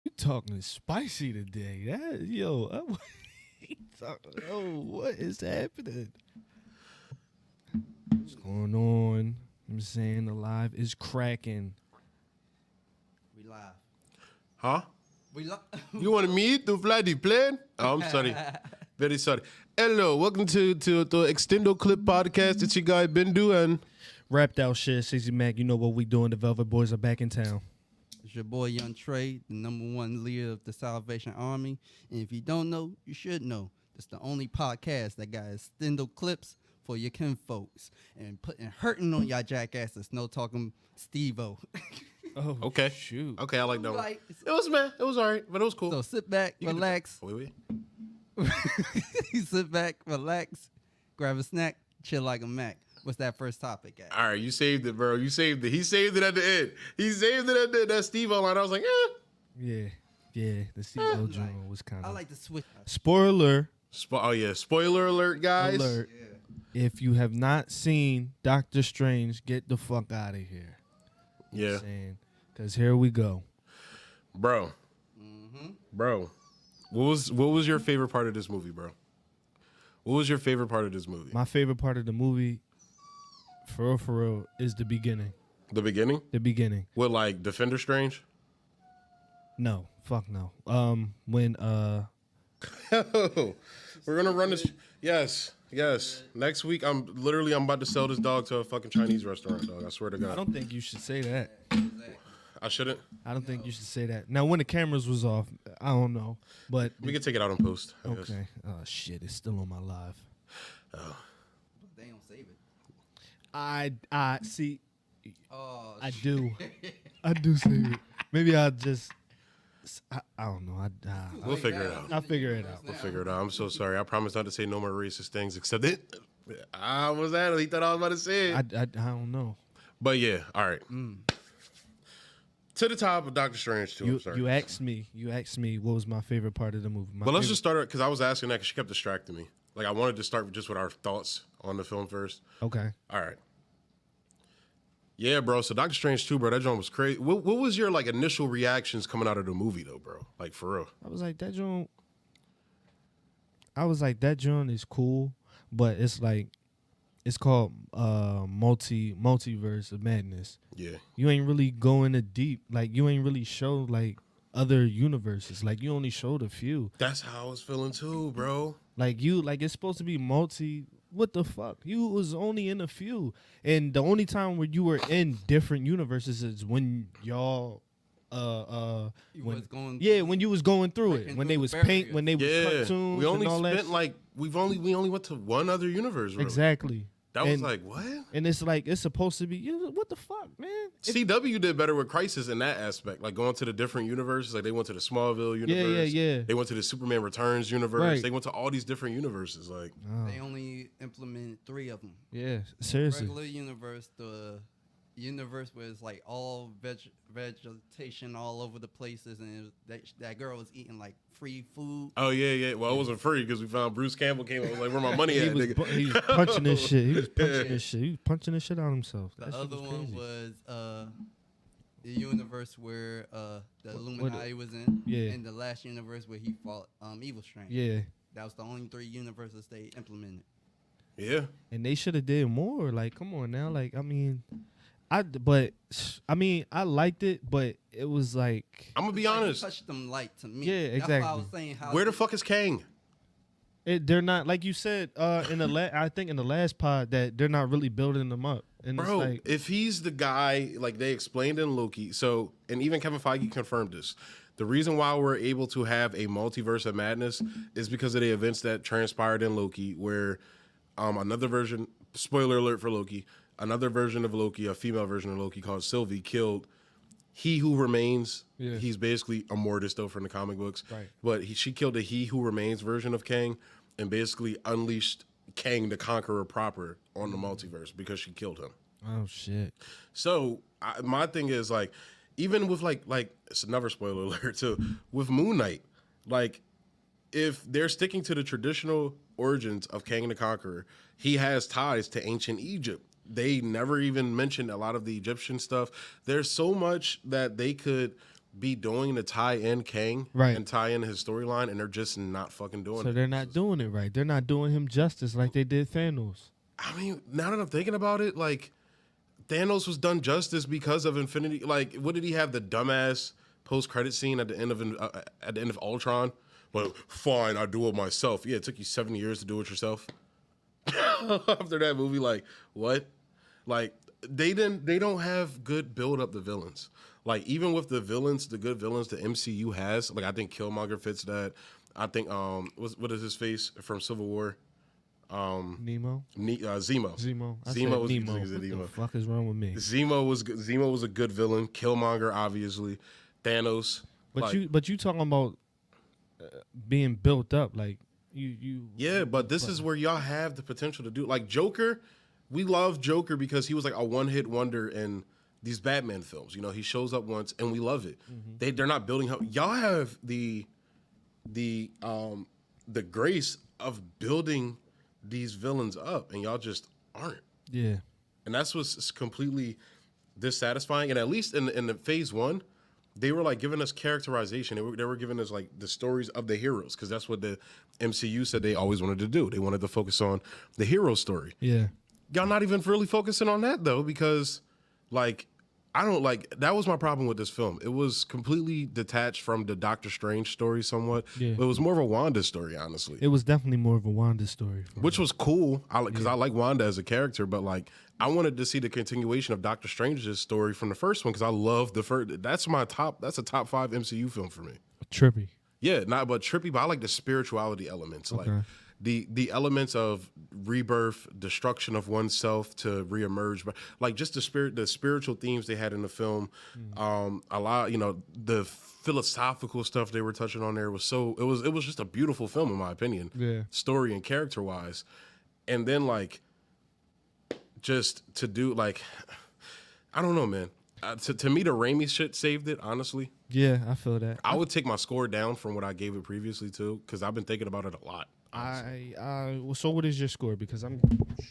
You talking spicy today? What is happening? What's going on? I'm saying the live is cracking. We live. Huh? We live. You want me to fly the plane? Oh, I'm sorry. Very sorry. Hello, welcome to the Extendo Clip Podcast. It's your guy Bendu and Wrapped out shit, Shizz Mac. You know what we doing? The Velvet Boys are back in town. It's your boy Young Trey, the #1 leader of the Salvation Army. And if you don't know, you should know. It's the only podcast that got extendo clips for your kin folks and hurting on y'all jackasses. No talking Steve-O. Oh, okay. shoot. Okay, I like that one. Like, It was It was all right, but it was cool. so sit back, You can- relax. Wait. Sit back, relax, grab a snack, chill like a Mac. What's that first topic at? All right, you saved it, bro. You saved it. He saved it at the end. He saved it at the end. That Steve-O line. I was like, Yeah. The CEO joint was kind I of. like to switch. Spoiler Oh, yeah. Spoiler alert, guys. alert. If you have not seen Doctor Strange, get the fuck out of here. Yeah. Because here we go. Bro. Bro. What was your favorite part of this movie, bro? What was your favorite part of this movie? My favorite part of the movie, for real, is the beginning. The beginning? The beginning. With, like, Defender Strange? No, fuck no. When We're gonna run this. Yes. Next week, I'm about to sell this dog to a fucking Chinese restaurant, dog. I swear to I God. don't think you should say that. I shouldn't. I don't think you should say that. Now, when the cameras was off, I don't know, but We can take it out in post. I guess. okay. Oh shit, it's still on my live. They don't save it. I see. Oh, I do. I do say it. Maybe I'll just. I don't know. We'll figure it out. I'll figure it out. We'll figure it out. I'm so sorry. I promise not to say no more racist things except it. I was that. He thought I was about to say it. I don't know. But yeah, all right. To the top of Doctor Strange too. I'm sorry. You asked me what was my favorite part of the movie. But let's just start because I was asking that because she kept distracting me. Like I wanted to start just with our thoughts on the film first. Okay. All right. Yeah, bro. So Doctor Strange 2, bro, that joint was crazy. What was your like initial reactions coming out of the movie though, bro? Like for real. I was like that joint is cool, but it's like it's called multiverse of madness. Yeah. You ain't really going to deep. Like you ain't really show like other universes. Like you only showed a few. That's how I was feeling too, bro. Like it's supposed to be multi. What the fuck? You was only in a few, and the only time where you were in different universes is when y'all, when you was going through it, when they was paint, when they was cartoons, we only and all spent that. like we only went to one other universe. Really. Exactly. That was And- like what? And it's like it's supposed to be. What the fuck, man? CW did better with Crisis in that aspect, like going to the different universes. Like they went to the Smallville universe. Yeah. They went to the Superman Returns universe. Right. They went to all these different universes. Like They only implemented 3 of them. Yeah, seriously. Regular universe, the universe where it's like all vegetation all over the places, and that girl was eating like free food. oh yeah. Well, it wasn't free because we found Bruce Campbell came. I was like, where my money He at, was, nigga? he was punching this shit. He was punching this shit out himself. The That shit other was one crazy. was the universe where the Illuminati was in. Yeah. And the last universe where he fought Evil Strange. Yeah. That was the only 3 universes they implemented. Yeah. And they should have did more. Like, come on now. Like, I mean, I liked it, but it was like I'm gonna be Like, he honest. touched them light to me. Yeah, That's why I exactly. was saying how Where the fuck is Kang? they're not like you said in the I think in the last pod that they're not really building them up. And Bro, it's like, if he's the guy, like they explained in Loki, so, and even Kevin Feige confirmed this, the reason why we're able to have a multiverse of madness is because of the events that transpired in Loki, where another version, spoiler alert for Loki, another version of Loki, a female version of Loki called Sylvie, killed He Who Remains. Yeah. He's basically a Mortis, though, from the comic books. Right. But she killed the He Who Remains version of Kang and basically unleashed Kang the Conqueror proper on the multiverse because she killed him. oh shit. So my thing is like, even with like it's another spoiler alert too. With Moonlight, like if they're sticking to the traditional origins of Kang the Conqueror, he has ties to ancient Egypt. They never even mentioned a lot of the Egyptian stuff. There's so much that they could be doing to tie in Kang Right. and tie in his storyline, and they're just not fucking doing it. So they're not doing it right. They're not doing him justice like they did Thanos. I mean, now that I'm thinking about it, like Thanos was done justice because of Infinity. Like, what did he have? The dumbass post-credit scene at the end of Ultron. Well, fine, I do it myself. Yeah, it took you 7 years to do it yourself. After that movie, like what? Like they don't have good build up the villains. Like even with the villains, the good villains the MCU has. Like I think Killmonger fits that. I think what is his face from Civil War? Nemo. Zemo. Zemo. I Zemo said was Nemo. What What the the fuck is wrong with me? Zemo was a good villain. Killmonger, obviously. Thanos. But you talking about being built up like you. Yeah, but this is where y'all have the potential to do like Joker. We love Joker because he was like a one-hit wonder in these Batman films. You know, he shows up once and we love it. Mm-hmm. They're not building up. Y'all have the grace of building these villains up, and y'all just aren't. Yeah. And that's what's completely dissatisfying. And at least in the phase one, they were like giving us characterization. They were giving us like the stories of the heroes, because that's what the MCU said they always wanted to do. They wanted to focus on the hero story. Yeah. Y'all not even really focusing on that though, because like I don't like that was my problem with this film. It was completely detached from the Doctor Strange story somewhat. Yeah. It was more of a Wanda story, honestly. It was definitely more of a Wanda story. Which was cool, because I like Wanda as a character, but like I wanted to see the continuation of Doctor Strange's story from the first one, because I love the first. That's a top 5 MCU film for me. Trippy. Yeah, not but trippy, but I like the spirituality elements, Okay. like the elements of rebirth, destruction of oneself to reemerge, but like just the spiritual themes they had in the film. A lot, the philosophical stuff they were touching on there was it was just a beautiful film in my opinion. Yeah. Story and character wise, and then like just to do like I don't know, man. To me, the Raimi shit saved it, honestly. Yeah, I feel that. I would take my score down from what I gave it previously too, because I've been thinking about it a lot. So what is your score? Because I'm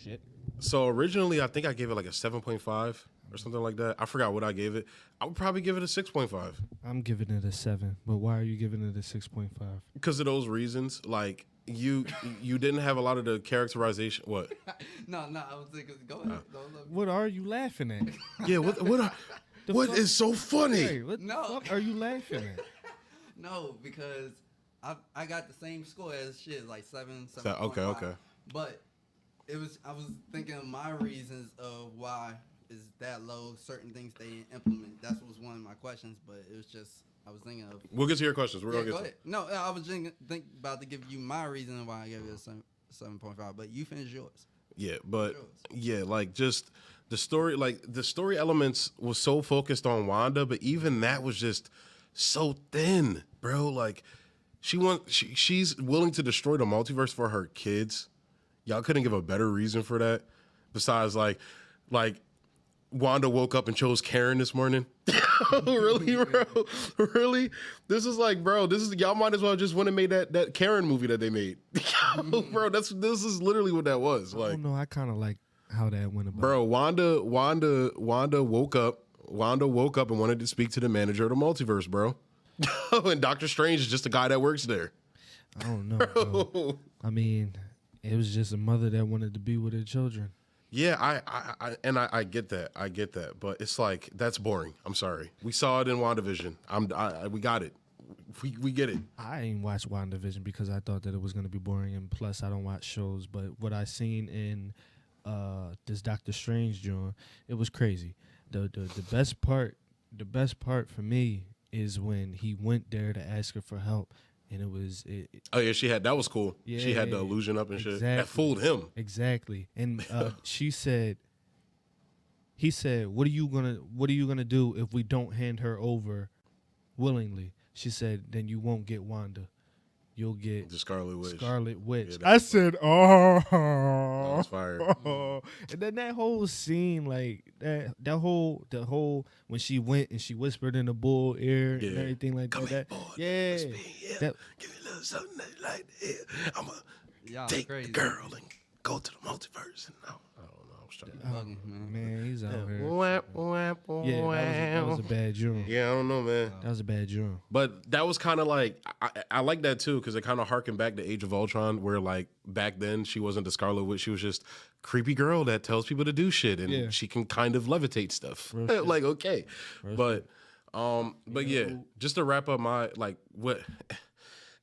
shit. So originally, I think I gave it like a 7.5 or something like that. I forgot what I gave it. I would probably give it a 6.5. I'm giving it a 7. But why are you giving it a 6.5? Because of those reasons. Like you didn't have a lot of the characterization. What? No, I was thinking. Go ahead. What are you laughing at? Yeah. What is so funny? Hey, what the fuck are you laughing at? No, because I got the same score as Shizz, like 7. Okay. But I was thinking of my reasons of why is that low. Certain things they didn't implement. That was one of my questions, but it was just I was thinking of. We'll get to your questions. We're gonna get go to ahead. No, I was about to give you my reason why I gave it a 7.5, but you finish yours. Yeah, but yeah, like just the story elements was so focused on Wanda, but even that was just so thin, bro. Like she's willing to destroy the multiverse for her kids. Y'all couldn't give a better reason for that. Besides like Wanda woke up and chose Karen this morning. Really, bro? Really? This is like, bro, y'all might as well just went and made that Karen movie that they made. Bro, this is literally what that was. I Like, don't know. I kind of like how that went about. bro, Wanda woke up. Wanda woke up and wanted to speak to the manager of the multiverse, bro. And Doctor Strange is just a guy that works there. I don't know, bro. I mean, it was just a mother that wanted to be with her children. Yeah, I get that. I get that. But it's like, that's boring. I'm sorry. We saw it in WandaVision. We got it. We get it. I ain't watched WandaVision because I thought that it was going to be boring, and plus I don't watch shows. But what I seen in this Doctor Strange joint, it was crazy. The best part for me is when he went there to ask her for help. And it was. Oh yeah, that was cool. Yeah, she had the illusion up and exactly. shit. That fooled him. Exactly. And he said, "What are you gonna do if we don't hand her over willingly?" She said, "Then you won't get Wanda. You'll get the Scarlet Witch." Yeah, I said, "Oh." That was fire. And then that whole scene, like the whole when she went and she whispered in the bull ear and everything like that. Boy, yeah. give me a little something like that. I'm gonna take the girl and go to the multiverse. And I don't know, was trying to. Bugging, man. Man, he's out here. Yeah, That was a bad joint. Yeah, I don't know, man. That was a bad joint. But that was kind of like I like that too because it kind of harkened back to Age of Ultron, where like back then she wasn't the Scarlet Witch, she was just creepy girl that tells people to do shit, and she can kind of levitate stuff. Like okay, but yeah, just to wrap up my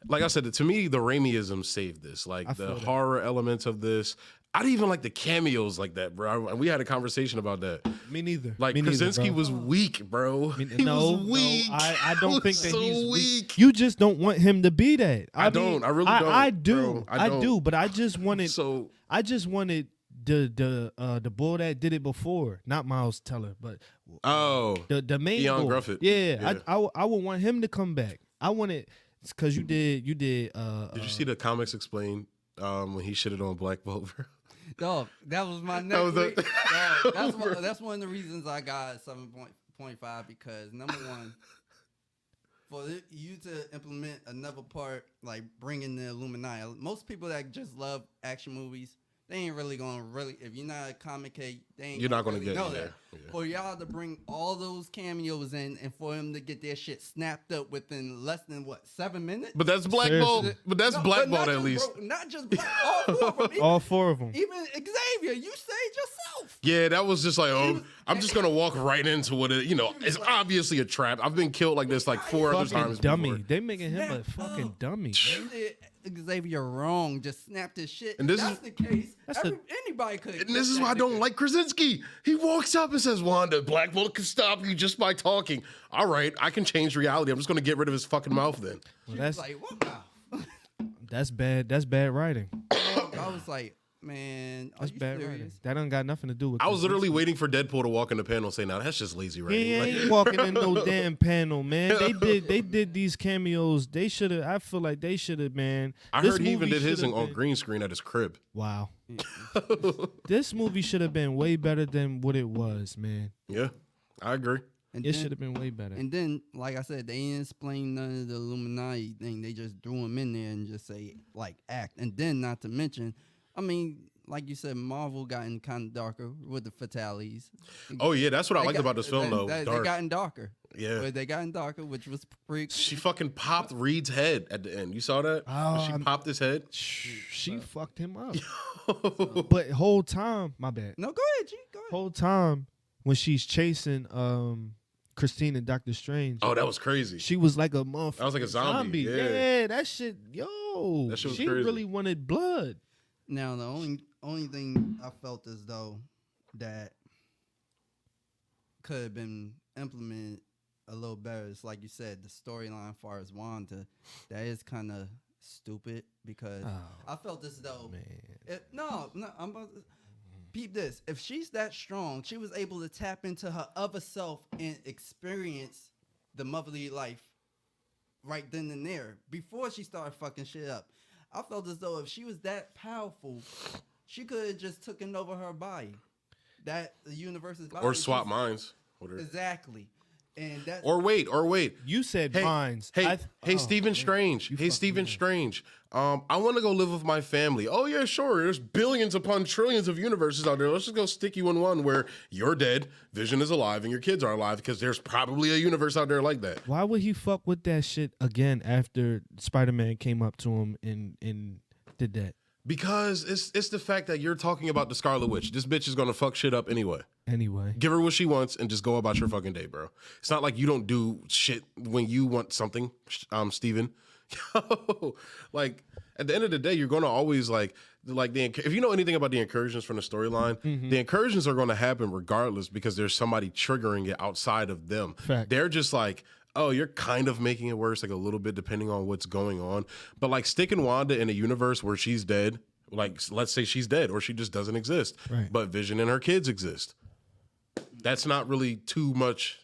like I said, to me the Raimiism saved this, like the horror elements of this. I didn't even like the cameos like that, bro. We had a conversation about that. Me neither. Like Krasinski was weak, bro. He was weak. I don't think that he's weak. You just don't want him to be that. I really don't. I do. Bro. I do. But I just wanted. I just wanted the boy that did it before, not Miles Teller, but the main Ian boy. Gruffit. Yeah. I would want him to come back. I wanted because you did. Did you see the comics explain when he shitted on Black Bolt, bro? Dog, that was my next. That's one of the reasons I got 7.5 because number one, for you to implement another part like bringing the Illuminati, most people that just love action movies, they ain't really gonna if you're not a comic head, you're not gonna know that. Yeah. For y'all to bring all those cameos in and for him to get their shit snapped up within less than 7 minutes? But that's Black Bolt. But that's Black Bolt at least. Not just all 4 of them. All 4 of them. Even Xavier, you saved yourself. Yeah, that was just like, I'm just gonna walk right into it. It's obviously a trap. I've been killed like this like 4 other times. Dummy. Before. They making him a fucking dummy. Xavier wrong, just snapped his shit. And this that's the case. Anybody could. And this is why I don't like Krasinski. He walks up and says, "Wanda, Black Bolt can stop you just by talking." All right, I can change reality. I'm just gonna get rid of his fucking mouth then. Well, that's like, what the? That's bad. That's bad writing. I was like, man, that's bad writing. That don't got nothing to do with. I was literally waiting for Deadpool to walk in the panel and say, "Now that's just lazy writing." He ain't walking in no damn panel, man. They did these cameos. They should have. I feel like they should have, man. I heard he even did his on green screen at his crib. Wow. This movie should have been way better than what it was, man. Yeah, I agree. It should have been way better. And then, like I said, they didn't explain none of the Illuminati thing. They just threw him in there and just say, like, act. And then, not to mention, I mean, like you said, Marvel gotten kind of darker with the fatalities. Oh, yeah, that's what I liked about this film, though. They gotten darker. Yeah. But they gotten darker, which was pretty cool. She fucking popped Reed's head at the end. You saw that? She popped his head? She fucked him up. But whole time, my bad. No, go ahead, G. Go ahead. Whole time, when she's chasing Christine and Doctor Strange. Oh, that was crazy. She was like a motherfucker. That was like a zombie. Yeah, that shit, yo. That shit was she crazy. Really wanted blood. Now, the only thing I felt as though that could have been implemented a little better is, like you said, the storyline as far as Wanda. That is kind of stupid because I felt as though... I'm about to... Peep this. If she's that strong, she was able to tap into her other self and experience the motherly life right then and there before she started fucking shit up. I felt as though if she was that powerful, she could have just taken over her body. That the universe's body. Or swap minds. Exactly. And that's or wait. You said minds. Hey, Stephen Strange. Hey, Stephen Strange. I want to go live with my family. Oh, yeah, sure. There's billions upon trillions of universes out there. Let's just go stick you in one where you're dead, Vision is alive, and your kids are alive because there's probably a universe out there like that. Why would he fuck with that shit again after Spider-Man came up to him and did that? Because it's the fact that you're talking about the Scarlet Witch. This bitch is going to fuck shit up anyway. Give her what she wants and just go about your fucking day, bro. It's not like you don't do shit when you want something, Steven. Like, at the end of the day, you're going to always, if you know anything about the incursions from the storyline, the incursions are going to happen regardless because there's somebody triggering it outside of them. Fact. They're just like, oh, you're kind of making it worse, like a little bit depending on what's going on. But like sticking Wanda in a universe where she's dead, like let's say she's dead or she just doesn't exist, right. But Vision and her kids exist. That's not really too much,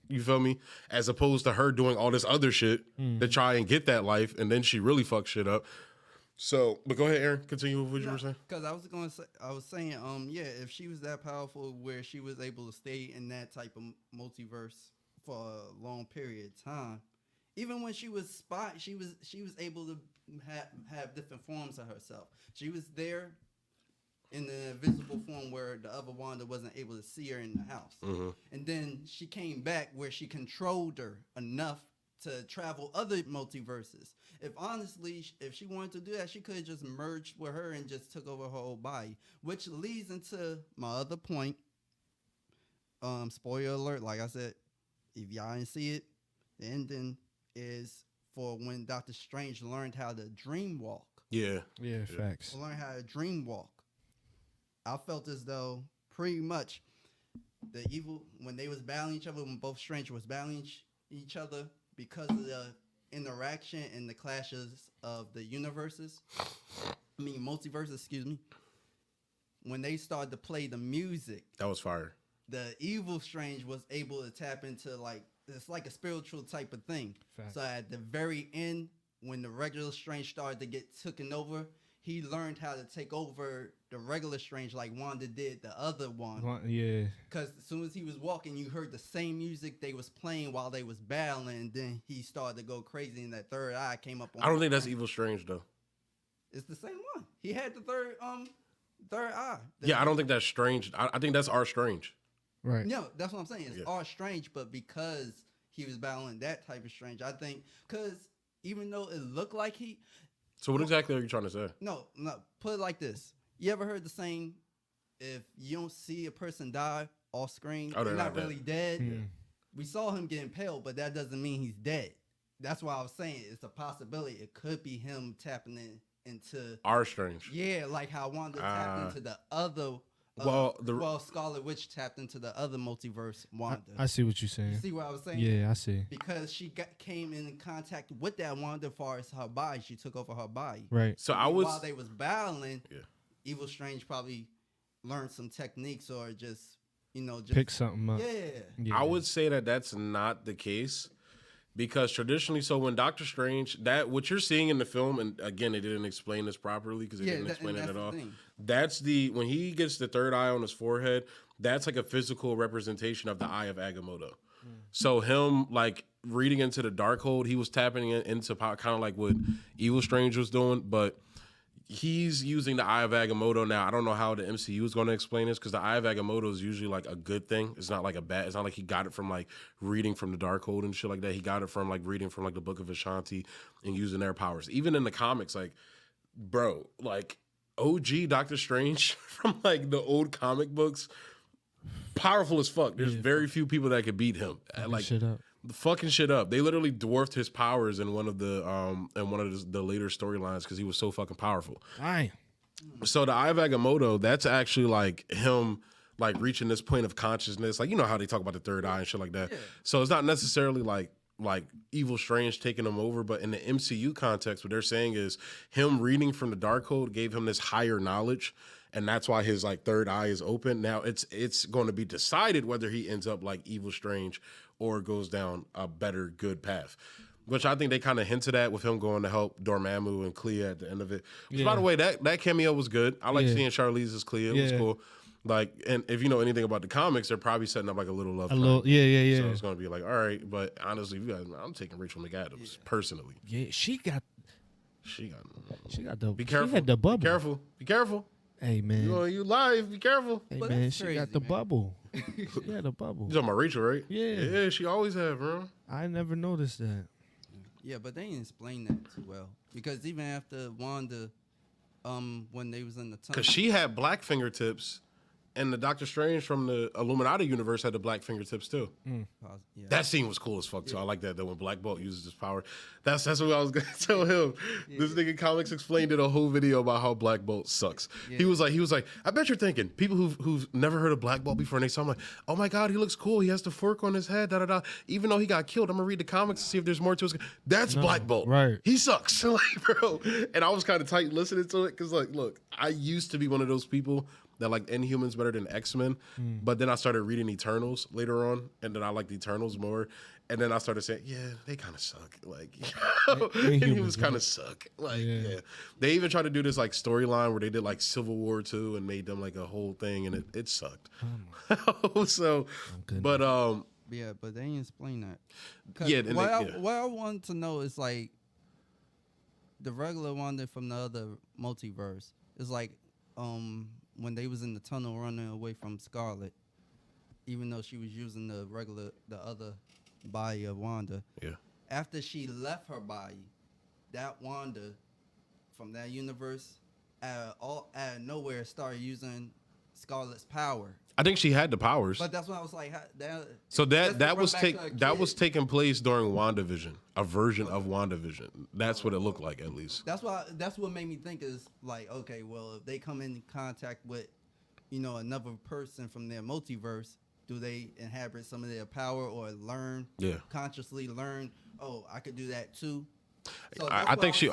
you feel me? As opposed to her doing all this other shit to try and get that life, and then she really fucks shit up. So, but go ahead, Aaron. Continue with what you were saying. Because I was saying, if she was that powerful, where she was able to stay in that type of multiverse for a long period of time, even when she was she was able to have different forms of herself. She was there in the invisible form where the other Wanda wasn't able to see her in the house. And then she came back where she controlled her enough to travel other multiverses. If she wanted to do that, she could have just merged with her and just took over her whole body, which leads into my other point. Spoiler alert, like I said, if y'all didn't see it, the ending is for when Doctor Strange learned how to dream walk. Yeah, facts. Learn how to dream walk. I felt as though pretty much the evil, when they was battling each other, when both Strange was battling each other, because of the interaction and the clashes of the multiverses, excuse me, when they started to play the music, that was fire. The evil Strange was able to tap into, like, it's like a spiritual type of thing. Fact. So at the very end, when the regular Strange started to get taken over, he learned how to take over the regular Strange like Wanda did the other one. Yeah. Because as soon as he was walking, you heard the same music they was playing while they was battling, and then he started to go crazy, and that third eye came up on I don't think that's Evil Strange, though. It's the same one. He had the third eye. I don't think that's Strange. I think that's our Strange. Right. No, that's what I'm saying. It's all Strange, but because he was battling that type of Strange, I think, because even though it looked like he... So what exactly are you trying to say? No, put it like this. You ever heard the saying, if you don't see a person die off screen, they're not really dead? Mm. We saw him get impaled, but that doesn't mean he's dead. That's why I was saying it's a possibility. It could be him tapping into... Our Strange. Yeah, like how Wanda tapped into the other... Scarlet Witch tapped into the other multiverse, Wanda. I see what you're saying. You see what I was saying? Yeah, I see. Because she came in contact with that Wanda as far as her body. She took over her body. Right. So while they was battling, Evil Strange probably learned some techniques or just pick something up. Yeah. I would say that that's not the case. Because traditionally, so when Doctor Strange, what you're seeing in the film, and again, they didn't explain this properly because they didn't explain it at all. That's when he gets the third eye on his forehead, that's like a physical representation of the Eye of Agamotto. So him like reading into the Darkhold, he was tapping into power, kind of like what Evil Strange was doing, but he's using the Eye of Agamotto now. I don't know how the MCU is going to explain this because the Eye of Agamotto is usually like a good thing. It's not like a bad. It's not like he got it from like reading from the Darkhold and shit like that. He got it from like reading from like the Book of Ashanti and using their powers. Even in the comics, like, bro, like OG Doctor Strange from like the old comic books, powerful as fuck. There's very few people that could beat him. Like shit up. Fucking shit up. They literally dwarfed his powers in one of the later storylines because he was so fucking powerful. Aye. So the Eye of Agamotto, that's actually like him like reaching this point of consciousness. Like, you know how they talk about the third eye and shit like that. Yeah. So it's not necessarily like Evil Strange taking him over, but in the MCU context, what they're saying is him reading from the Darkhold gave him this higher knowledge. And that's why his like third eye is open. Now it's going to be decided whether he ends up like Evil Strange or goes down a better good path, which I think they kind of hinted at with him going to help Dormammu and Clea at the end of it. Which, by the way, that cameo was good. I like seeing Charlize as Clea. It was cool. Like, and if you know anything about the comics, they're probably setting up like a little love. Yeah. So it's going to be like, all right. But honestly, I'm taking Rachel McAdams personally. Yeah, she got the. Be careful. She had the bubble. Be careful. Hey man, you live. Be careful. Hey man, she got the bubble. She had a bubble. You talking about Rachel, right? Yeah. Yeah, she always have, bro. I never noticed that. Yeah, but they didn't explain that too well because even after Wanda, when they was in the tunnel, because she had black fingertips, and the Doctor Strange from the Illuminati universe had the black fingertips too. Yeah. That scene was cool as fuck too. I like that when Black Bolt uses his power. That's what I was gonna tell him. This nigga Comics explained in a whole video about how Black Bolt sucks. He was like, I bet you're thinking people who've never heard of Black Bolt before, and they saw him like, oh my god, he looks cool. He has the fork on his head. Da da da. Even though he got killed, I'm gonna read the comics to see if there's more to his. That's Black Bolt. Right. He sucks, like, bro. And I was kind of tight listening to it because like, look, I used to be one of those people that like Inhumans better than X-Men. But then I started reading Eternals later on, and then I liked Eternals more. And then I started saying, yeah, they kind of suck. Like, Inhumans kind of suck. Like, yeah. They even tried to do this like storyline where they did like Civil War 2 and made them like a whole thing, and it sucked. So, but yeah, but they didn't explain that. Yeah, what I wanted to know is like the regular Wanda from the other multiverse is like when they was in the tunnel running away from Scarlet, even though she was using the other body of Wanda. Yeah. After she left her body, that Wanda from that universe, out of nowhere, started using Scarlet's power. I think she had the powers. But that's what I was like. So that was taking place during WandaVision, a version of WandaVision. That's what it looked like, at least. That's what made me think is like, okay, well, if they come in contact with, another person from their multiverse, do they inhabit some of their power or consciously learn? Oh, I could do that too. So I think she,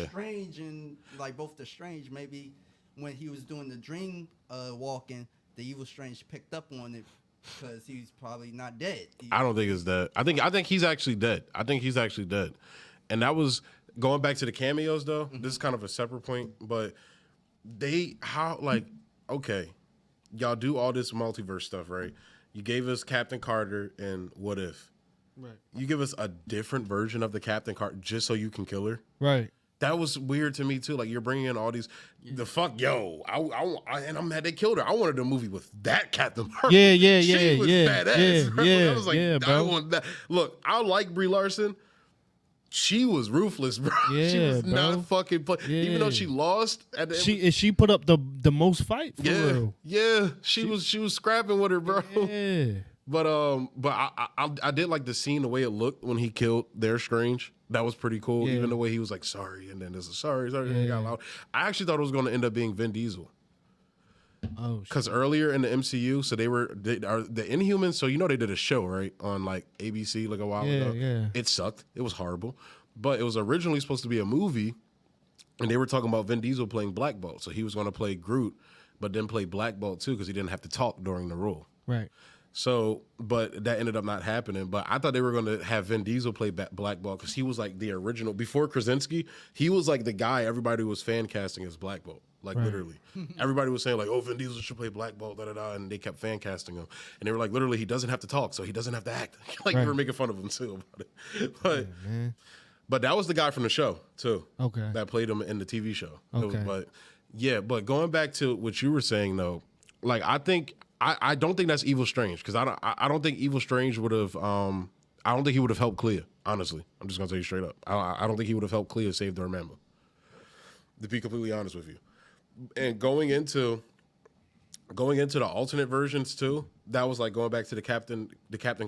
Strange and like both the Strange, maybe when he was doing the dream walking, the evil Strange picked up on it because he's probably not dead. I don't think it's that. I think he's actually dead. And that was going back to the cameos though. Mm-hmm. This is kind of a separate point, but okay, y'all do all this multiverse stuff, right? You gave us Captain Carter and What If. Right. You give us a different version of the Captain Carter just so you can kill her. Right. That was weird to me too. Like you're bringing in all these, and I'm mad they killed her. I wanted a movie with that Captain Marvel. She was badass. Bro. I was like, bro. I want that. Look, I like Brie Larson. She was ruthless, bro. Yeah, she was bro. not fucking play. Yeah. Even though she lost at the end. She put up the most fight for real. Yeah. She was scrapping with her, bro. Yeah. But I did like the scene, the way it looked when he killed their Strange. That was pretty cool. Yeah. Even the way he was like, sorry, and then there's a sorry, and it got loud. I actually thought it was going to end up being Vin Diesel. Oh, because earlier in the MCU, so they are the Inhumans. So they did a show right on like ABC like a while ago. Yeah. It sucked. It was horrible, but it was originally supposed to be a movie, and they were talking about Vin Diesel playing Black Bolt. So he was going to play Groot, but then play Black Bolt too because he didn't have to talk during the role. Right. So, but that ended up not happening. But I thought they were going to have Vin Diesel play Black Bolt because he was like the original. Before Krasinski, he was like the guy everybody was fan casting as Black Bolt. Like literally. Everybody was saying like, oh, Vin Diesel should play Black Bolt, da-da-da. And they kept fan casting him. And they were like, literally, he doesn't have to talk, so he doesn't have to act. Like we were making fun of him too about it. But that was the guy from the show too. Okay. That played him in the TV show. Okay. But going back to what you were saying though, like I don't think that's Evil Strange because I don't think Evil Strange would have. I don't think he would have helped Clea. Honestly, I'm just gonna tell you straight up. I don't think he would have helped Clea save the Remember. To be completely honest with you, and going into the alternate versions too, that was like going back to the Captain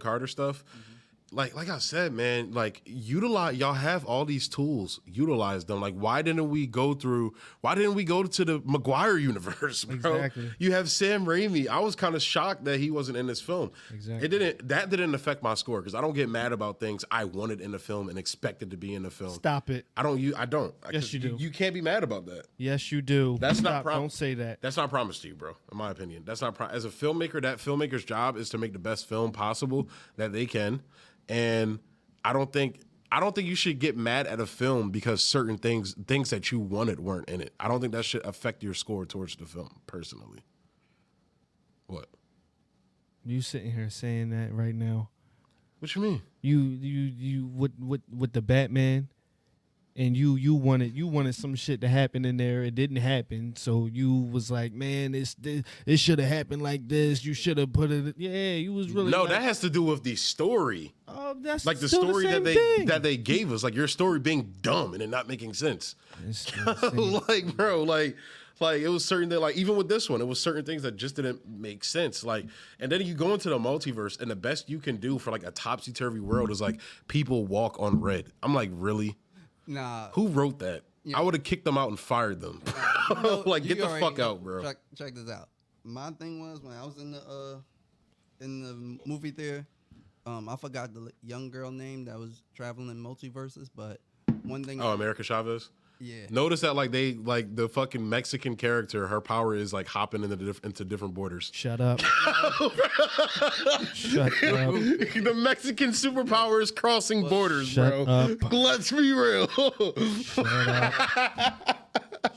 Carter stuff. Mm-hmm. Like I said, man, like y'all have all these tools, utilize them. Like why didn't we go to the Maguire universe, bro? Exactly. You have Sam Raimi. I was kind of shocked that he wasn't in this film. Exactly. That didn't affect my score because I don't get mad about things I wanted in the film and expected to be in the film. Stop it. I don't. Yes, you do. You can't be mad about that. Yes, you do. That's not. Don't say that. That's not promised to you, bro. In my opinion, that's not. As a filmmaker, that filmmaker's job is to make the best film possible that they can. And I don't think you should get mad at a film because certain things that you wanted weren't in it. I don't think that should affect your score towards the film, personally. What? You sitting here saying that right now? What you mean? You with the Batman, and you wanted some shit to happen in there. It didn't happen, so you was like, man, it should have happened like this. You should have put it. Yeah, you was really. No, that has to do with the story. Oh, that's like the story that they gave us. Like your story being dumb and it not making sense. Like, bro, like it was certain that, like, even with this one, it was certain things that just didn't make sense. Like, and then you go into the multiverse, and the best you can do for like a topsy-turvy world is like people walk on red. I'm like, really? Nah. Who wrote that? Yeah. I would have kicked them out and fired them. Like, get the fuck out, bro. Check this out. My thing was when I was in the movie theater, I forgot the young girl name that was traveling in multiverses, but one thing. Oh, America Chavez. Yeah. Notice that the fucking Mexican character, her power is like hopping into different borders. Shut up. Shut up. The Mexican superpower is crossing borders, bro. Up. Let's be real. Shut up.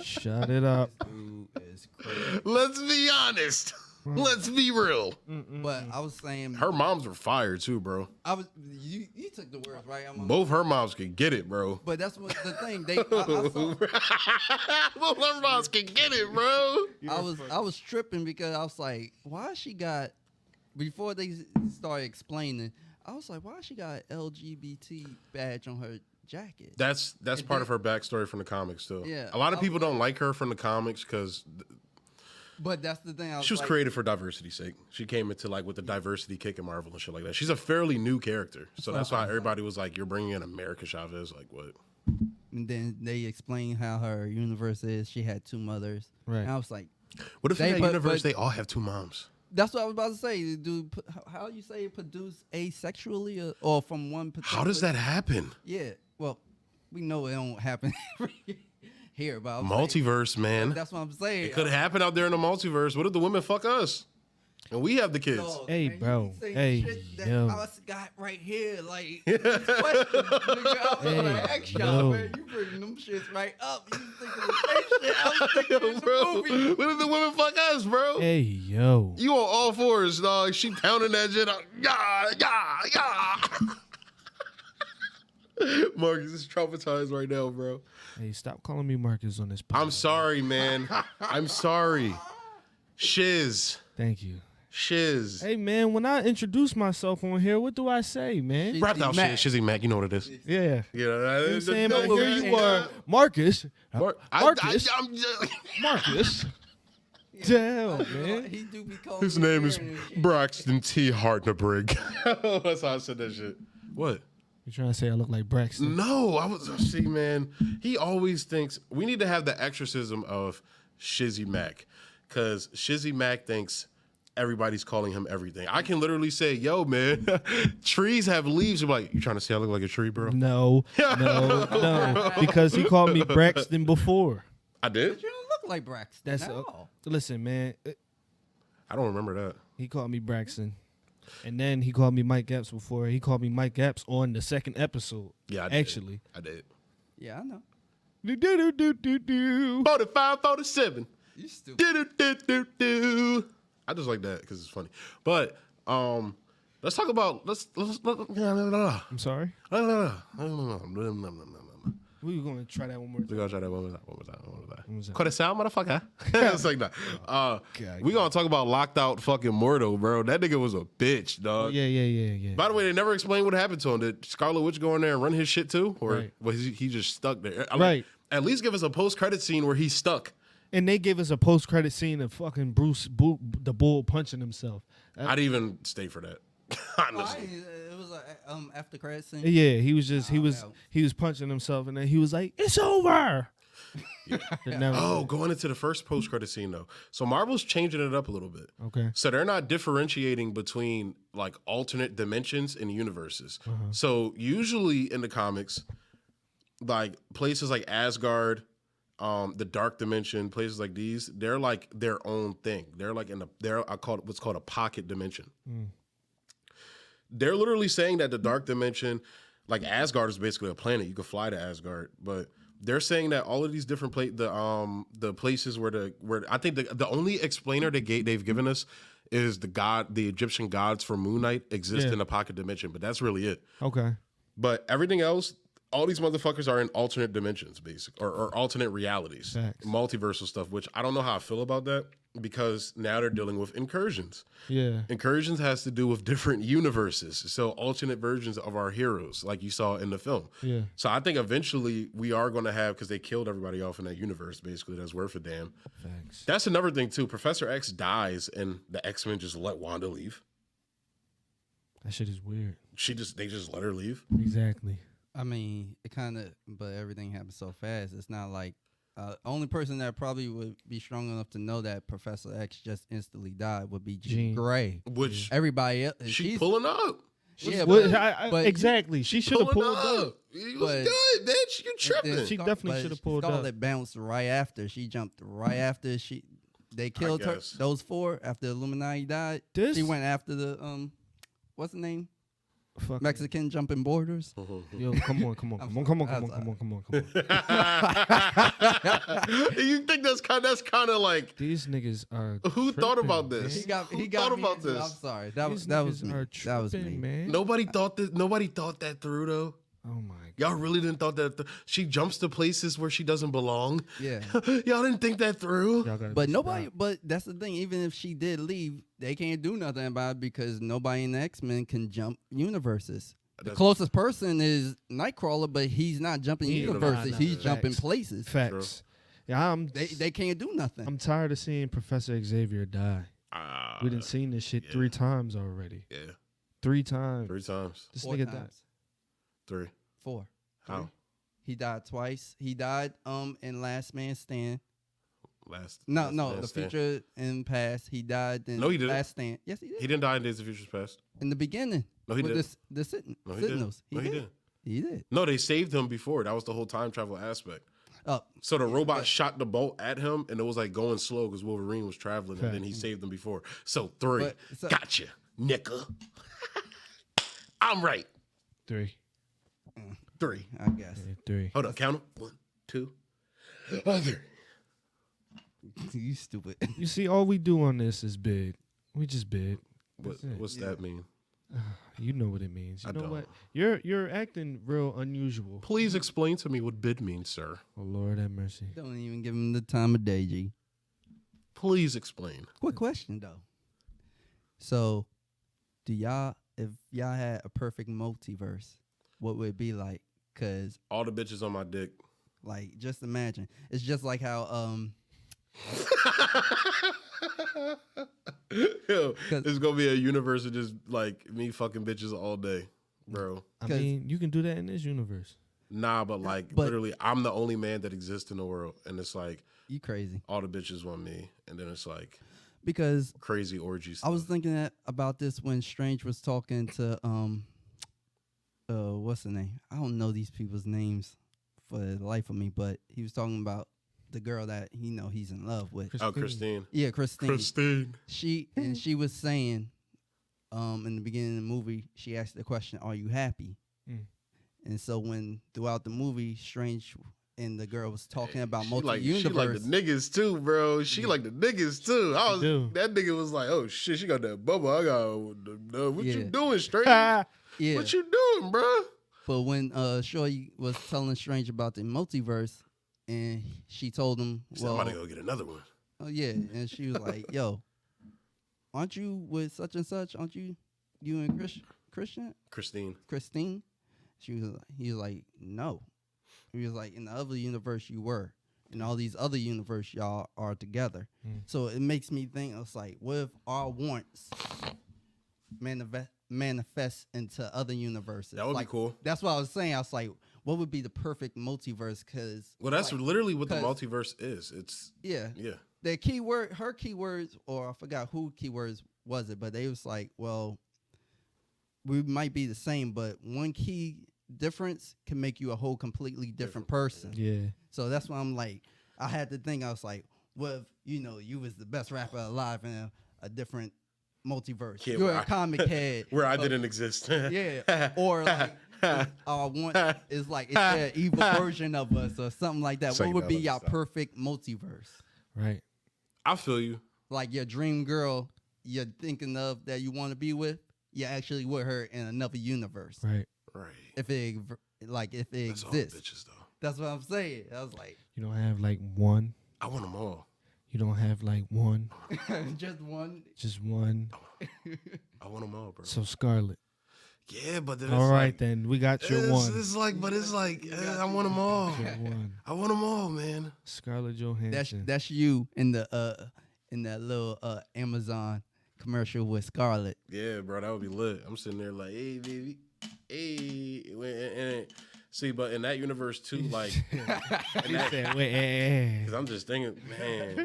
Shut it up. Dude is crazy. Let's be honest. Let's be real. But I was saying Her moms were fired too, bro. You took the words right. Both her moms could get it, bro. But that's what the thing. I Both her moms can get it, bro. I was tripping because I was like, why she got before they started explaining. I was like, why she got LGBT badge on her jacket? That's part of her backstory from the comics too. Yeah, a lot of people don't like her from the comics because. But that's the thing. She was created for diversity's sake. She came into like with the diversity kick in Marvel and shit like that. She's a fairly new character, so that's why everybody was like, "You're bringing in America Chavez." Like what? And then they explained how her universe is. She had 2 mothers. Right. And I was like, What if in that universe they all have 2 moms? that's what I was about to say. How you say produce asexually or from one? How does that happen? Yeah. Well, we know it don't happen here, but Multiverse, man. That's what I'm saying. It could happen out there in the multiverse. What if the women fuck us? And we have the kids. Hey, bro. Hey, yo. I got right here, like, questions, nigga. I was like, action, man. You bring them shits right up. You thinking the same shit I was thinking in the movie. What if the women fuck us, bro? Hey, yo. You on all fours, dog. She pounding that shit out. Marcus is traumatized right now, bro. Hey, stop calling me Marcus on this podcast. I'm sorry, man. I'm sorry. Shizz. Thank you. Shizz. Hey, man, when I introduce myself on here, what do I say, man? Rap out shit. Shizzy Mac. You know what it is. Yeah. Yeah. You know what I'm saying? But here you are, Marcus. Marcus. I'm just... Marcus. Damn, man. He do be called His name is Braxton T. Hartnebrig. That's how I said that shit. What? You trying to say I look like Braxton? No, see, man. He always thinks we need to have the exorcism of Shizzy Mac, because Shizzy Mac thinks everybody's calling him everything. I can literally say, "Yo, man, trees have leaves." I'm like, you trying to say I look like a tree, bro? No, because he called me Braxton before. I did. But you don't look like Braxton. That's listen, man. I don't remember that. He called me Braxton. And then he called me Mike Epps before. He called me Mike Epps on the 2nd episode. Yeah, I did. Actually. I did. Yeah, I know. 45, 47. You stupid. I just like that because it's funny. But let's talk about I'm sorry. We were going to try that one more time. We're going to try that one more time. that? Cut it out, motherfucker. It's like that. We going to talk about locked out fucking Mordo, bro. That nigga was a bitch, dog. Yeah. By the way, they never explained what happened to him. Did Scarlet Witch go in there and run his shit too? Or Right. was he just stuck there? Right. At least give us a post-credit scene where he's stuck. And they gave us a post-credit scene of fucking the bull punching himself. I'd even stay for that. Honestly. It was after credit scene. Yeah, he was just he was punching himself, and then he was like, "It's over." Going into the first post-credit scene though. So Marvel's changing it up a little bit. Okay. So they're not differentiating between like alternate dimensions and universes. So usually in the comics, like places like Asgard, the Dark Dimension, places like these, they're like their own thing. They're like I call it what's called a pocket dimension. They're literally saying that the Dark Dimension, like Asgard is basically a planet. You could fly to Asgard, but they're saying that all of these different the places where I think the only explainer they've given us is the Egyptian gods for Moonlight exist in a pocket dimension, but that's really it. Okay. But everything else, all these motherfuckers are in alternate dimensions, basically, or alternate realities, multiversal stuff. Which I don't know how I feel about that, because now they're dealing with incursions. Yeah. Incursions has to do with different universes, so alternate versions of our heroes, like you saw in the film. Yeah. So I think eventually we are going to have, because they killed everybody off in that universe, basically, that's worth a damn. Thanks. That's another thing too. Professor X dies, and the X-Men just let Wanda leave. That shit is weird. They just let her leave. Exactly. I mean, it kind of, but everything happened so fast. It's not like only person that probably would be strong enough to know that Professor X just instantly died would be Jean Grey. Which everybody else, she's pulling up. Yeah, but exactly. She should have pulled up. It was good, bitch. You tripping? She definitely should have pulled up. Scarlet bounced right after. She jumped right after they killed her. Those 4 after Illuminati died. She went after the what's the name? Fuck Mexican jumping borders. Yo, come on. You think that's kind of like These niggas are. who thought tripping, about this? man. He Who got thought me about into it. this? I'm sorry. These That was niggas me. are That was tripping, me. man. Nobody thought this. Nobody thought that through though. Oh my god. Y'all really didn't thought that. She jumps to places where she doesn't belong. Yeah. Y'all didn't think that through. Y'all gotta But be nobody. stopped. But that's the thing. Even if she did leave, they can't do nothing about it because nobody in the X-Men can jump universes. The That's- closest person is Nightcrawler, but he's not jumping He- universes. nah, He's nah, jumping facts. places. Facts. Yeah, They can't do nothing. I'm tired of seeing Professor Xavier die. We done seen this shit 3 times already. Yeah, 3 times. 3 times. This 4 nigga died. times. 3. 4. How? He died twice. He died in Last Man Stand. Last. No, last no, Man the Stand. future in past. He died in No, he didn't. Last Stand. Yes, he did. He didn't die in Days of Futures Past. In the beginning. No, he with didn't. The No, he didn't. Sentinels. No, he didn't. He did. No, they saved him before. That was the whole time travel aspect. Oh, So the robot shot the bolt at him, and it was like going slow because Wolverine was traveling, and then he saved them before. So 3. But- so- Gotcha, nickel. I'm right. 3. 3. I guess. Yeah, 3. Hold up, count them. 1, 2, 3. You stupid. You see, all we do on this is bid. We just bid. That's it. What's that mean? You know what it means. You I know don't. what? You're acting real unusual. Please explain to me what bid means, sir. Oh Lord have mercy. Don't even give him the time of day, G. Please explain. Quick question though. So, if y'all had a perfect multiverse, what would it be like? Cause All the bitches on my dick. like, just imagine. It's just like how Yo, it's gonna be a universe of just like me fucking bitches all day, bro. I 'Cause- mean, you can do that in this universe. Nah, but like But- literally, I'm the only man that exists in the world, and it's like you crazy. all the bitches want me, and then it's like Because crazy orgies. I was thinking about this when Strange was talking to what's the name? I don't know these people's names for the life of me, but he was talking about the girl that he's in love with. Christine. Yeah, Christine. Christine. She was saying, in the beginning of the movie, she asked the question, "Are you happy?" Mm. And so when throughout the movie, Strange and the girl was talking about She like multi-universe. the niggas too, bro. She like the niggas too. do. That nigga was like, oh shit, she got that bubble. I got what you Yeah. doing, straight? Yeah, What you doing, bro? but when Shorty was telling Strange about the multiverse, and she told him, He said, I'm about to go get another one. oh yeah, and she was like, "Yo, aren't you with such and such? Aren't you and Christian? Christine. He was like, no. He was like, in the other universe you were. In all these other universe y'all are together. Mm. So it makes me think, it's like, what if our wants manifest into other universes? That would be cool. That's what I was saying. I was like, what would be the perfect multiverse? Because Well, that's literally what the 'cause- multiverse is. It's yeah, yeah. her keywords, or I forgot who keywords was it, but they was like, well, we might be the same, but one key difference can make you a whole completely different person. Yeah. So that's why I'm like, I had to think, I was like, what if, you was the best rapper alive in a different multiverse? Yeah, You're where a I- comic head. Where I didn't exist. Yeah. Or like, I want is like, it's an evil version of us or something like that. What would be Psychedelic your stuff. perfect multiverse? Right. I feel you. Like your dream girl you're thinking of that you want to be with, you're actually with her in another universe. Right. Right. If it That's all the exists. bitches though. That's what I'm saying. I was like, You don't have like one. I want them all. You don't have like one. just one. Just one. I want them all, bro. So Scarlet. Yeah, but then All it's right like, then. We got your one. It's like, but it's like, I want them all. Your one. I want them all, man. Scarlett Johansson. That's you in the in that little Amazon commercial with Scarlett. Yeah, bro, that would be lit. I'm sitting there like, hey, baby, hey. And see, but in that universe too, like, He said, wait, because I'm just thinking, man,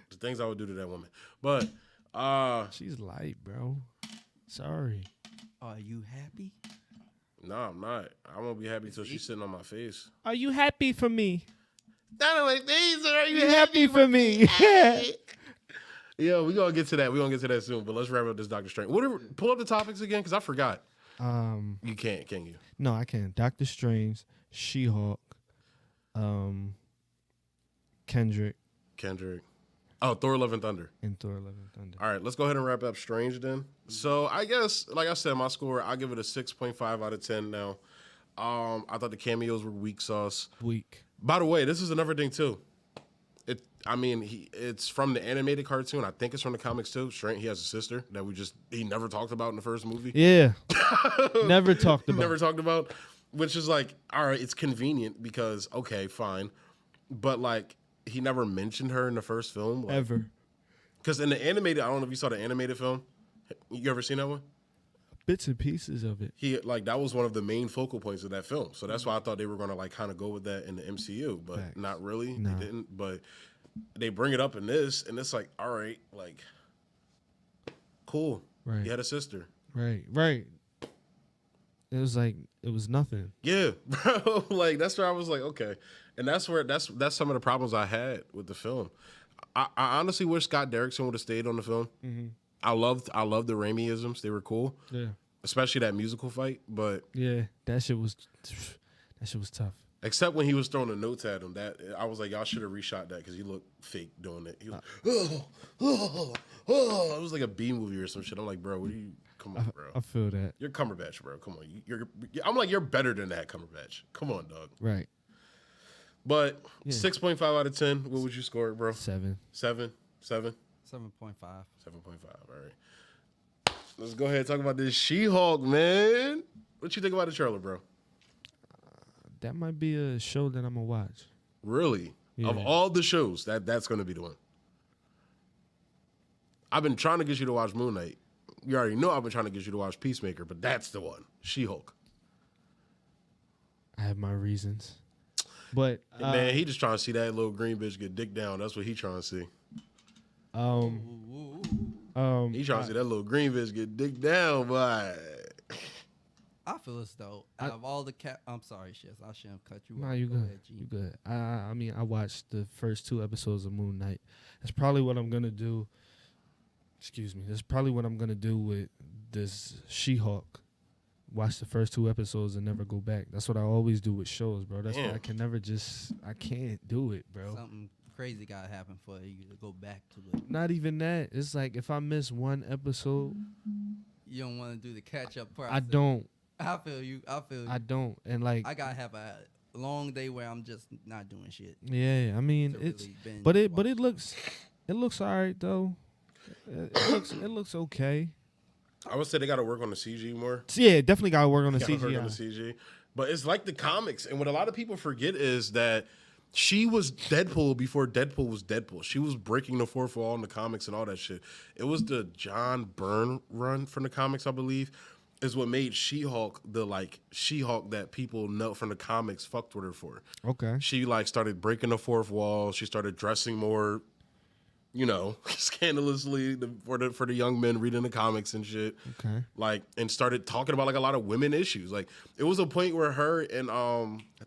the things I would do to that woman. But she's light, bro. Sorry. Are you happy? no, I'm not. I won't be happy till she's sitting on my face. Are you happy for me? Not on my face, are You happy for me? Yeah, we're gonna get to that. We're gonna get to that soon. But let's wrap up this Doctor Strange. Pull up the topics again, because I forgot. You can't, can you? No, I can't. Doctor Strange, She-Hulk, Kendrick, Oh, Thor: Love and Thunder. and Thor: Love and Thunder. All right, let's go ahead and wrap up Strange then. So I guess, like I said, my score, I'll give it a 6.5 out of 10 now. I thought the cameos were weak sauce. Weak. By the way, this is another thing too. It's from the animated cartoon. I think it's from the comics too. Strange, he has a sister that he never talked about in the first movie. Yeah. Never talked about. Never talked about, which is like, all right, it's convenient because, okay, fine. But like, he never mentioned her in the first film. Like, Ever. Because in the animated, I don't know if you saw the animated film. You ever seen that one? Bits and pieces of it. That was one of the main focal points of that film. So that's why I thought they were going to like kind of go with that in the MCU, but Facts. not really. No. They didn't. But they bring it up in this, and it's like, all right, like, cool. Right. You had a sister. Right. It was nothing. Yeah, bro. Like that's where I was like, okay, and that's some of the problems I had with the film. I honestly wish Scott Derrickson would have stayed on the film. Mm-hmm. I loved the Raimi-isms. They were cool. Yeah. Especially that musical fight, but Yeah, that shit was tough. except when he was throwing the notes at him, that I was like, y'all should have reshot that because he looked fake doing it. He was, it was like a B movie or some shit. I'm like, bro, what are you? Come on, bro. I feel that. You're Cumberbatch, bro. Come on. I'm like, you're better than that, Cumberbatch. Come on, dog. Right. But Yeah. 6.5 out of 10. What would you score it, bro? 7. 7. 7. 7.5. 7.5. All right. Let's go ahead and talk about this She-Hulk, man. What you think about the trailer, bro? That might be a show that I'm gonna watch. Really? Yeah. Of all the shows, that's going to be the one. I've been trying to get you to watch Moonlight. You already know I've been trying to get you to watch Peacemaker, but that's the one. She-Hulk. I have my reasons, but Man, he just trying to see that little green bitch get dick down. That's what he trying to see. He trying to see that little green bitch get dick down, boy. I feel as though out of all the I'm sorry, Shizz. I shouldn't have cut you No, off. you Go good. ahead, G. You good. I mean, I watched the first 2 episodes of Moonlight. That's probably what I'm gonna do. Excuse me. That's probably what I'm gonna do with this She-Hulk. Watch the first 2 episodes and never go back. That's what I always do with shows, bro. That's why I can never I can't do it, bro. Something crazy got to happen for you to go back to it. Not even that. It's like if I miss one episode, You don't want to do the catch up process. I don't. I feel you. I don't. And like I gotta have a long day where I'm just not doing shit. yeah, I mean to it's really binge but it watch. looks all right though. It looks okay. I would say they got to work on the CG more. So yeah, definitely got to work on the Gotta work on the CGI. CG. But it's like the comics. And what a lot of people forget is that she was Deadpool before Deadpool was Deadpool. She was breaking the fourth wall in the comics and all that shit. It was the John Byrne run from the comics, I believe, is what made She-Hulk the like She-Hulk that people know from the comics fucked with her for. Okay. She like started breaking the fourth wall. She started dressing more, scandalously for the young men reading the comics and shit. Okay. Like, and started talking about like a lot of women issues. Like, it was a point where her and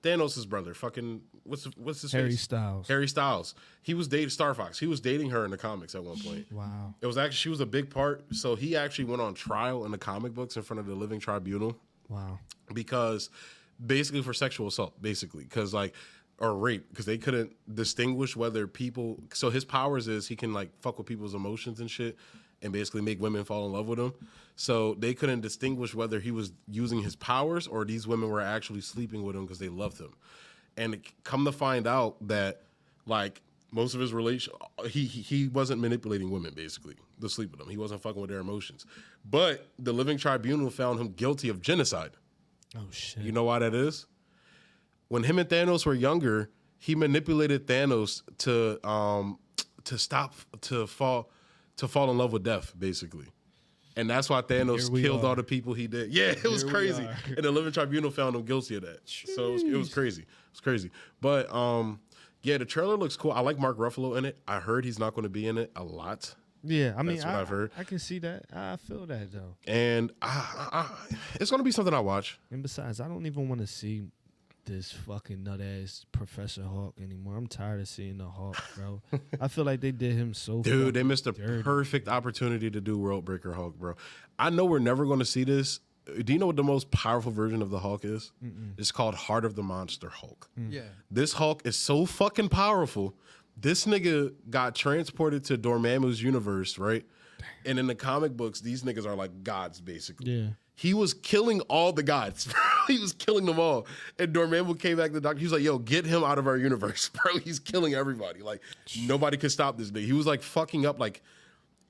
Thanos' brother, fucking what's his Harry face? Styles. Harry Styles. He was dating Star Fox. He was dating her in the comics at one point. Wow. It was actually she was a big part. So he actually went on trial in the comic books in front of the Living Tribunal Wow. because basically for sexual assault, because like. Or rape, because they couldn't distinguish whether people. So his powers is he can like fuck with people's emotions and shit, and basically make women fall in love with him. So they couldn't distinguish whether he was using his powers or these women were actually sleeping with him because they loved him. And come to find out that like most of his he wasn't manipulating women basically to sleep with them. He wasn't fucking with their emotions. But the Living Tribunal found him guilty of genocide. Oh shit. You know why that is? When him and Thanos were younger, he manipulated Thanos to fall in love with death, basically. And that's why Thanos killed all the people he did. Yeah, it was crazy. And the Living Tribunal found him guilty of that. Jeez. So it was crazy. It was crazy. But yeah, the trailer looks cool. I like Mark Ruffalo in it. I heard he's not going to be in it a lot. Yeah, I mean, That's what I've heard. I can see that. I feel that though. And it's going to be something I watch. And besides, I don't even want to see this fucking nut ass Professor Hulk anymore. I'm tired of seeing the Hulk, bro. I feel like they did him so. Dude, they missed a dirty. perfect opportunity to do World Breaker Hulk, bro. I know we're never going to see this Do you know what the most powerful version of the Hulk is? It's called Heart of the Monster Hulk. Yeah. This Hulk is so fucking powerful. This nigga got transported to Dormammu's universe, right? And in the comic books, these niggas are like gods, basically. Yeah. He was killing all the gods, bro. He was killing them all. And Dormammu came back to the doctor. He was like, yo, get him out of our universe, bro. He's killing everybody. Like, nobody could stop this nigga. He was like fucking up like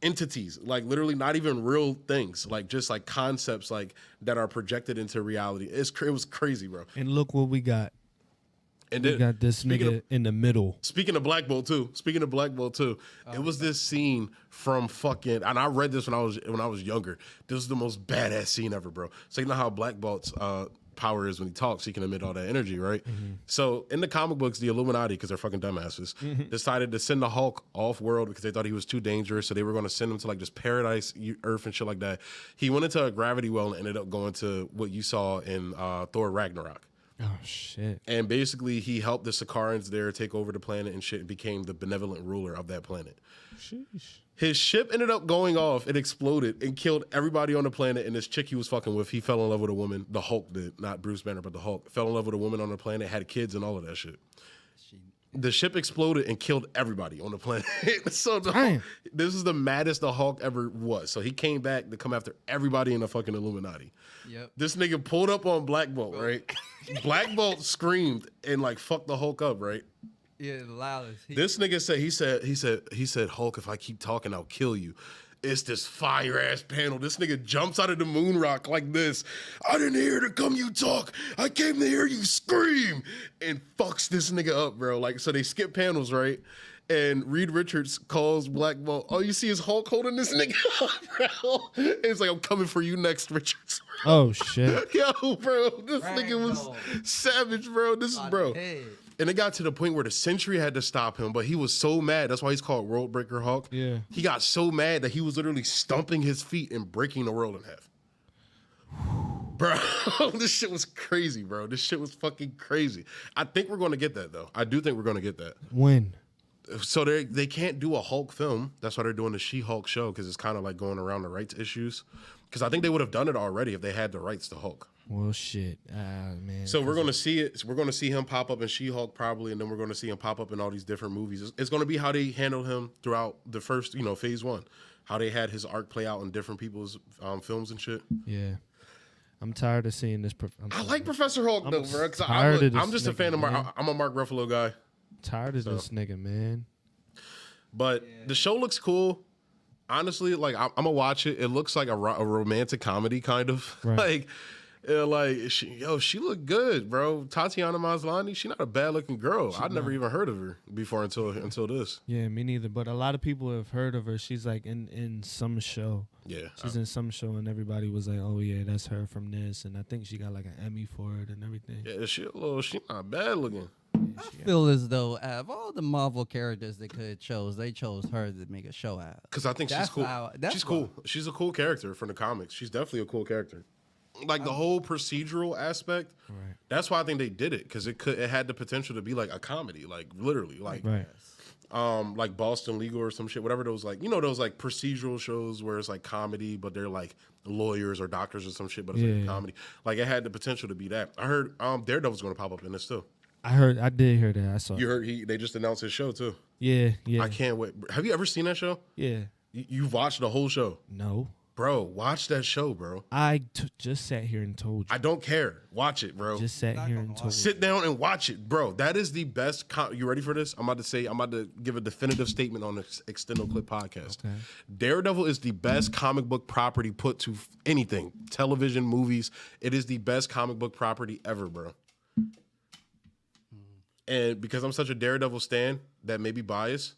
entities, like literally not even real things, like just like concepts like that are projected into reality. It was crazy, bro. And look what we got. And We then, got this nigga in the middle. Speaking of Black Bolt too, it was this scene from fucking, and I read this when I was younger. This was the most badass scene ever, bro. So you know how Black Bolt's power is when he talks, he can emit all that energy, right? So in the comic books, the Illuminati, because they're fucking dumbasses, decided to send the Hulk off world because they thought he was too dangerous. So they were going to send him to like this paradise Earth and shit like that. He went into a gravity well and ended up going to what you saw in Thor Ragnarok. Oh shit! And basically, he helped the Sakarans there take over the planet and shit, and became the benevolent ruler of that planet. Sheesh. His ship ended up going off. It exploded and killed everybody on the planet. And this chick he was fucking with, he fell in love with a woman. The Hulk did, not Bruce Banner, but the Hulk fell in love with a woman on the planet, had kids and all of that shit. The ship exploded and killed everybody on the planet. So this is the maddest the Hulk ever was. So he came back to come after everybody in the fucking Illuminati. Yep. This nigga pulled up on Black Bolt, right? Black Bolt screamed and like fucked the Hulk up, right? Yeah, the loudest. This nigga said, Hulk, if I keep talking, I'll kill you. It's this fire ass panel. This nigga jumps out of the moon rock like this. I didn't hear to come you talk. I came to hear you scream. And fucks this nigga up, bro. Like, so they skip panels, right? And Reed Richards calls Black Bolt. Oh, you see his Hulk holding this nigga up, bro? And it's like, I'm coming for you next, Richards. Oh shit! Yo, bro, this nigga was savage, bro. This is bro. And it got to the point where the Sentry had to stop him, but he was so mad. That's why he's called World Breaker Hulk. Yeah. He got so mad that he was literally stumping his feet and breaking the world in half. Bro, this shit was crazy, bro. This shit was fucking crazy. I think we're going to get that, though. I do think we're going to get that. When? So they can't do a Hulk film. That's why they're doing the She-Hulk show, because it's kind of like going around the rights issues. Because I think they would have done it already if they had the rights to Hulk. Well, shit, man. So we're going to see it. We're going to see him pop up in She-Hulk probably, and then we're going to see him pop up in all these different movies. It's going to be how they handled him throughout the first, phase one. How they had his arc play out in different people's films and shit. Yeah. I'm tired of seeing this. I like Professor Hulk, though, bro. Because I'm just a fan of Mark. I'm a Mark Ruffalo guy. Tired of this nigga, man. But the show looks cool. Honestly, like I'm gonna watch it. It looks like a romantic comedy, kind of. Right. She looked good, bro. Tatiana Maslany, she not a bad looking girl. I'd never even heard of her before until this. Yeah, me neither. But a lot of people have heard of her. She's like in some show. Yeah, she's in some show, and everybody was like, "Oh yeah, that's her from this." And I think she got like an Emmy for it and everything. Yeah, she not bad looking. I feel as though out of all the Marvel characters they could have chose, they chose her to make a show out. Because I think she's cool. She's cool. She's a cool character from the comics. She's definitely a cool character. Like the whole procedural aspect. Right. That's why I think they did it, because it had the potential to be like a comedy, like literally, like like Boston Legal or some shit, whatever those those like procedural shows where it's like comedy, but they're like lawyers or doctors or some shit, but it's like a comedy. Like it had the potential to be that. I heard Daredevil's going to pop up in this too. I did hear that. I saw. You heard they just announced his show too. Yeah. I can't wait. Have you ever seen that show? Yeah. You've watched the whole show? No. Bro, watch that show, bro. I just sat here and told you. I don't care. Watch it, bro. Just sat here and told you. Sit down and watch it, bro. That is the best. You ready for this? I'm about to give a definitive statement on the Extendo Clip podcast. Okay. Daredevil is the best comic book property put to anything. Television, movies. It is the best comic book property ever, bro. And because I'm such a Daredevil stan, that may be biased,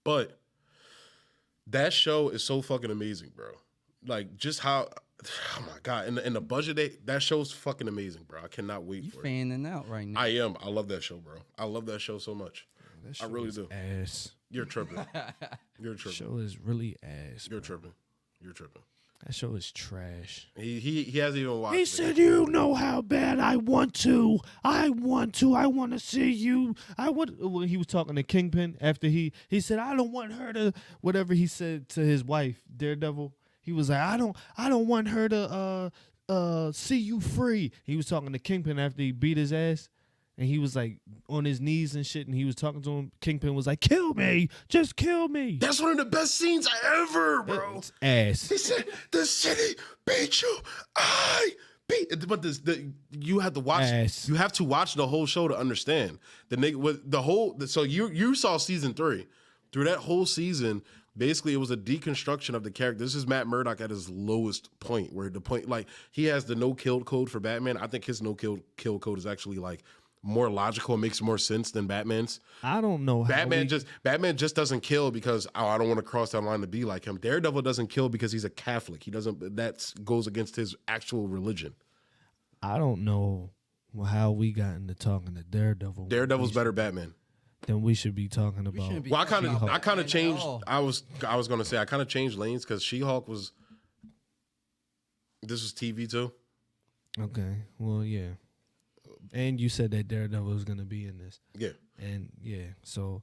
but that show is so fucking amazing, bro. Like, just how, oh my God, in the budget, that show's fucking amazing, bro. I cannot wait for it. You fanning out right now. I am. I love that show, bro. I love that show so much. I really do. Ass. You're tripping. You're tripping. Show is really ass. You're tripping. You're tripping. That show is trash. He hasn't even watched it. He said, "You know how bad I want to. I want to see you." When he was talking to Kingpin after he said, "I don't want her to," whatever he said to his wife, Daredevil. He was like, I don't want her to see you free. He was talking to Kingpin after he beat his ass. And he was like on his knees and shit, and he was talking to him. Kingpin was like, "Kill me, just kill me." That's one of the best scenes ever, bro. It's ass. He said, "The city beat you, I beat." But you have to watch. Ass. You have to watch the whole show to understand the nigga with the whole. So you saw season 3. Through that whole season, basically it was a deconstruction of the character. This is Matt Murdock at his lowest point, where the point like he has the no kill code for Batman. I think his no kill code is actually like more logical and makes more sense than Batman's. I don't know how Batman just doesn't kill because I don't want to cross that line to be like him. Daredevil doesn't kill because he's a Catholic. He doesn't. That goes against his actual religion. I don't know how we got into talking to Daredevil. Daredevil's better Batman. Then we should be talking about. Well, I kind of changed. I was gonna say I kind of changed lanes because She-Hulk was. This was TV too. Okay. Well, yeah. And you said that Daredevil was gonna be in this. Yeah. And yeah, so.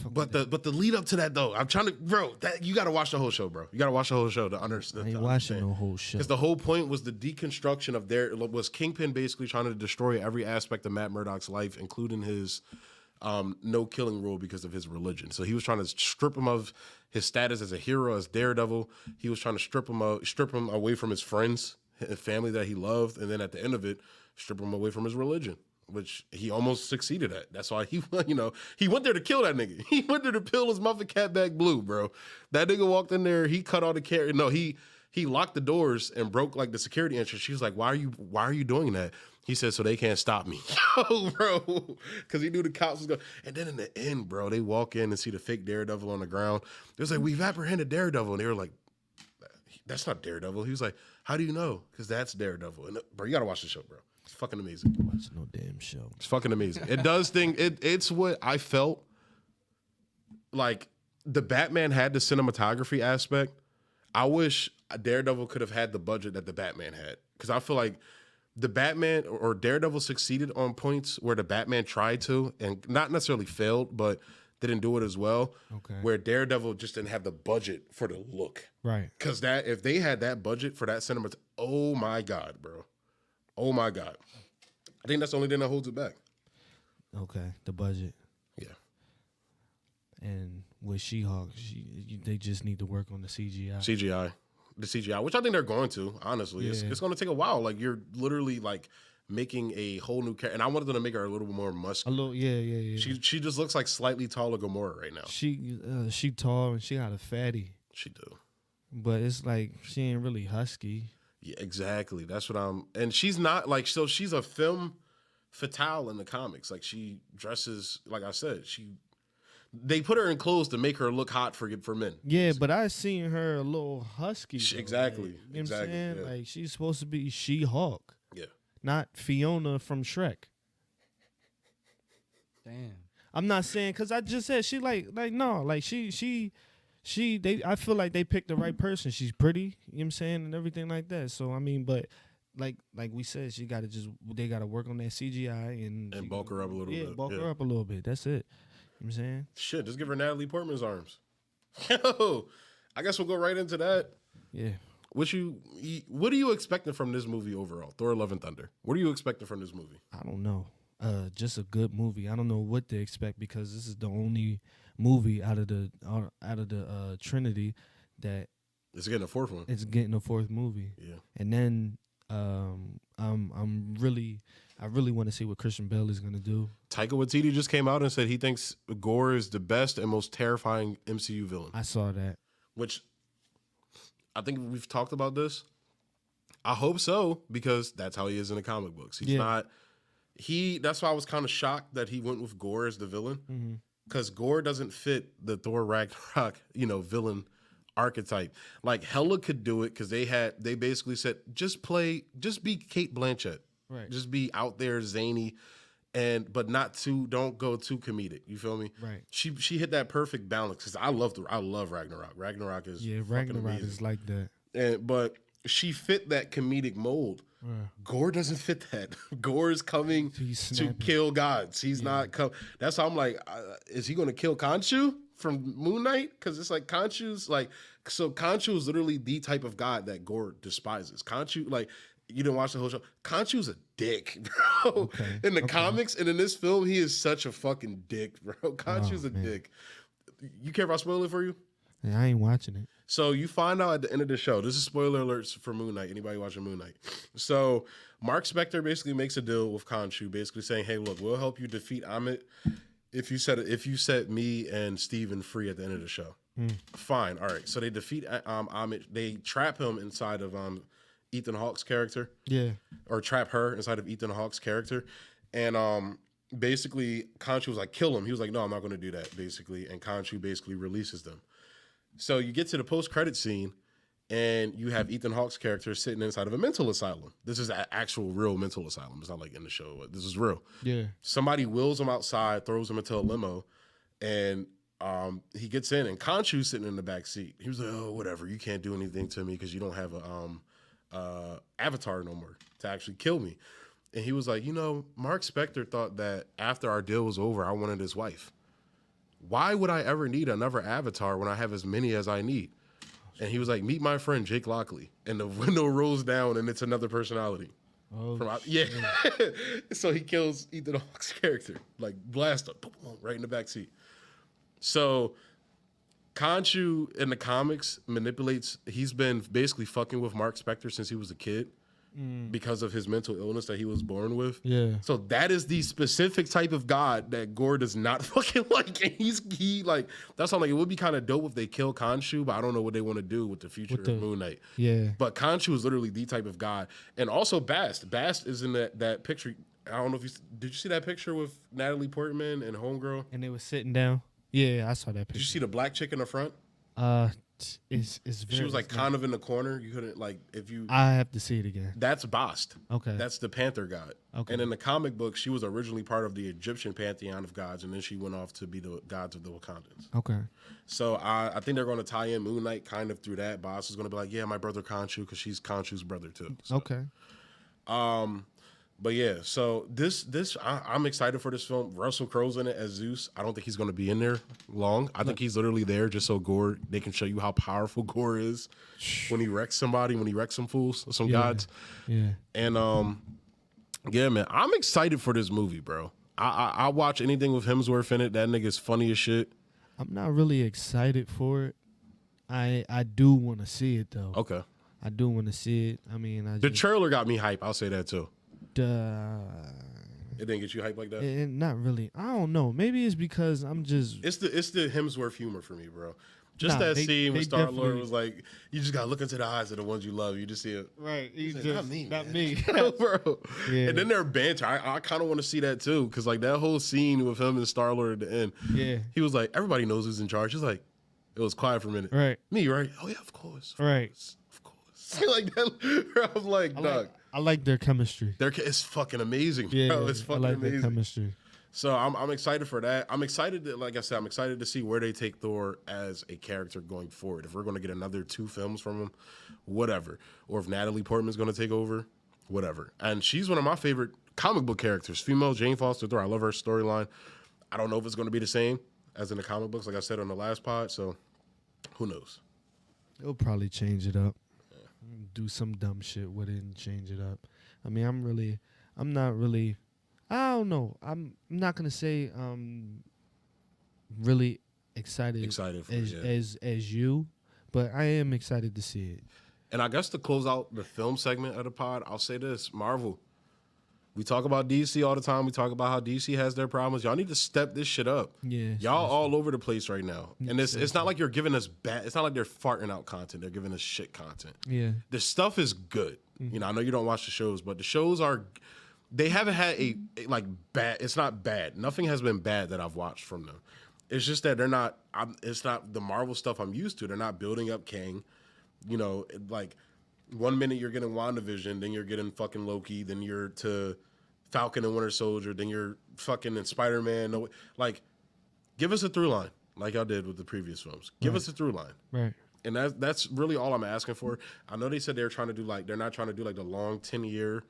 But the lead up to that though, I'm trying to, bro. That you got to watch the whole show, bro. You got to watch the whole show to understand. I ain't watching the whole show because the whole point was the deconstruction of was Kingpin basically trying to destroy every aspect of Matt Murdock's life, including his no killing rule because of his religion. So he was trying to strip him of his status as a hero, as Daredevil. He was trying to strip him away from his friends, his family that he loved, and then at the end of it, strip him away from his religion, which he almost succeeded at. That's why he went there to kill that nigga. He went there to peel his muffin cap back blue, bro. That nigga walked in there, he cut all the carry. No, he locked the doors and broke like the security entrance. She was like, why are you doing that? He said, so they can't stop me. Yo, bro. Because he knew the cops was going. And then in the end, bro, they walk in and see the fake Daredevil on the ground. It was like, we've apprehended Daredevil. And they were like, that's not Daredevil. He was like, how do you know? Because that's Daredevil. And bro, you got to watch the show, bro. It's fucking amazing. Watch no damn show. It's fucking amazing. It does thing. It's what I felt like the Batman had the cinematography aspect. I wish Daredevil could have had the budget that the Batman had. Because I feel like the Batman or Daredevil succeeded on points where the Batman tried to and not necessarily failed, but didn't do it as well. Okay. Where Daredevil just didn't have the budget for the look. Right. Because that if they had that budget for that cinematography, oh my God, bro. Oh my God. I think that's the only thing that holds it back. Okay, the budget. Yeah. And with She-Hulk, they just need to work on the CGI. The CGI, which I think they're going to, honestly. Yeah. It's going to take a while. Like, you're literally, like, making a whole new character. And I wanted them to make her a little bit more muscular. A little, yeah. She just looks like slightly taller Gamora right now. She tall and she got a fatty. She do. But it's like, she ain't really husky. Yeah, exactly. That's what and she's not, like, so she's a femme fatale in the comics. Like, she dresses, like I said, they put her in clothes to make her look hot for men. Yeah, but I seen her a little husky. Exactly. Like, you know exactly. what I'm saying? Yeah. Like, she's supposed to be She-Hulk. Yeah. Not Fiona from Shrek. Damn. I'm not saying, because I just said she no, like I feel like they picked the right person. She's pretty, you know what I'm saying, and everything like that. So, I mean, but like we said, they got to work on that CGI and bulk her up a little bit. Yeah, bulk her up a little bit. That's it. You know what I'm saying? Shit, just give her Natalie Portman's arms. Yo, I guess we'll go right into that. Yeah. What are you expecting from this movie overall? Thor: Love and Thunder. What are you expecting from this movie? I don't know. Just a good movie. I don't know what to expect because this is the only movie out of the Trinity that It's getting a fourth one. it's getting a fourth movie. Yeah. And then I really want to see what Christian Bale is gonna do. Taika Waititi just came out and said he thinks Gore is the best and most terrifying MCU villain. I saw that. Which I think we've talked about this. I hope so, because that's how he is in the comic books. He's not. That's why I was kind of shocked that he went with Gore as the villain, because Gore doesn't fit the Thor Ragnarok, villain archetype. Like Hela could do it because they basically said just be Kate Blanchett, Right. Just be out there zany, but don't go too comedic. You feel me? Right. She hit that perfect balance because I love Ragnarok. Ragnarok is Ragnarok is like that. But she fit that comedic mold. Gore doesn't fit that. Gore is coming to kill gods. He's not coming. That's how I'm like, is he going to kill Khonshu from Moon Knight? Because it's like Khonshu is literally the type of god that Gore despises. Khonshu, like, You didn't watch the whole show. Khonshu's a dick, bro. Okay, In the okay. comics and in this film, he is such a fucking dick, bro. Khonshu's a man. dick. You care if I spoil it for you? Yeah, I ain't watching it. So you find out at the end of the show, this is spoiler alerts for Moonlight, anybody watching Moonlight. So Mark Spector basically makes a deal with Khonshu, basically saying, hey, look, we'll help you defeat Amit if you set me and Steven free at the end of the show. Fine. All right. So they defeat Amit. They trap him inside of Ethan Hawke's character. Yeah. Or trap her inside of Ethan Hawke's character. And basically Khonshu was like, kill him. He was like, no, I'm not going to do that, basically. And Khonshu basically releases them. So you get to the post-credit scene, and you have Ethan Hawke's character sitting inside of a mental asylum. This is an actual real mental asylum. It's not like in the show. This is real. Yeah. Somebody wheels him outside, throws him into a limo, and he gets in, and Khonshu's sitting in the back seat. He was like, oh, whatever. You can't do anything to me because you don't have a avatar no more to actually kill me. And he was like, Mark Spector thought that after our deal was over, I wanted his wife. Why would I ever need another avatar when I have as many as I need? And he was like, meet my friend Jake Lockley. And the window rolls down and it's another personality. Oh, Yeah. So he kills Ethan Hawke's character, like blast him right in the back seat. So Khonshu in the comics manipulates, he's been basically fucking with Mark Spector since he was a kid. Because of his mental illness that he was born with. Yeah. So that is the specific type of God that Gore does not fucking like. And he like, that's all like, it would be kind of dope if they kill Khonshu, but I don't know what they want to do with the future of Moon Knight. Yeah. But Khonshu is literally the type of God. And also Bast. Bast is in that picture. I don't know if did you see that picture with Natalie Portman and Homegirl? And they were sitting down. Yeah, I saw that picture. Did you see the black chick in the front? It's very. She was like kind of in the corner. You couldn't like if you. I have to see it again. That's Bast. Okay. That's the Panther god. Okay. And in the comic book, she was originally part of the Egyptian pantheon of gods, and then she went off to be the gods of the Wakandans. Okay. So I think they're going to tie in Moon Knight kind of through that. Bast is going to be like, yeah, my brother Khonshu, because she's Khonshu's brother too. So, Okay. But yeah, so I'm excited for this film. Russell Crowe's in it as Zeus. I don't think he's going to be in there long. I think he's literally there just so they can show you how powerful Gore is when he wrecks somebody, when he wrecks some fools, some gods. Yeah. And yeah, man, I'm excited for this movie, bro. I watch anything with Hemsworth in it. That nigga's funny as shit. I'm not really excited for it. I do want to see it though. Okay. I do want to see it. I mean, The trailer got me hype. I'll say that too. It It didn't get you hype like that? not really. I don't know. Maybe it's because I'm just. It's the Hemsworth humor for me, bro. Just Nah, that they scene when Star-Lord definitely- was like, you just got to look into the eyes of the ones you love. You just see it. Right. He's like, just not me, not man. me. Bro. Yeah. And then their banter. I kind of want to see that too. Because like that whole scene with him and Star-Lord at the end. Yeah. He was like, everybody knows who's in charge. He's like, it was quiet for a minute. Right. Me, right? Oh, yeah, of course. Right. Of course. Like that. I'm like, dog. I like their chemistry. It's fucking amazing, Yeah. bro. It's fucking I like their amazing. chemistry. So I'm excited for that. I'm excited to, like I said, I'm excited to see where they take Thor as a character going forward. If we're going to get another 2 films from him, whatever. Or if Natalie Portman's going to take over, whatever. And she's one of my favorite comic book characters. Female Jane Foster Thor. I love her storyline. I don't know if it's going to be the same as in the comic books, like I said on the last pod. So who knows? They'll probably change it up. Do some dumb shit with it and change it up. I mean, I'm not really, I don't know. I'm not gonna say really excited Excited for as, it, yeah. as you, but I am excited to see it. And I guess to close out the film segment of the pod, I'll say this. Marvel, we talk about DC all the time. We talk about how DC has their problems. Y'all need to step this shit up. Yeah, Y'all all over the place right now. And it's not like you're giving us bad. It's not like they're farting out content. They're giving us shit content. Yeah. The stuff is good. You know, I know you don't watch the shows, but the shows are, they haven't had a like bad, it's not bad. Nothing has been bad that I've watched from them. It's just that they're not, it's not the Marvel stuff I'm used to. They're not building up Kang. You know, like 1 minute you're getting WandaVision, then you're getting fucking Loki, then you're to Falcon and Winter Soldier, then you're fucking in Spider-Man. Like, give us a through line, like y'all did with the previous films. Give us a through line. Right. And that's really all I'm asking for. I know they said they're trying to do they're not trying to do like the long 10-year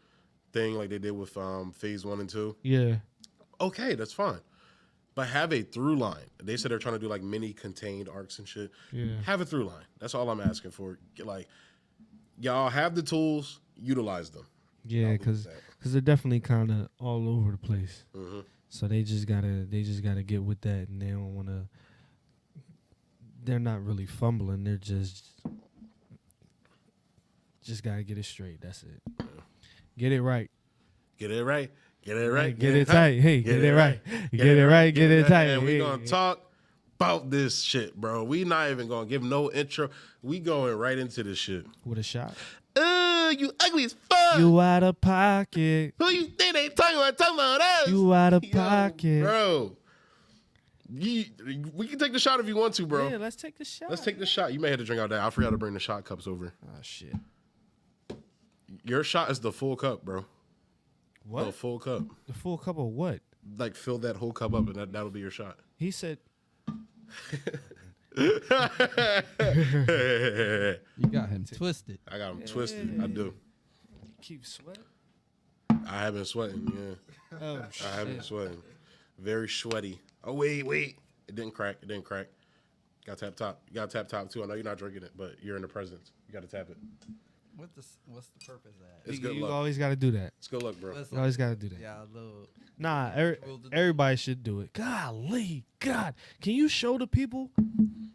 thing like they did with phase 1 and 2. Yeah. Okay, that's fine. But have a through line. They said they're trying to do like mini contained arcs and shit. Yeah. Have a through line. That's all I'm asking for. Like, y'all have the tools. utilize them. Yeah, because they're definitely kind of all over the place. Mm-hmm. So they just gotta get with that, and they don't want to. They're not really fumbling. They're just gotta get it straight. That's it. Yeah. Get it right. Get it right. Get it right. Get it tight. Hey, get it right. Get it right. Get it tight. And we gonna talk about this shit, bro. We not even gonna give no intro. We going right into this shit. With a shot. You ugly as fuck. You out of pocket. Who you think they talking about us? You out of pocket, bro. We can take the shot if you want to, bro. Yeah, let's take the shot. Let's take the shot. You may have to drink out that. I forgot to bring the shot cups over. Oh shit. Your shot is the full cup, bro. What? The full cup. The full cup of what? Like fill that whole cup up, and that'll be your shot. He said. You got him twisted. I got him twisted. I do. Keep sweating. I have been sweating. Yeah. Oh shit. I have been sweating. Very sweaty. Oh wait. It didn't crack. Got to tap top. You got to tap top too. I know you're not drinking it, but you're in the presence. You got to tap it. What's the purpose of that? It's good You luck. always got to do that. It's good luck, bro. You always got to do that. Yeah, a little. Nah, everybody should do it. Golly, God, can you show the people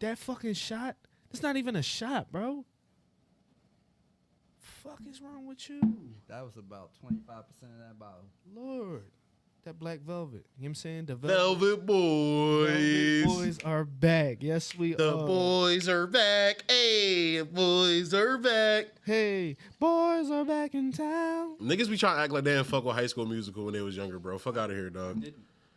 that fucking shot? That's not even a shot, bro. Fuck is wrong with you? That was about 25% of that bottle. Lord, that black velvet. You know what I'm saying? The Velvet boys. Velvet boys are back. Yes, we The are. boys are back. Hey, the boys are back. Hey, boys are back in town. Niggas be trying to act like they didn't fuck with High School Musical when they was younger, bro. Fuck out of here, dog.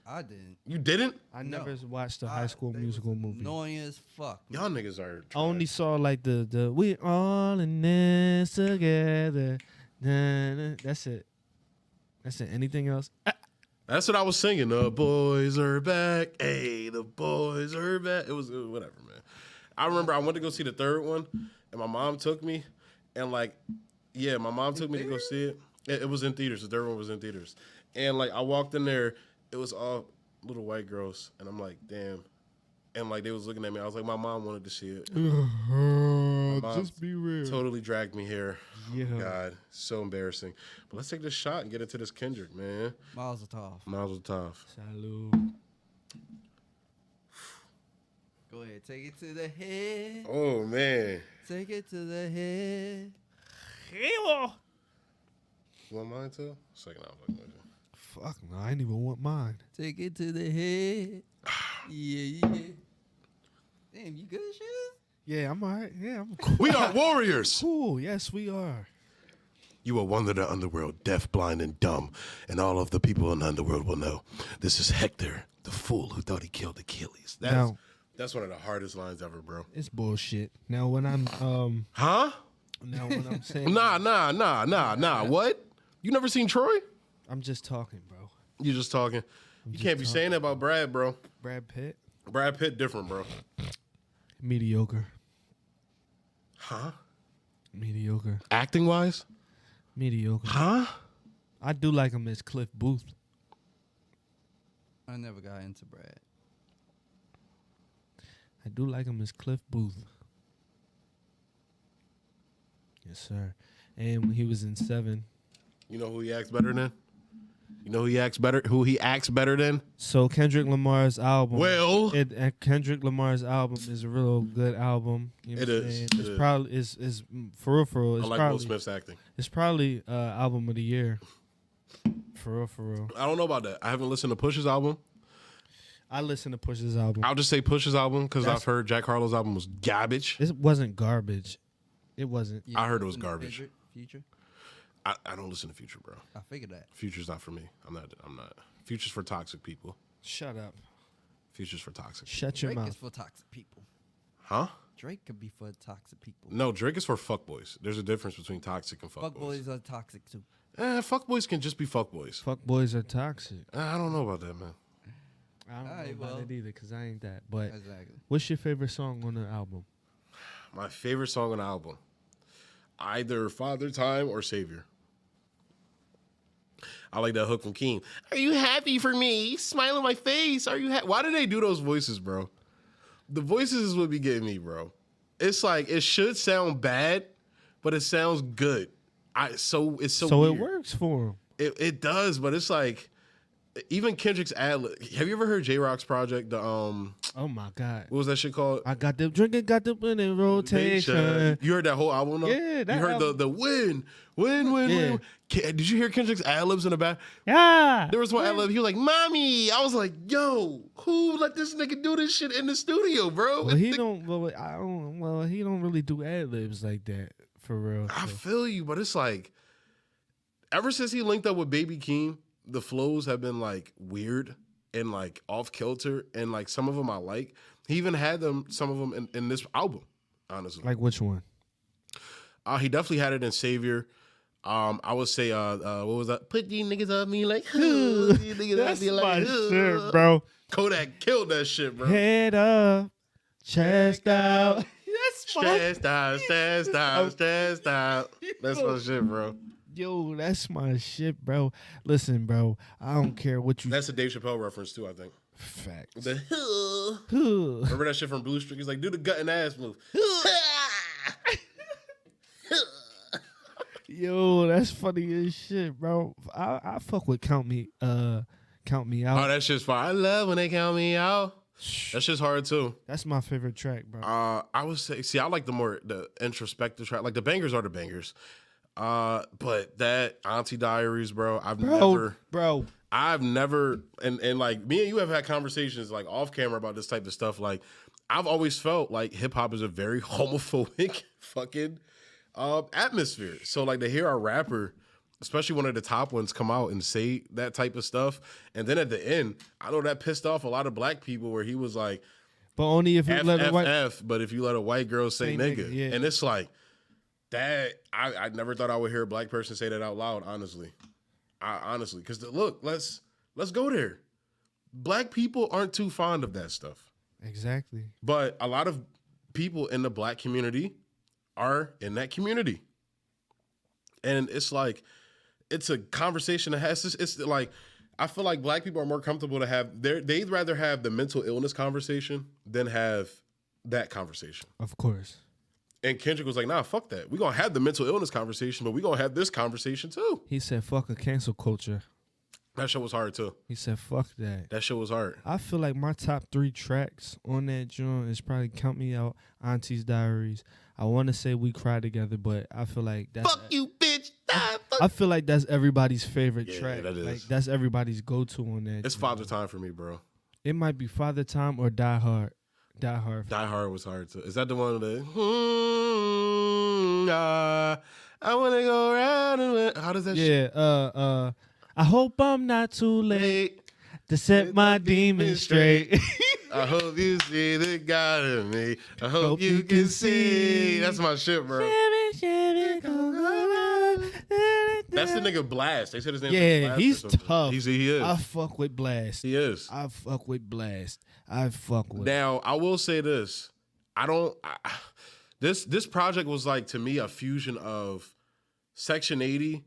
I didn't. You didn't? I No. never watched a High School Musical movie. Annoying as fuck. Y'all niggas are I only saw like the we all in this together. Nah, nah. That's it. Anything else? That's what I was singing. The boys are back. Hey, the boys are back. It was whatever, man. I remember I went to go see the third one, and my mom took me, and like, yeah, my mom took me to go see it. It was in theaters. The third one was in theaters, and like I walked in there, it was all little white girls, and I'm like, damn, and like they was looking at me. I was like, my mom wanted to see it. Mom Just be real. Totally dragged me here. Yeah. God, so embarrassing. But let's take this shot and get into this Kendrick, man. Mazel tov. Mazel tov. Salud. Go ahead, take it to the head. Oh man. Take it to the head. Hell. You want mine too? Second, I'm fucking with you. Fuck no, I didn't even want mine. Take it to the head. Yeah. Damn, you good, Shizz? Yeah, I'm alright. Yeah, I'm cool. We are warriors. Cool. Yes, we are. You are one of the underworld, deaf, blind, and dumb, and all of the people in the underworld will know. This is Hector, the fool who thought he killed Achilles. That's one of the hardest lines ever, bro. It's bullshit. Now when I'm Huh? now when I'm saying Nah. What? You never seen Troy? I'm just talking, bro. You just talking. You can't be saying that about Brad, bro. Brad Pitt, Brad Pitt different, bro. mediocre. Huh? Mediocre. Acting wise? Mediocre. Huh? I do like him as Cliff Booth. I never got into Brad. I do like him as Cliff Booth. Yes, sir. And when he was in 7. You know who he acts better than? You know who he acts better than? So Kendrick Lamar's album. Well, Kendrick Lamar's album is a real good album. You know it what I'm is. saying? It It's is. probably is for real. I It's like probably Will Smith's acting. It's probably album of the year. For real. I don't know about that. I haven't listened to Push's album. I listened to Push's album. I'll just say Push's album because I've heard Jack Harlow's album was garbage. It wasn't garbage. It wasn't. I heard it was listen to garbage. Future? I don't listen to Future, bro. I figured that. Future's not for me. I'm not. Future's for toxic people. Shut up. Future's for toxic. Shut your Drake mouth. is for toxic people. Huh? Drake could be for toxic people. No, Drake is for fuckboys. There's a difference between toxic and fuckboys. Fuckboys are toxic too. Fuckboys can just be fuckboys. Fuck boys are toxic. I don't know about that, man. I don't Alright, know about well. it either because I ain't that. But Exactly. what's your favorite song on the album? My favorite song on the album, either Father Time or Savior. I like that hook from Keen. Are you happy for me? Smile on my face. Are you happy? Why do they do those voices, bro? The voices is what be getting me, bro. It's like it should sound bad, but it sounds good. it's so So weird. it works for him. It does, but it's like even Kendrick's ad. Have you ever heard J Rock's project? The Oh my God. what was that shit called? I got them drinking, got them in rotation. You heard that whole album? Though? Yeah, that you heard album. the win. Did you hear Kendrick's ad libs in the back? Yeah. There was one ad lib. He was like, "Mommy." I was like, "Yo, who let this nigga do this shit in the studio, bro?" Well, he don't. Well, I don't. Well, he don't really do ad libs like that for real. I so. feel you, but it's like, ever since he linked up with Baby Keem, the flows have been like weird and like off kilter, and like some of them I like. He even had some of them in this album, honestly. Like which one? He definitely had it in Savior. I would say, what was that? Put these niggas on me like, these niggas That's on me my like, shit, bro. Kodak killed that shit, bro. Head up, chest out. That's my Stressed out, stressed out, stressed out. That's my shit, bro. Yo, that's my shit, bro. Listen, bro, I don't care what you. That's a Dave Chappelle reference too, I think. Facts. The Yo, remember that shit from Blue Streak? He's like, do the gut and ass move. that's funny as shit, bro. I fuck with Count Me Out. Oh, that shit's fire. I love when they count me out. That shit's hard too. That's my favorite track, bro. I would say, I like the introspective track. Like the bangers are the bangers. But that Auntie Diaries, bro, I've never, and like me and you have had conversations like off camera about this type of stuff. Like I've always felt like hip hop is a very homophobic fucking atmosphere. So like to hear a rapper, especially one of the top ones, come out and say that type of stuff, and then at the end, I know that pissed off a lot of black people where he was like, but only if you let a white. but if you let a white girl say nigga, yeah. and it's like that. I never thought I would hear a black person say that out loud. Honestly, because look, let's go there. Black people aren't too fond of that stuff. Exactly. But a lot of people in the black community are in that community, and it's like it's a conversation that has this. It's like I feel like black people are more comfortable to have they'd rather have the mental illness conversation than have that conversation. Of course. And Kendrick was like, nah, fuck that. We're going to have the mental illness conversation, but we're going to have this conversation too. He said, fuck a cancel culture. That shit was hard too. He said, fuck that. That shit was hard. I feel like my top 3 tracks on that joint is probably Count Me Out, Auntie's Diaries. I want to say We Cry Together, but I feel like that's... Fuck you, bitch. I feel like that's everybody's favorite track. That is. Like, that's everybody's go-to on that. It's Father Time for me, bro. It might be Father Time or Die Hard. Die Hard. Die Hard was hard too. Is that the one that... I want to go around and... How does that shit... Yeah, I hope I'm not too late to set my demons straight. I hope you see the God in me. I hope you can see. That's my shit, bro. That's the nigga Blast. They said his name. Yeah, Blast he's tough. He is. I fuck with Blast. He is. I fuck with Blast. I fuck with. Now I will say this. This project was like to me a fusion of Section 80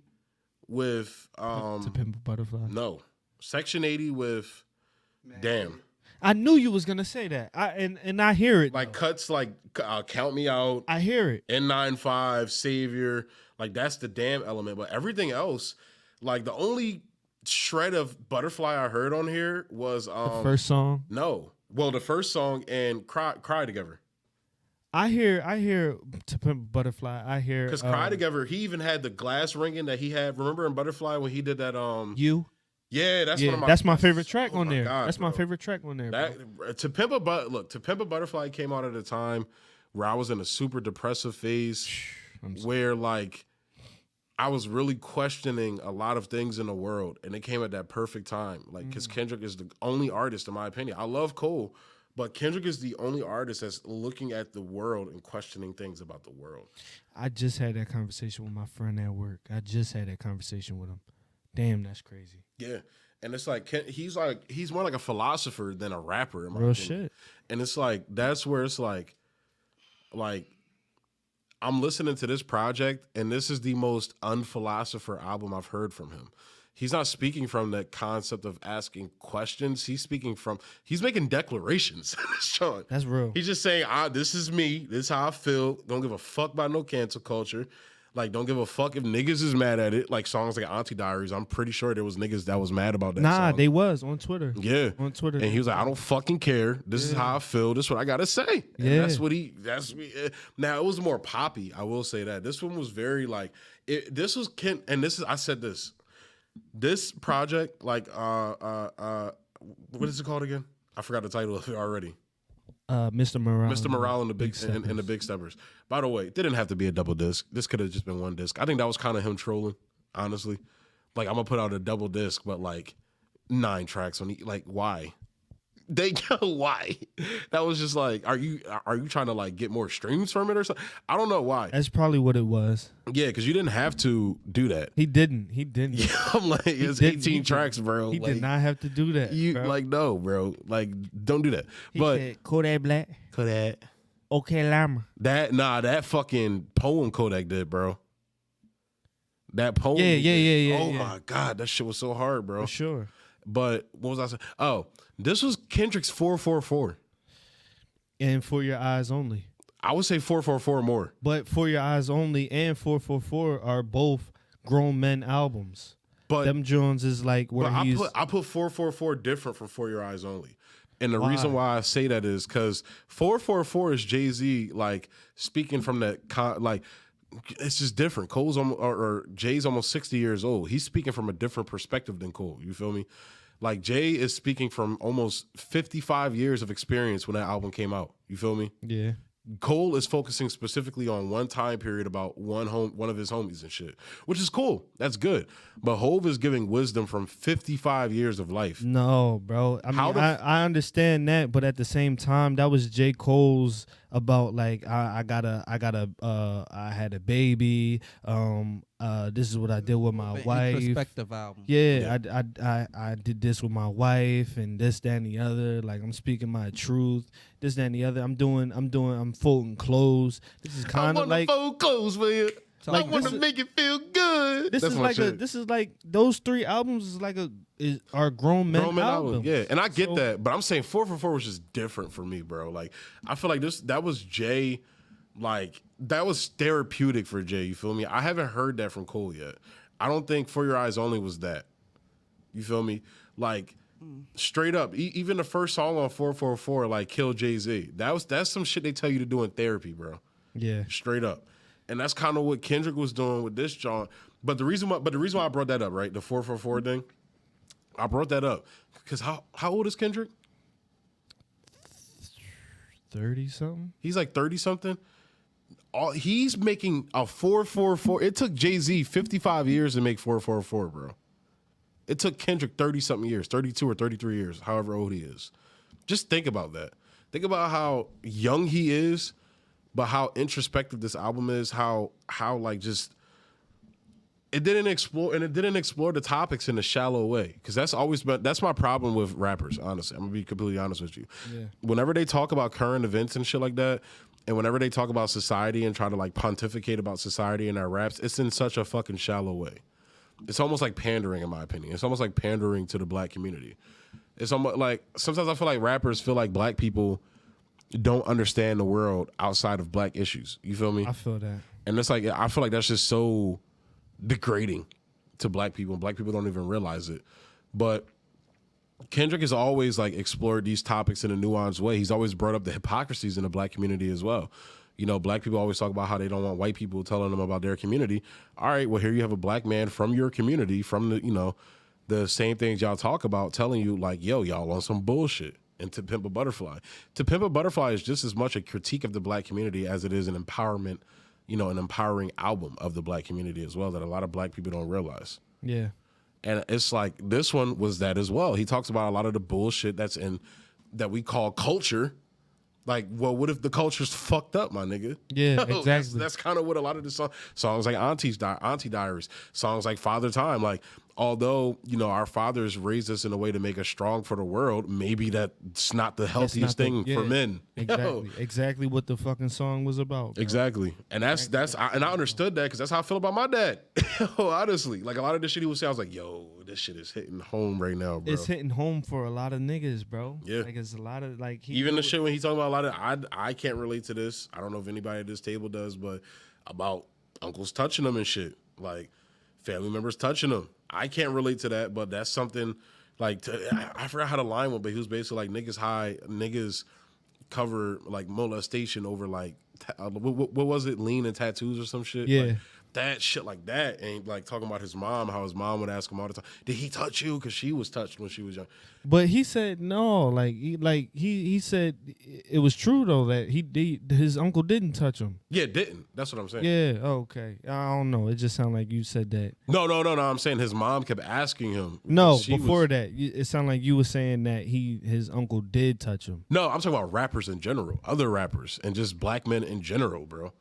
with To Pimp a Butterfly. No, Section 80 with Damn. I knew you was gonna say that. I hear it. Like cuts like Count Me Out. I hear it. N95, Savior. Like that's the Damn element, but everything else, like the only shred of Butterfly I heard on here was The first song. No, well the first song and Cry Together. I hear To Pimp a Butterfly. I hear Because Cry Together, he even had the glass ringing that he had. Remember in Butterfly when he did that? You. Yeah, that's one of my. That's my favorite track oh on my there. God, that's bro. my favorite track on there. That To Pimp a Butterfly came out at a time where I was in a super depressive phase, where like I was really questioning a lot of things in the world, and it came at that perfect time. Like because Kendrick is the only artist, in my opinion. I love Cole. But Kendrick is the only artist that's looking at the world and questioning things about the world. I just had that conversation with my friend at work. I just had that conversation with him. Damn, that's crazy. Yeah. And it's like, he's more like a philosopher than a rapper. In my Real opinion. shit. And it's like, that's where it's like, I'm listening to this project and this is the most unphilosopher album I've heard from him. He's not speaking from that concept of asking questions. He's making declarations. Sean. That's real. He's just saying, this is me. This is how I feel. Don't give a fuck about no cancel culture. Like, don't give a fuck if niggas is mad at it. Like songs like Auntie Diaries, I'm pretty sure there was niggas that was mad about that song. They was on Twitter. Yeah. On Twitter. And he was like, I don't fucking care. This is how I feel. This is what I gotta say. And that's what now it was more poppy, I will say that. This one was very like I said this. This project, like what is it called again? I forgot the title of it already. Mr. Morale. Mr. Morale and the Big Steppers. By the way, it didn't have to be a double disc. This could have just been one disc. I think that was kind of him trolling, honestly. Like, I'm gonna put out a double disc, but like 9 tracks on each. Like, why? They go, why? That was just like, are you trying to like get more streams from it or something? I don't know why. That's probably what it was. Yeah, because you didn't have to do that. He didn't. Yeah, I'm like, it's 18 tracks, bro. He did not have to do that. Bro. Like, no, bro. Like, don't do that. He said, Kodak Black. Kodak. Okay, Lama. That fucking poem Kodak did, bro. That poem. Yeah. Oh my God, that shit was so hard, bro. For sure. But what was I saying? Oh, this was Kendrick's 444. And For Your Eyes Only. I would say 444 more. But For Your Eyes Only and 444 are both grown men albums. But them Jones is like where he's. I put 444 different from For Your Eyes Only. And the reason why I say that is because 444 is Jay-Z like speaking from that like. It's just different. Cole's or Jay's almost 60 years old. He's speaking from a different perspective than Cole. You feel me? Like Jay is speaking from almost 55 years of experience when that album came out. You feel me? Yeah. Cole is focusing specifically on one time period about one of his homies and shit, which is cool. That's good. But Hove is giving wisdom from 55 years of life. No, bro. I mean, I understand that, but at the same time, that was J. Cole's about like I had a baby. This is what I did with my wife. Introspective album. Yeah, I did this with my wife and this, that, and the other. Like I'm speaking my truth. This, that, and the other. I'm folding clothes. This is kind of like fold clothes for you. Like, I want to make it feel good. This is like those 3 albums are grown men albums. Yeah, and I get that, but I'm saying 444 was just different for me, bro. Like I feel like that was Jay, like that was therapeutic for Jay. You feel me? I haven't heard that from Cole yet. I don't think For Your Eyes Only was that. You feel me? Like straight up, even the first song on 444, like Kill Jay-Z. That's some shit they tell you to do in therapy, bro. Yeah, straight up. And that's kind of what Kendrick was doing with this John. But the reason why I brought that up, right? The 444 thing. I brought that up because how old is Kendrick? 30-something. He's like 30-something. He's making a 444. It took Jay-Z 55 years to make 444, bro. It took Kendrick 30-something years, 32 or 33 years, however old he is. Just think about that. Think about how young he is. But how introspective this album is, how like just it didn't explore the topics in a shallow way. Because that's my problem with rappers, honestly. I'm gonna be completely honest with you. Yeah. Whenever they talk about current events and shit like that, and whenever they talk about society and try to like pontificate about society in their raps, it's in such a fucking shallow way. It's almost like pandering, in my opinion. It's almost like pandering to the black community. It's almost like sometimes I feel like rappers feel like black people don't understand the world outside of black issues. You feel me? I feel that. And it's like, I feel like that's just so degrading to black people. Black people don't even realize it. But Kendrick has always like explored these topics in a nuanced way. He's always brought up the hypocrisies in the black community as well. You know, black people always talk about how they don't want white people telling them about their community. All right, well, here you have a black man from your community, from the same things y'all talk about, telling you like, yo, y'all on some bullshit. And To Pimp a Butterfly. To Pimp a Butterfly is just as much a critique of the black community as it is an empowerment, an empowering album of the black community as well that a lot of black people don't realize. Yeah. And it's like this one was that as well. He talks about a lot of the bullshit that we call culture. Like, well, what if the culture's fucked up, my nigga? Yeah, exactly. That's kind of what a lot of the songs like Auntie Diaries, songs like Father Time, like, although, our fathers raised us in a way to make us strong for the world, maybe that's not the healthiest thing for men. Exactly. Exactly what the fucking song was about. Bro. Exactly. And I understood that because that's how I feel about my dad. Honestly. Like a lot of the shit he would say, I was like, yo, this shit is hitting home right now, bro. It's hitting home for a lot of niggas, bro. Yeah. Like it's a lot of like even the shit when he's talking about a lot of I can't relate to this. I don't know if anybody at this table does, but about uncles touching him and shit. Like, family members touching him. I can't relate to that, but that's something, like, I forgot how the line went, but he was basically like, niggas cover, like, molestation over, like, what was it, lean and tattoos or some shit? Yeah. Like, that shit like that, and like talking about his mom, how his mom would ask him all the time, did he touch you? Because she was touched when she was young. But he said no. He said it was true though that his uncle didn't touch him. Yeah, didn't. That's what I'm saying. Yeah. Okay. I don't know. It just sounded like you said that. No. I'm saying his mom kept asking him. No, before that, it sounded like you were saying that his uncle did touch him. No, I'm talking about rappers in general, other rappers, and just black men in general, bro.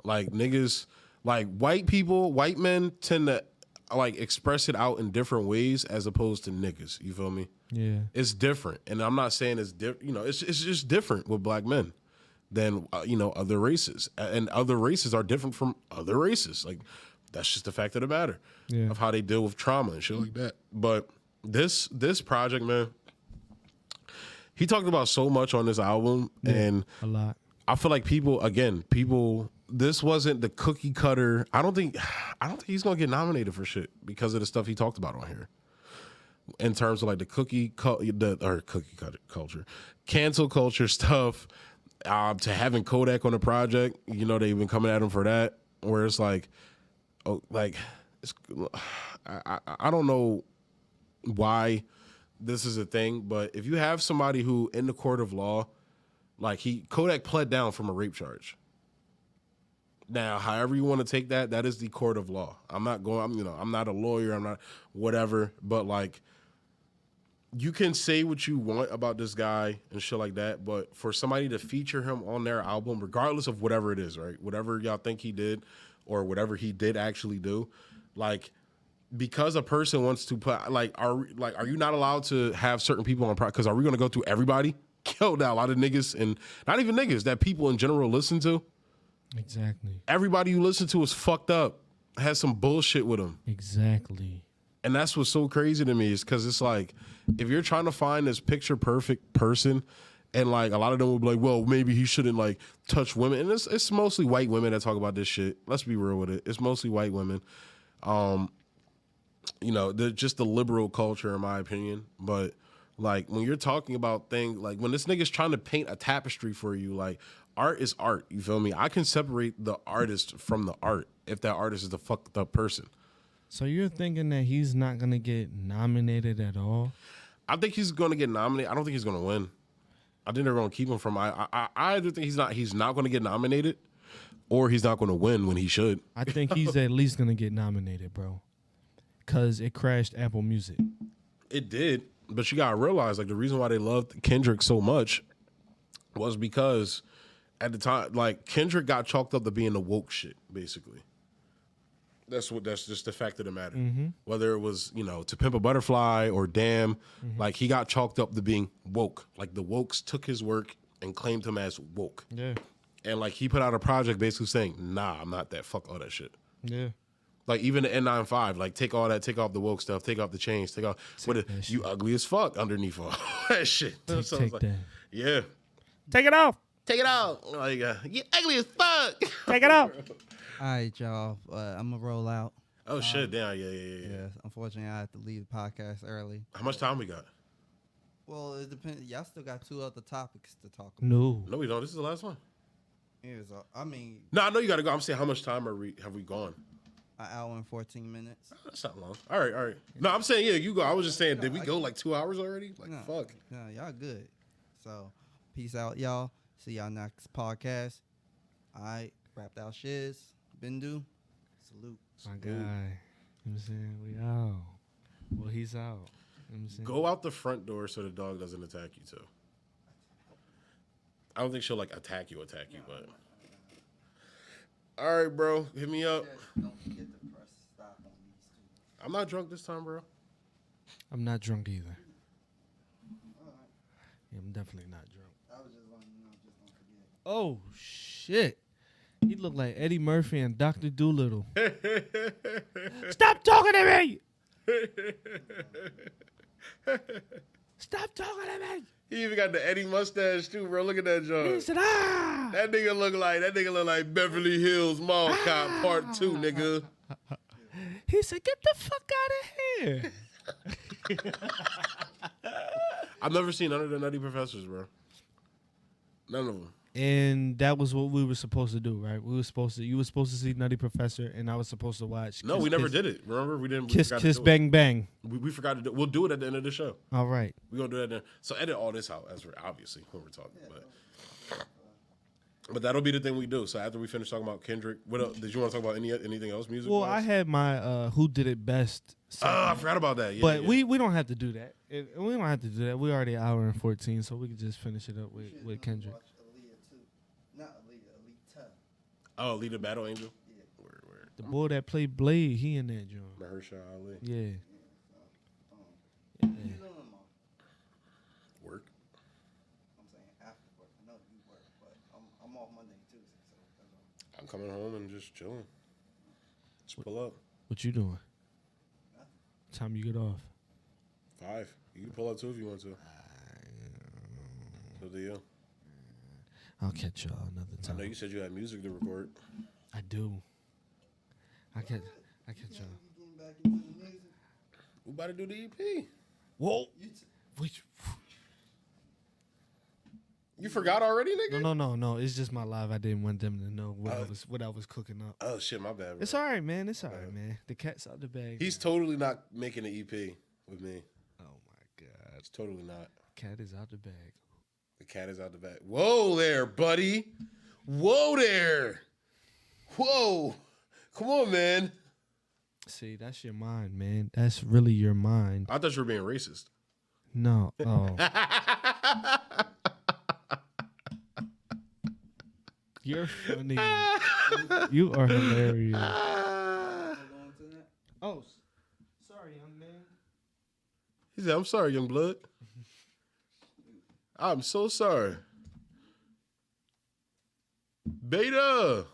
Like niggas. Like white men tend to like express it out in different ways as opposed to niggas. You feel me? Yeah, it's different, and I'm not saying it's different. You know, it's just different with black men than other races, and other races are different from other races. Like that's just the fact of the matter of how they deal with trauma and shit like that. But this project, man, he talked about so much on this album, and a lot. I feel like people. This wasn't the cookie cutter. I don't think he's gonna get nominated for shit because of the stuff he talked about on here. In terms of like the cookie cutter culture, cancel culture stuff, to having Kodak on the project, they've been coming at him for that. Where it's like, I don't know why this is a thing, but if you have somebody who in the court of law, like Kodak pled down from a rape charge. Now, however you want to take that, that is the court of law. I'm not a lawyer, I'm not whatever, but like you can say what you want about this guy and shit like that, but for somebody to feature him on their album, regardless of whatever it is, right? Whatever y'all think he did or whatever he did actually do, like because a person wants to put are you not allowed to have certain people on because are we going to go through everybody? Killed out a lot of niggas, and not even niggas that people in general listen to. Exactly. Everybody you listen to is fucked up, has some bullshit with them. Exactly. And that's what's so crazy to me is because it's like, if you're trying to find this picture perfect person, and like a lot of them will be like, well, maybe he shouldn't like touch women. And it's mostly white women that talk about this shit. Let's be real with it. It's mostly white women. Just the liberal culture, in my opinion. But like when you're talking about things, like when this nigga's trying to paint a tapestry for you, like, art is art, you feel me? I can separate the artist from the art if that artist is a fucked up person. So you're thinking that he's not going to get nominated at all? I think he's going to get nominated. I don't think he's going to win. I think they're going to keep him from. I either think he's not going to get nominated, or he's not going to win when he should. I think he's at least going to get nominated, bro, because it crashed Apple Music. It did, but you got to realize, like, the reason why they loved Kendrick so much was because at the time, like, Kendrick got chalked up to being the woke shit, basically. That's just the fact of the matter. Mm-hmm. Whether it was, To Pimp a Butterfly or Damn, like, he got chalked up to being woke. Like, the wokes took his work and claimed him as woke. Yeah. And, like, he put out a project basically saying, nah, I'm not that. Fuck all that shit. Yeah. Like, even the N95, like, take all that, take off the woke stuff, take off the chains, take off, you ugly as fuck underneath all that shit. Take like, that. Yeah. Take it off. Take it off. Like, you ugly as fuck. Take it off. All right, y'all. I'm going to roll out. Oh, shit. Damn. Yeah. Unfortunately, I have to leave the podcast early. How much time we got? Well, it depends. Y'all still got 2 other topics to talk about. No, we don't. This is the last one. Yeah, so, I mean. No, I know you got to go. I'm saying, how much time have we gone? An hour and 14 minutes. Oh, that's not long. All right. No, I'm saying, yeah, you go. I was just saying, did we go like 2 hours already? Like, fuck. No, y'all good. So, peace out, y'all. See y'all next podcast. All right, wrapped out Shizz. Bendu. Salute. My guy. You know what I'm saying? We out. Well, he's out. You know what I'm saying? Go out the front door so the dog doesn't attack you, too. I don't think she'll, like, attack you, but. All right, bro. Hit me up. Don't forget to press stop on these 2. I'm not drunk this time, bro. I'm not drunk either. Yeah, I'm definitely not drunk. I was just letting you know, just don't forget. Oh, shit. He looked like Eddie Murphy and Dr. Doolittle. Stop talking to me! Stop talking to me. He even got the Eddie mustache too, bro. Look at that joint. He said, ah. That nigga look like Beverly Hills Mall Cop Part 2, nigga. He said, get the fuck out of here. I've never seen none of the Nutty Professors, bro. None of them. And that was what we were supposed to do, right? You were supposed to see Nutty Professor, and I was supposed to watch. No, we never did it. Remember, we didn't. Kiss, bang, bang. We forgot to do. We'll do it at the end of the show. All right. We're gonna do that then. So edit all this out as we're obviously when we're talking, but that'll be the thing we do. So after we finish talking about Kendrick, what else, did you want to talk about anything else music? Well, I had my who did it best. I forgot about that. Yeah, but yeah. we don't have to do that. We don't have to do that. We're already an hour and 14, so we can just finish it up with Kendrick. Oh, Alita Battle Angel. Yeah. Word. The boy that played Blade, he in that joint. Mahershala Ali. Yeah. Work. I'm saying after work. I know you work, but I'm off Monday and Tuesday, so that's all. I'm coming home and just chilling. Just pull up. What you doing? Time you get off? 5. You can pull up too if you want to. So do you. I'll catch y'all another I time. know you said you had music to record. I do. I catch y'all. You getting back into the music? We about to do the EP. Whoa. Which? You forgot already, nigga? No. It's just my live. I didn't want them to know what I was cooking up. Oh shit, my bad. Bro. It's all right, man. Man. The cat's out the bag. He's totally not making an EP with me. Oh my god. It's totally not. Cat is out the bag. The cat is out the back. Whoa there, buddy. Whoa there. Whoa. Come on, man. See, that's your mind, man. That's really your mind. I thought you were being racist. No. Oh. You're funny. You are hilarious. Oh, sorry, young man. He said, I'm sorry, young blood. I'm so sorry. Beta.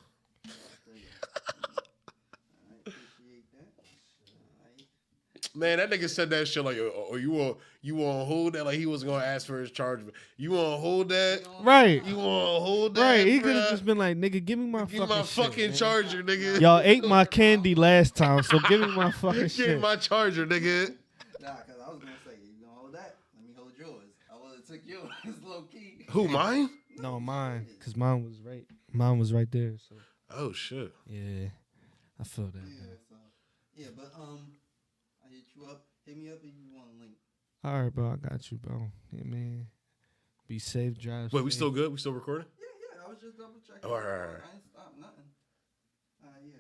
Man, that nigga said that shit like, oh, you want to hold that? Like he wasn't gonna ask for his charge. You want to hold that? Right. You want to hold that? Right. He bruh? could have just been like, nigga, give me my Give fucking my shit, fucking man. charger, nigga. Y'all ate my candy last time, so give me my fucking Give shit. me my charger, nigga. Nah, because I was going to say, you gonna hold that? Let me hold yours. I would have took yours, low key. Who, mine? No, mine, because mine was right. Mine was right there. So Oh shit. yeah, I feel that. Yeah, Man. so, yeah, but I hit you up. Hit me up if you want a link. All right, bro. I got you, bro. Yeah, man. Be safe, drive. Wait, we safe. still good? We still recording? Yeah, I was just double checking. Oh, all right. I ain't stopped nothing. Yeah,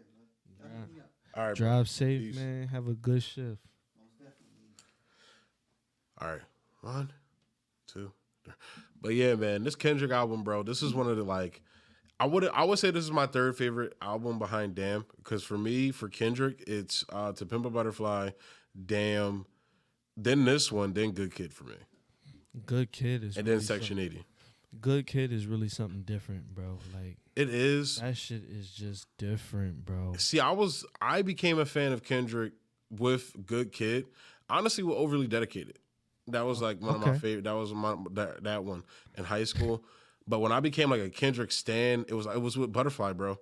but hit me up. All right. Drive bro. safe, Peace. man. Have a good shift. Most definitely. All right. 1, 2, 3. But yeah, man, this Kendrick album, bro, this is one of the like I would say this is my third favorite album behind Damn, because for me, for Kendrick, it's To Pimp a Butterfly, Damn, then this one, then Good Kid for me. Good Kid is And really then Section 80. Good Kid is really something different, bro. Like It is. that shit is just different, bro. See, I became a fan of Kendrick with Good Kid. Honestly, with Overly Dedicated. That was like one of my favorite. That was that one in high school. But when I became like a Kendrick stan, it was with Butterfly, bro.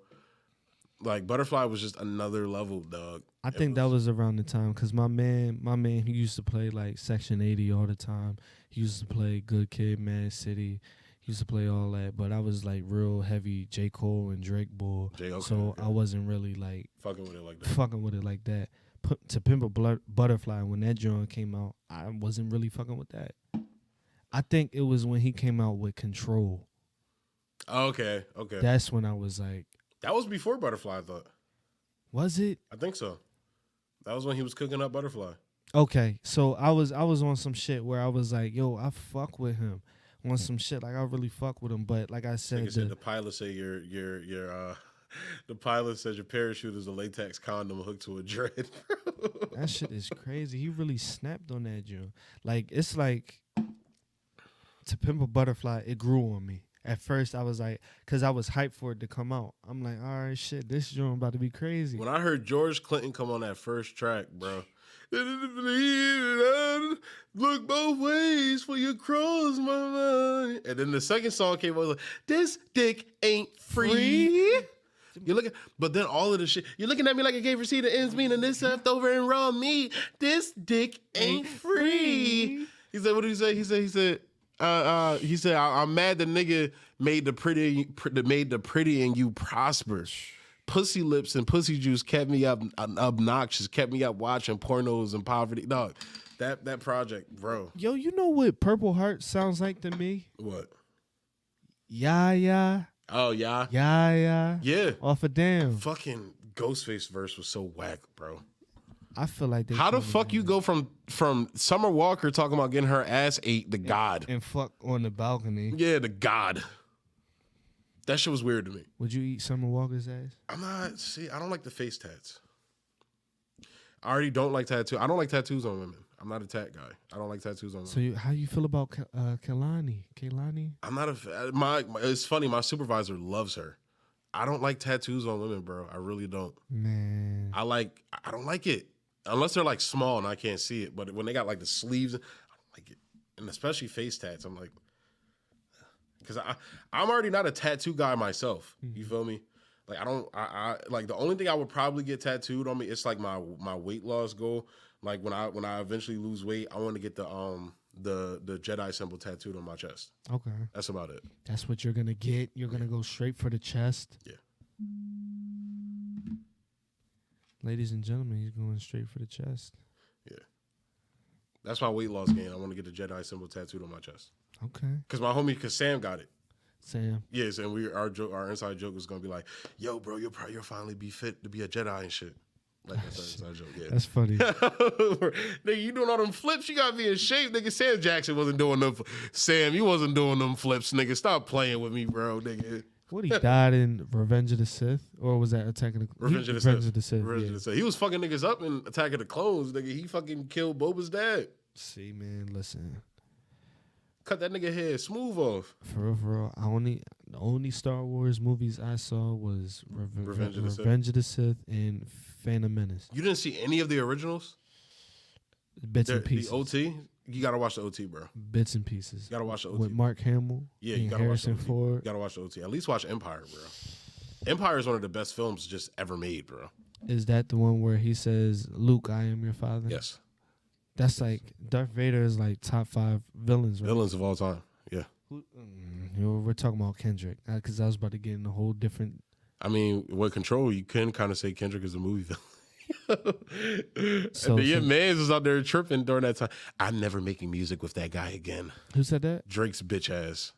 Like Butterfly was just another level, dog. I think that was around the time because my man, he used to play like Section 80 all the time. He used to play Good Kid, Mad City. He used to play all that, but I was like real heavy J. Cole and Drake bull. So I wasn't really like fucking with it like that. To Pimp a Butterfly, when that joint came out, I wasn't really fucking with that. I think it was when he came out with Control. Okay. That's when I was like, that was before Butterfly, I thought. Was it? I think so. That was when he was cooking up Butterfly. Okay, so I was on some shit where I was like, yo, I fuck with him. On some shit, like I really fuck with him. But like I said, the pilot said the pilot said your parachute is a latex condom hooked to a dread. that shit is crazy. He really snapped on that joint. Like it's like To Pimp a Butterfly, it grew on me. At first, I was like, because I was hyped for it to come out. I'm like, all right, shit, this joint about to be crazy. When I heard George Clinton come on that first track, bro, Look both ways for you cross my mind. And then the second song came out like, this dick ain't free. You're looking, but then all of the shit, you're looking at me like I gave receipt of ends mean and this left over and raw meat. This dick ain't free. He said, what did he say? He said, I'm mad the nigga made the pretty and you prosper. Pussy lips and pussy juice kept me up obnoxious, kept me up watching pornos and poverty. Dog, that project, bro. Yo, you know what Purple Heart sounds like to me? What? Yeah. Oh, yeah? Yeah. Off of Damn. Fucking Ghostface verse was so whack, bro. I feel like how the fuck you go from Summer Walker talking about getting her ass ate to God and fuck on the balcony? Yeah, to God. That shit was weird to me. Would you eat Summer Walker's ass? I don't like the face tats. I already don't like tattoos. I don't like tattoos on women. I'm not a tat guy. I don't like tattoos on women. So how you feel about Kehlani? I'm not it's funny, my supervisor loves her. I don't like tattoos on women, bro. I really don't. Man. I don't like it. Unless they're like small and I can't see it. But when they got like the sleeves, I don't like it. And especially face tats, I'm like, because I'm already not a tattoo guy myself. You feel me? Like I like the only thing I would probably get tattooed on me, it's like my weight loss goal. Like when I eventually lose weight, I want to get the Jedi symbol tattooed on my chest. Okay. That's about it. That's what you're gonna get. You're gonna go straight for the chest. Yeah. Ladies and gentlemen, he's going straight for the chest. Yeah. That's my weight loss gain. I want to get the Jedi symbol tattooed on my chest. Okay. Because Sam got it. Sam. Yes, and our inside joke was gonna be like, "Yo, bro, you'll finally be fit to be a Jedi and shit." Like that's our inside joke. Yeah, that's funny. Nigga, you doing all them flips? You gotta be in shape, nigga. Sam Jackson wasn't doing them. Sam, you wasn't doing them flips, nigga. Stop playing with me, bro, nigga. What, he died in Revenge of the Sith, or was that Attack of the Revenge of the Sith? Revenge of the Sith. He was fucking niggas up in Attack of the Clones, nigga. He fucking killed Boba's dad. See, man, listen. Cut that nigga head smooth off. For real. The only Star Wars movies I saw was Revenge of the Sith and Phantom Menace. You didn't see any of the originals? Bits and pieces. The OT? You gotta watch the OT, bro. Bits and pieces. You gotta watch the OT. With Mark Hamill. Yeah, you gotta Harrison watch the OT. Ford. You gotta watch the OT. At least watch Empire, bro. Empire is one of the best films just ever made, bro. Is that the one where he says, "Luke, I am your father"? Yes. That's like Darth Vader is like top 5 villains. Right? Villains of all time. Yeah. We're talking about Kendrick because I was about to get in a whole different. I mean, with Control, you can kind of say Kendrick is a movie villain. So, your man was out there tripping during that time. I'm never making music with that guy again. Who said that? Drake's bitch ass.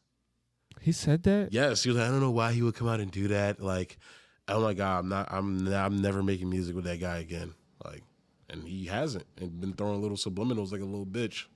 He said that? Yes. He was like, I don't know why he would come out and do that. Like, oh my God, I'm never making music with that guy again. Like, and he hasn't. And been throwing little subliminals like a little bitch.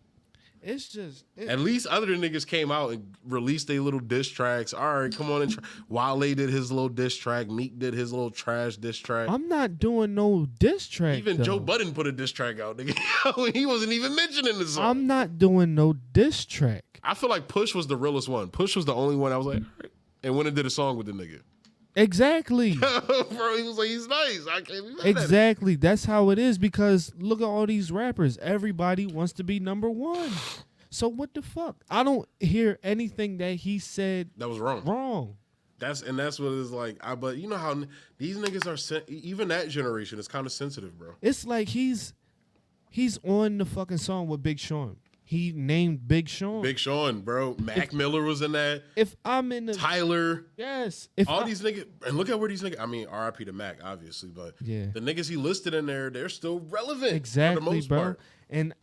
It's just... At least other niggas came out and released their little diss tracks. All right, come on. And Wale did his little diss track. Meek did his little trash diss track. I'm not doing no diss track, Even though. Joe Budden put a diss track out, nigga. He wasn't even mentioning the song. I'm not doing no diss track. I feel like Push was the realest one. Push was the only one I was like, all right. And went and did a song with the nigga. Exactly. Bro, he was like, he's nice. I can't be mad Exactly. That's how it is because look at all these rappers. Everybody wants to be number one. So what the fuck? I don't hear anything that he said that was wrong. That's what it's like. But you know how these niggas are, even that generation is kind of sensitive, bro. It's like he's on the fucking song with Big Sean. He named Big Sean. Big Sean, bro. Mac Miller was in that. If I'm in the Tyler. Yes. These niggas, and look at where these niggas, I mean, RIP to Mac, obviously, but yeah, the niggas he listed in there, they're still relevant. Exactly, for the most bro. part. And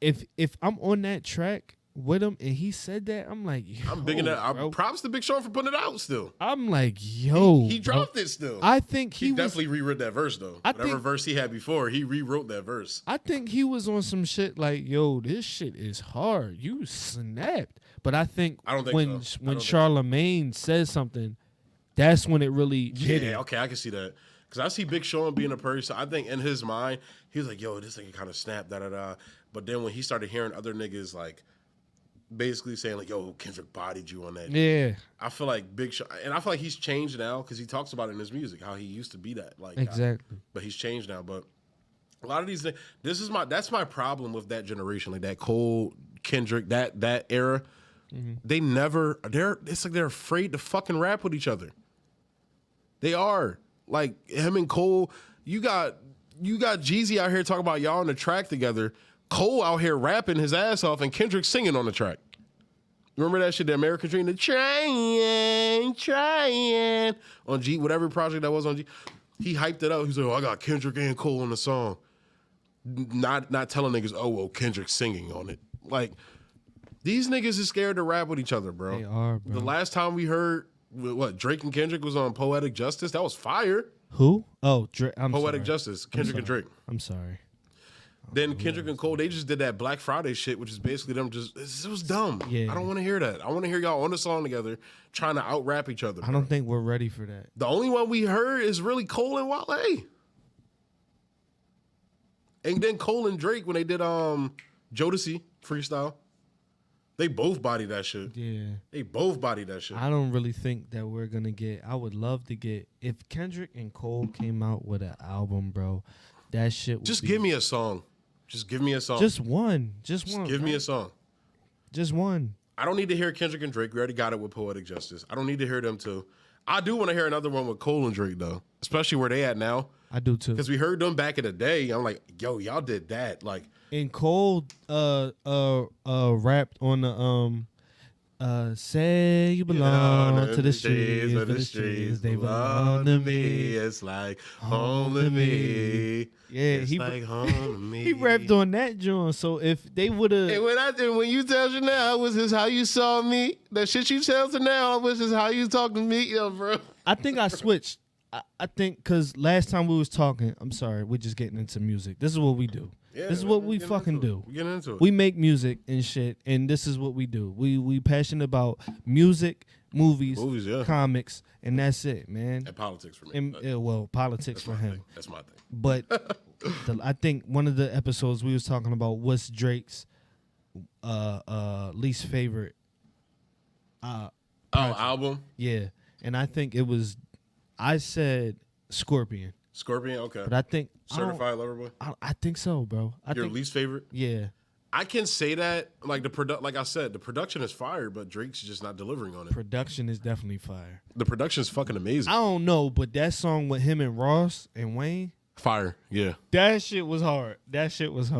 if I'm on that track with him and he said that, I'm like, yo, I'm big in that. bro. Props to Big Sean for putting it out still. I'm like, yo. He dropped it still. I think he definitely rewrote that verse though. Whatever verse he had before, he rewrote that verse. I think he was on some shit like, yo, this shit is hard. You snapped. But I think when Charlemagne says something, that's when it really hit it. Okay, I can see that. Because I see Big Sean being a person, I think in his mind, he was like, yo, this nigga kind of snapped, da-da-da. But then when he started hearing other niggas like basically saying like, yo, Kendrick bodied you on that. Yeah. I feel like Big Sean, and I feel like he's changed now because he talks about it in his music, how he used to be that. Like exactly. But he's changed now. But A lot of these things. That's my problem with that generation, like that Cole, Kendrick, that era. It's like they're afraid to fucking rap with each other. They are. Like him and Cole, you got Jeezy out here talking about y'all on the track together. Cole out here rapping his ass off and Kendrick singing on the track. Remember that shit, the American Dream, the trying on G, whatever project that was on G. He hyped it up. He's like, oh, I got Kendrick and Cole on the song. Not telling niggas, oh, well, Kendrick's singing on it. Like, these niggas is scared to rap with each other, bro. They are, bro. The last time we heard what Drake and Kendrick was on Poetic Justice, that was fire. Who? Oh, Drake. Poetic Justice, Kendrick and Drake. I'm sorry. Then Kendrick and Cole, they just did that Black Friday shit, which is basically them just, it was dumb. Yeah. I don't want to hear that. I want to hear y'all on the song together trying to out-rap each other. I don't think we're ready for that. The only one we heard is really Cole and Wale. And then Cole and Drake, when they did Jodeci freestyle, they both bodied that shit. Yeah. They both bodied that shit. I don't really think that we're going to get, I would love to get, if Kendrick and Cole came out with an album, bro, that shit would Just give me a song. Just give me a song. Just one. Just one. Give me a song. Just one. I don't need to hear Kendrick and Drake. We already got it with Poetic Justice. I don't need to hear them too. I do want to hear another one with Cole and Drake though, especially where they at now. I do too. Because we heard them back in the day. I'm like, yo, y'all did that. Like, and Cole rapped on the say you belong to the streets, but the streets they belong to me. It's like home to me. Yeah, it's like home to me. He rapped on that joint. So if they would have, and when you tell Janelle, was this how you saw me? That shit you tell Janelle, was this how you talk to me, yo, bro? I think I switched. I think because last time we was talking, I'm sorry, we're just getting into music. This is what we do. Yeah, this is what we fucking do. We getting into it. We make music and shit, and this is what we do. We passionate about music, movies, yeah. comics, and that's it, man. And politics for me. And, politics for him. That's my thing. But I think one of the episodes we was talking about what's Drake's least favorite album? Yeah. And I think it was, I said Scorpion. Scorpion, okay. But I think Certified Lover Boy? I think so, bro. Your least favorite? Yeah. I can say that, like like I said, the production is fire, but Drake's just not delivering on it. Production is definitely fire. The production is fucking amazing. I don't know, but that song with him and Ross and Wayne, fire, yeah. That shit was hard. You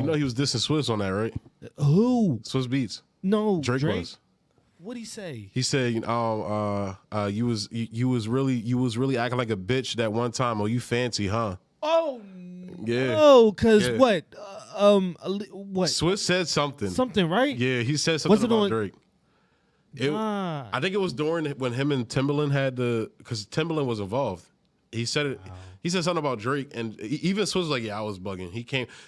know he was dissing Swizz on that, right? Who? Swizz Beats. No, Drake was. What'd he say? He said, you was really acting like a bitch that one time. Oh, you fancy, huh? Oh, yeah. Oh, cause what? What? Swizz said something. Something, right? Yeah, he said something about Drake. I think it was during when him and Timbaland had because Timbaland was involved. He said it. Wow. He said something about Drake, and even Swizz was like, "Yeah, I was bugging."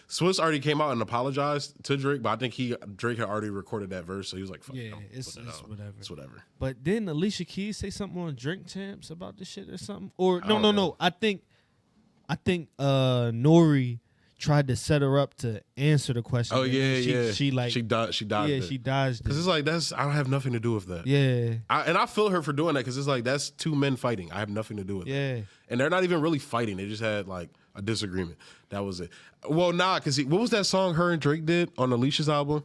Swizz already came out and apologized to Drake, but I think Drake had already recorded that verse, so he was like, "Fuck, yeah, it's whatever." It's whatever. But didn't Alicia Keys say something on Drink Champs about this shit or something? Or no. I think Nori tried to set her up to answer the question. Oh yeah, she dodged. Yeah, she dodged. Because it's like I don't have nothing to do with that. Yeah, and I feel her for doing that because it's like that's two men fighting. I have nothing to do with that. And they're not even really fighting. They just had like a disagreement. That was it. Well, because what was that song her and Drake did on Alicia's album?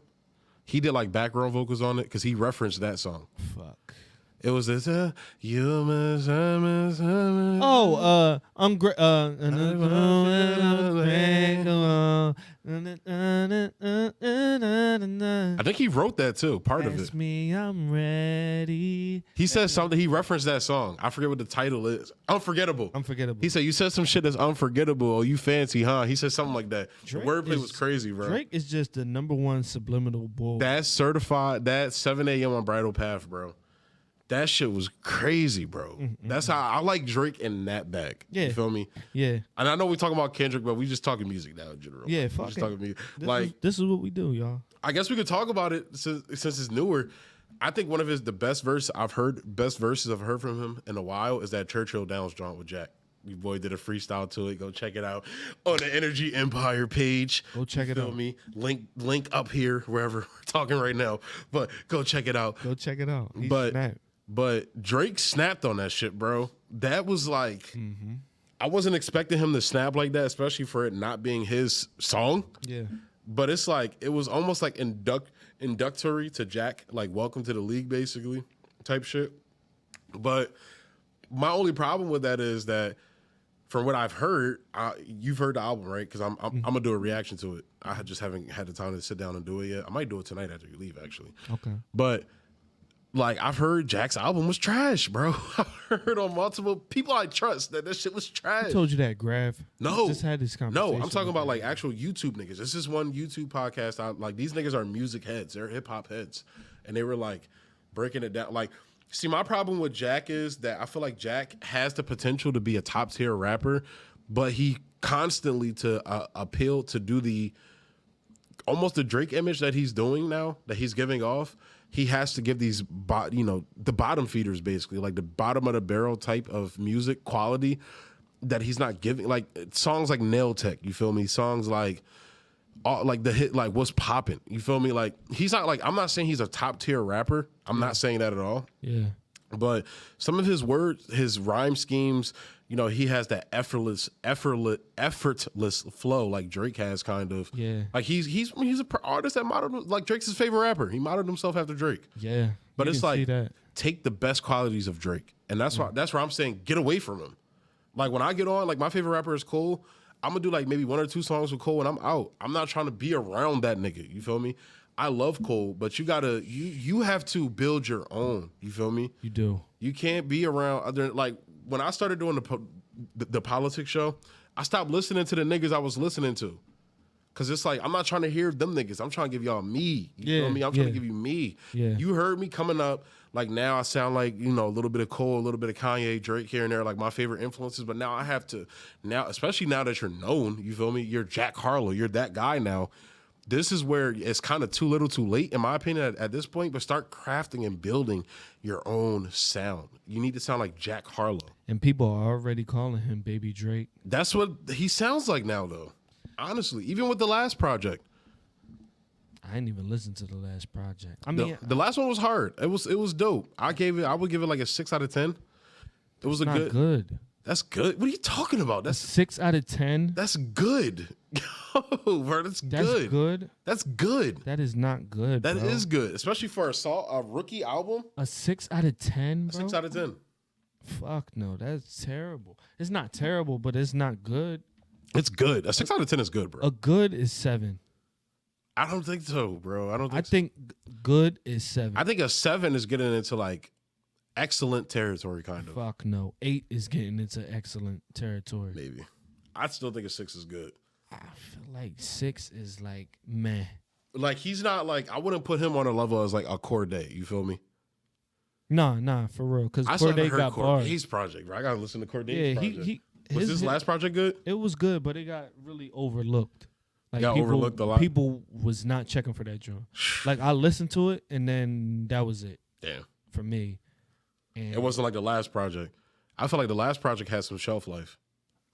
He did like background vocals on it because he referenced that song. Fuck. It was this you must I'm great. I think he wrote that too. Part of it. Ask me, I'm ready. He said something. He referenced that song. I forget what the title is. Unforgettable. He said, "You said some shit that's unforgettable. Oh, you fancy, huh?" He said something like that. The wordplay was crazy, bro. Drake is just the #1 subliminal bull. That's certified. That 7 a.m. on Bridal Path, bro. That shit was crazy, bro. Mm-hmm. That's how I like Drake in that bag. Yeah. You feel me? Yeah. And I know we're talking about Kendrick, but we just talking music now in general. Yeah, fuck just talking music. This is what we do, y'all. I guess we could talk about it since it's newer. I think one of the best verses I've heard from him in a while is that Churchill Downs joint with Jack. Your boy did a freestyle to it. Go check it out on the Energy Empire page. Go check it out. Me link up here wherever we're talking right now. But go check it out. He snapped. But Drake snapped on that shit, bro. That was like, I wasn't expecting him to snap like that, especially for it not being his song. Yeah. But it's like, it was almost like inductory to Jack, like welcome to the league, basically, type shit. But my only problem with that is that, from what I've heard, you've heard the album, right? Because I'm gonna do a reaction to it. I just haven't had the time to sit down and do it yet. I might do it tonight after you leave, actually. Okay. But like, I've heard Jack's album was trash, bro. I've heard on multiple people I trust that this shit was trash. I told you that, Grav. No, Just had this conversation. no, I'm talking about like actual YouTube niggas. This is one YouTube podcast. Like, these niggas are music heads. They're hip hop heads, and they were like breaking it down. Like, see, my problem with Jack is that I feel like Jack has the potential to be a top tier rapper, but he constantly appeal to do the almost the Drake image that he's doing now, that he's giving off. He has to give these, the bottom feeders, basically, like the bottom of the barrel type of music quality that he's not giving. Like songs like Nail Tech, you feel me? Songs like the hit, like What's Poppin', you feel me? Like, he's not like, I'm not saying he's a top tier rapper. I'm not saying that at all. Yeah. But some of his words, his rhyme schemes, he has that effortless flow like Drake has, kind of. Yeah. Like, he's an artist that modeled, like, Drake's his favorite rapper. He modeled himself after Drake. Yeah. But it's like, that. take the best qualities of Drake. And that's why I'm saying get away from him. Like, when I get on, like, my favorite rapper is Cole. I'm going to do, like, maybe 1 or 2 songs with Cole and I'm out. I'm not trying to be around that nigga. You feel me? I love Cole, but you have to build your own. You feel me? You do. You can't be around other, like, when I started doing the politics show, I stopped listening to the niggas I was listening to. Cause it's like, I'm not trying to hear them niggas. I'm trying to give y'all me. You feel me? I'm trying to give you me. Yeah. You heard me coming up. Like, now I sound like, a little bit of Cole, a little bit of Kanye, Drake here and there, like my favorite influences. But now I have to, especially now that you're known, you feel me? You're Jack Harlow. You're that guy now. This is where it's kind of too little too late, in my opinion, at this point. But start crafting and building your own sound. You need to sound like Jack Harlow. And people are already calling him Baby Drake. That's what he sounds like now, though. Honestly, even with the last project. I didn't even listen to the last project. I mean, the last one was hard. It was dope. I would give it like a 6 out of 10. It was not good. That's good. What are you talking about? That's 6 out of 10. That's good. Yo, bro, that's good. That's good. That's good. That is not good. That is good, especially for a rookie album. A 6 out of 10, bro? 6 out of 10. Fuck no, that's terrible. It's not terrible, but it's not good. It's good. A 6 out of 10 is good, bro. A good is 7. I don't think so, bro. I think good is 7. I think a 7 is getting into like excellent territory, kind of. Fuck no. 8 is getting into excellent territory. Maybe. I still think a 6 is good. I feel like 6 is like meh. Like, he's not like, I wouldn't put him on a level as like a Corday. You feel me? Nah, for real. Because Corday got bars. His project, bro. I gotta listen to Corday's project. Was his last project good? It was good, but it got really overlooked. Like, got overlooked a lot. People was not checking for that joint. Like, I listened to it, and then that was it. Damn. For me. And it wasn't like the last project. I feel like the last project had some shelf life.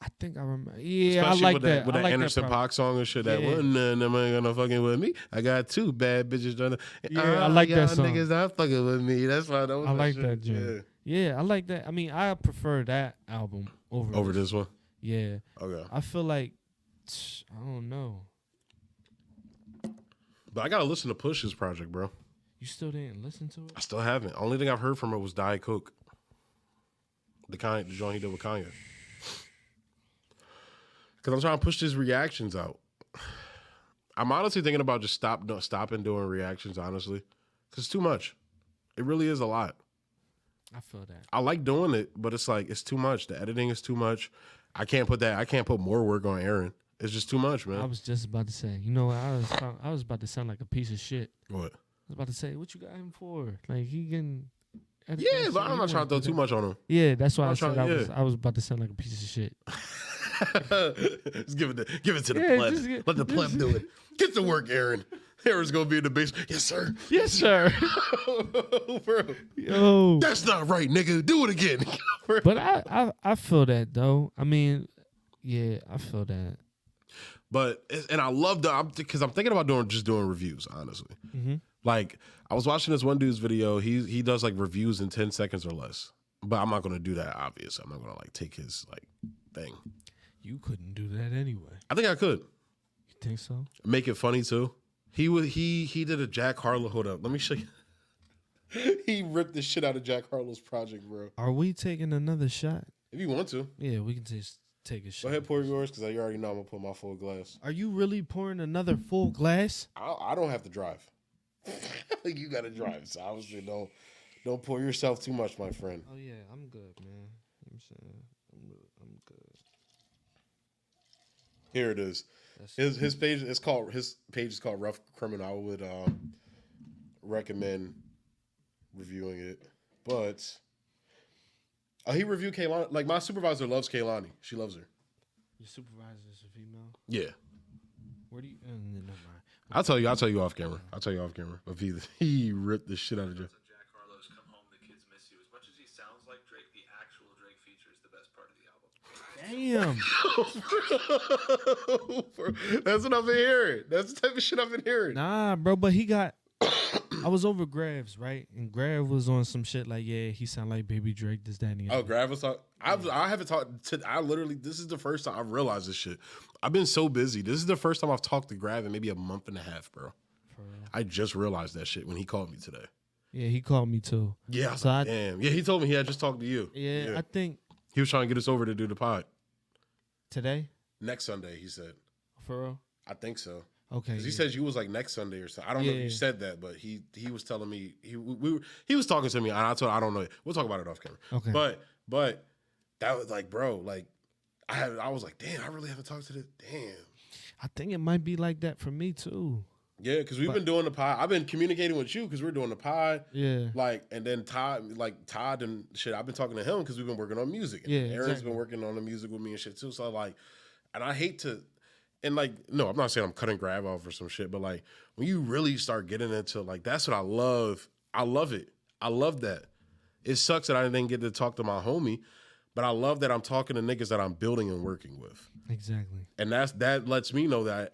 I think I remember. Yeah, especially I like that. With I that like Anderson .Paak song and shit. That one, am I gonna fucking with me? I got 2 bad bitches trying to. Yeah, I like that song. Niggas not fucking with me. That's why that was. I like that joint. Yeah, I like that. I mean, I prefer that album over this one. Yeah. Okay. I feel like I don't know. But I gotta listen to Push's project, bro. You still didn't listen to it? I still haven't. Only thing I've heard from it was Diet Coke. The joint he did with Kanye. Because I'm trying to push his reactions out. I'm honestly thinking about just stopping doing reactions, honestly. Because it's too much. It really is a lot. I feel that. I like doing it, but it's like, it's too much. The editing is too much. I can't put more work on Aaron. It's just too much, man. I was just about to say, you know, I was about to sound like a piece of shit. What? I was about to say, what you got him for? Like, he can... Yeah, but I'm not trying to throw too much on him. Yeah, that's why I was about to sound like a piece of shit. Just give it to the pleb. Let the pleb do it. Get to work, Aaron. Aaron's gonna be in the basement. Yes, sir. Yes, sir. Bro. Yo. That's not right, nigga. Do it again. But I feel that though. I mean, yeah, I feel that. But and I love because I'm thinking about doing reviews, honestly. Mm-hmm. Like, I was watching this one dude's video. He does like reviews in 10 seconds or less. But I'm not gonna do that, obviously. I'm not gonna like take his like thing. You couldn't do that anyway. I think I could. You think so? Make it funny too. He did a Jack Harlow. Hold up, let me show you. He ripped the shit out of Jack Harlow's project, bro. Are we taking another shot? If you want to. Yeah, we can just take a shot. Go ahead, pour yours, because you already know I'm going to put my full glass. Are you really pouring another full glass? I don't have to drive. You got to drive, so obviously don't pour yourself too much, my friend. Oh, yeah, I'm good, man. I'm saying I'm good. Here it is. His page is called Rough Criminal. I would recommend reviewing it, but he reviewed Kaylani. Like, my supervisor loves Kaylani. She loves her. Your supervisor is a female? Yeah. Where do you? Never mind. I'll tell you off camera. But he ripped the shit out of you. Jack Harlow's Come Home, the Kids Miss You. As much as he sounds like Drake, the actual Drake feature is the best part of the album. Damn. That's what I've been hearing. That's the type of shit I've been hearing. Nah, bro, but he got. I was over Grav's, right? And Grav was on some shit like, yeah, he sound like Baby Drake, this, that, and the other. Oh, Grav was talking. I haven't talked to. I literally. This is the first time I've realized this shit. I've been so busy. This is the first time I've talked to Grav in maybe a month and a half, bro. For real. I just realized that shit when he called me today. Yeah, he called me too. Yeah, I was like, damn. Yeah, he told me he had just talked to you. Yeah, I think he was trying to get us over to do the pod today. Next Sunday, he said. For real? I think so. Okay. Because he said you was like next Sunday or something. I don't know if you said that, but he was telling me he was talking to me, and I told him, I don't know. We'll talk about it off camera. Okay. But that was like, bro, like I was like, damn, I really haven't talked to this. Damn. I think it might be like that for me too. Yeah, because we've been doing the pod. I've been communicating with you because we're doing the pod. Yeah. Like, and then Todd and shit, I've been talking to him because we've been working on music. And Aaron's been working on the music with me and shit too. So like, and I hate to. And like, no, I'm not saying I'm cutting Grav off or some shit, but like when you really start getting into like, that's what I love. I love it. I love that. It sucks that I didn't get to talk to my homie, but I love that I'm talking to niggas that I'm building and working with. Exactly. And that lets me know that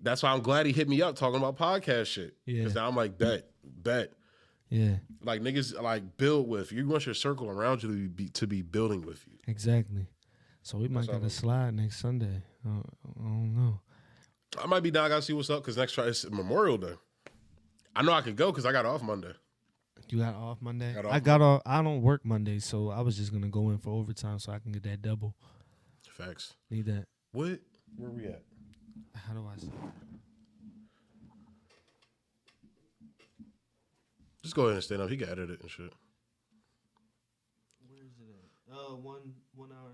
that's why I'm glad he hit me up talking about podcast shit. Yeah. Because now I'm like, bet. Yeah. Like niggas like build with. You want your circle around you to be building with you. Exactly. So we might get a slide next Sunday. I don't know. I might be down. I gotta see what's up because next Friday is Memorial Day. I know I can go because I got off Monday. You got off Monday? I got off. I don't work Monday, so I was just gonna go in for overtime so I can get that double. Facts. Need that. What? Where we at? How do I say that? Just go ahead and stand up. He can edit it and shit. Where is it at? 1 hour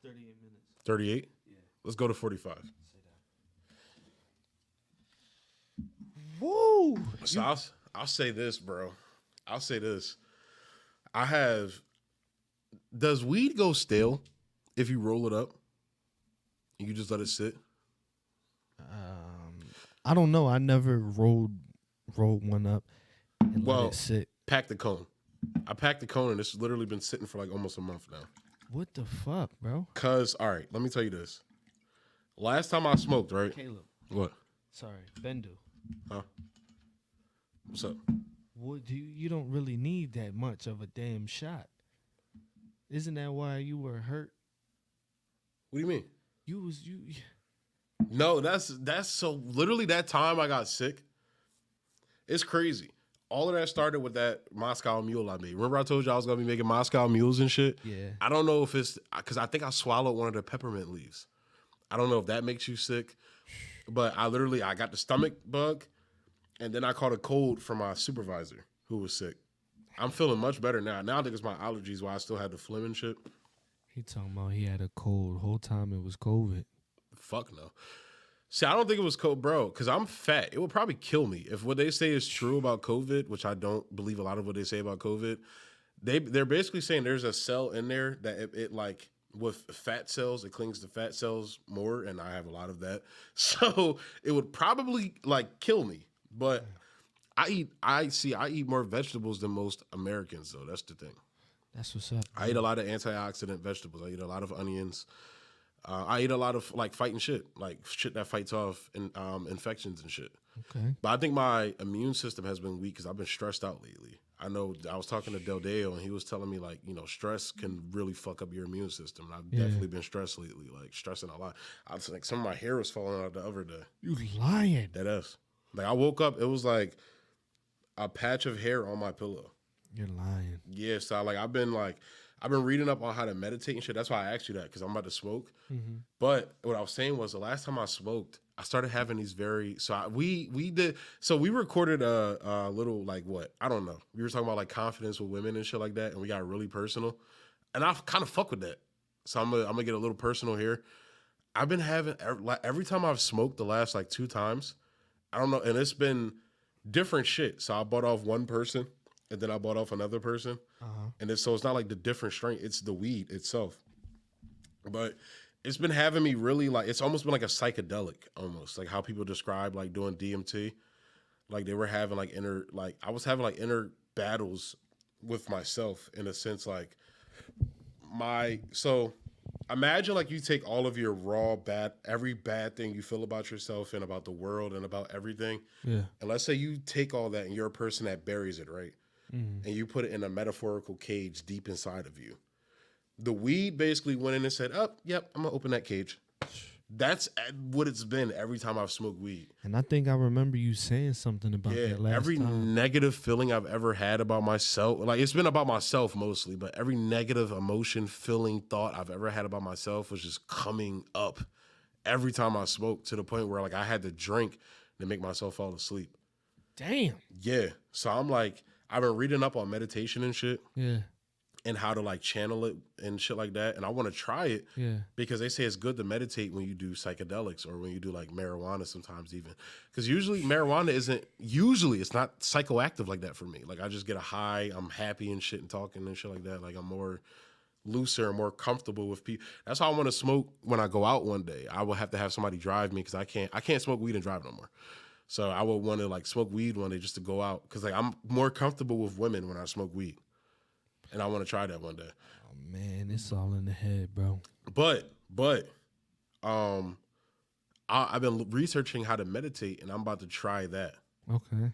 38 minutes. 38? Yeah. Let's go to 45. Woo! So I'll say this, bro. I'll say this. Does weed go stale if you roll it up and you just let it sit? I don't know. I never rolled one up and let it sit. Pack the cone. I packed the cone and it's literally been sitting for like almost a month now. What the fuck, bro? Cause, all right, let me tell you this. Last time I smoked, right? Caleb. What? Sorry, Bendu. Huh? What's up? You don't really need that much of a damn shot. Isn't that why you were hurt? What do you mean? You. No, that's so literally that time I got sick. It's crazy. All of that started with that Moscow Mule I made. Remember I told you I was gonna be making Moscow Mules and shit? Yeah. I don't know if it's because I think I swallowed one of the peppermint leaves. I don't know if that makes you sick, but I got the stomach bug, and then I caught a cold from my supervisor who was sick. I'm feeling much better now. Now I think it's my allergies why I still had the phlegm and shit. He talking about he had a cold. Whole time it was COVID. Fuck no. See, I don't think it was COVID, bro, because I'm fat. It would probably kill me. If what they say is true about COVID, which I don't believe a lot of what they say about COVID, they're basically saying there's a cell in there that it like, with fat cells, it clings to fat cells more, and I have a lot of that. So it would probably like kill me. But I eat more vegetables than most Americans, though. That's the thing. That's what's up. I eat a lot of antioxidant vegetables. I eat a lot of onions. I eat a lot of like fighting shit, like shit that fights off infections and shit. Okay. But I think my immune system has been weak because I've been stressed out lately. I know I was talking to Del Deo and he was telling me like, stress can really fuck up your immune system. And I've definitely been stressed lately, like stressing a lot. I was like, some of my hair was falling out the other day. You lying? That is. Like I woke up, it was like a patch of hair on my pillow. You're lying. Yeah, so I've been reading up on how to meditate and shit. That's why I asked you that because I'm about to smoke. Mm-hmm. But what I was saying was the last time I smoked, I started having these we recorded a little like what I don't know. We were talking about like confidence with women and shit like that, and we got really personal. And I kind of fuck with that. So I'm gonna get a little personal here. I've been having every time I've smoked the last like 2 times, I don't know, and it's been different shit. So I bought off one person. And then I bought off another person. And so it's not like the different strain, it's the weed itself. But it's been having me really like, it's almost been like a psychedelic almost, like how people describe like doing DMT. Like they were having like I was having like inner battles with myself in a sense, like so imagine like you take all of your raw every bad thing you feel about yourself and about the world and about everything. Yeah. And let's say you take all that and you're a person that buries it, right? And you put it in a metaphorical cage deep inside of you. The weed basically went in and said, oh, yep, I'm going to open that cage. That's what it's been every time I've smoked weed. And I think I remember you saying something about that last every time. negative feeling I've ever had about myself, like it's been about myself mostly, but every negative emotion, feeling, thought I've ever had about myself was just coming up every time I smoked to the point where like I had to drink to make myself fall asleep. Damn. Yeah. So I'm like, I've been reading up on meditation and shit. Yeah. And how to like channel it and shit like that. And I want to try it because they say it's good to meditate when you do psychedelics or when you do like marijuana sometimes even. Because usually marijuana it's not psychoactive like that for me. Like I just get a high, I'm happy and shit and talking and shit like that. Like I'm more looser and more comfortable with people. That's how I want to smoke when I go out one day. I will have to have somebody drive me because I can't smoke weed and drive no more. So I would want to like smoke weed one day just to go out because like I'm more comfortable with women when I smoke weed. And I want to try that one day. Oh man, it's all in the head, bro. But I've been researching how to meditate, and I'm about to try that. Okay.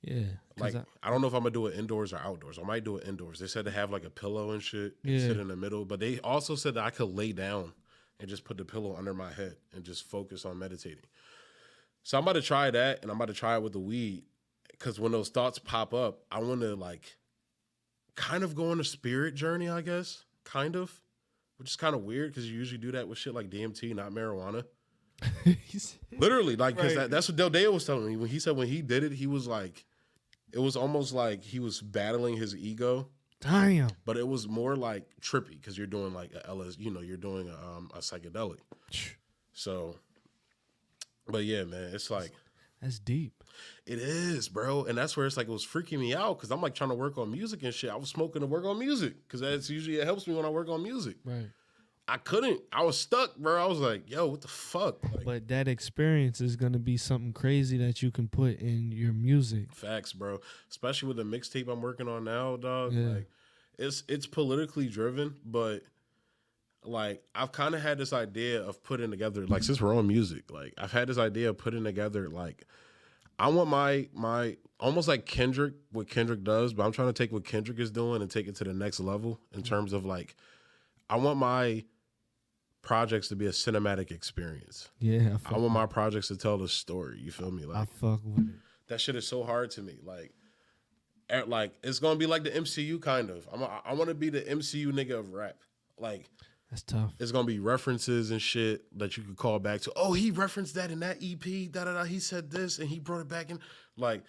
Yeah. Like I don't know if I'm gonna do it indoors or outdoors. I might do it indoors. They said to have like a pillow and shit and sit in the middle, but they also said that I could lay down and just put the pillow under my head and just focus on meditating. So I'm about to try that, and I'm about to try it with the weed because when those thoughts pop up, I want to like kind of go on a spirit journey, I guess, kind of, which is kind of weird because you usually do that with shit like DMT, not marijuana. Literally, like, because that's what Del Deo was telling me. When he said when he did it, he was like, it was almost like he was battling his ego. Damn. But it was more like trippy because you're doing like you're doing a psychedelic. So, but yeah, man, it's like. That's deep. It is, bro. And that's where it's like, it was freaking me out because I'm like trying to work on music and shit. I was smoking to work on music because that's usually, it helps me when I work on music. Right. I couldn't. I was stuck, bro. I was like, yo, what the fuck? Like, but that experience is going to be something crazy that you can put in your music. Facts, bro. Especially with the mixtape I'm working on now, dog. Yeah. Like, it's politically driven, but like I've kind of had this idea of putting together, like since we're on music, like I've had this idea of putting together, like I want my almost like Kendrick, what Kendrick does, but I'm trying to take what Kendrick is doing and take it to the next level in terms of like, I want my projects to be a cinematic experience. Yeah. I want my projects to tell the story. You feel me? Like I fuck with it. That shit is so hard to me. Like it's gonna be like the MCU kind of. I want to be the MCU nigga of rap. Like. That's tough. It's gonna be references and shit that you could call back to. Oh, he referenced that in that EP. Da da da. He said this and he brought it back in. Like,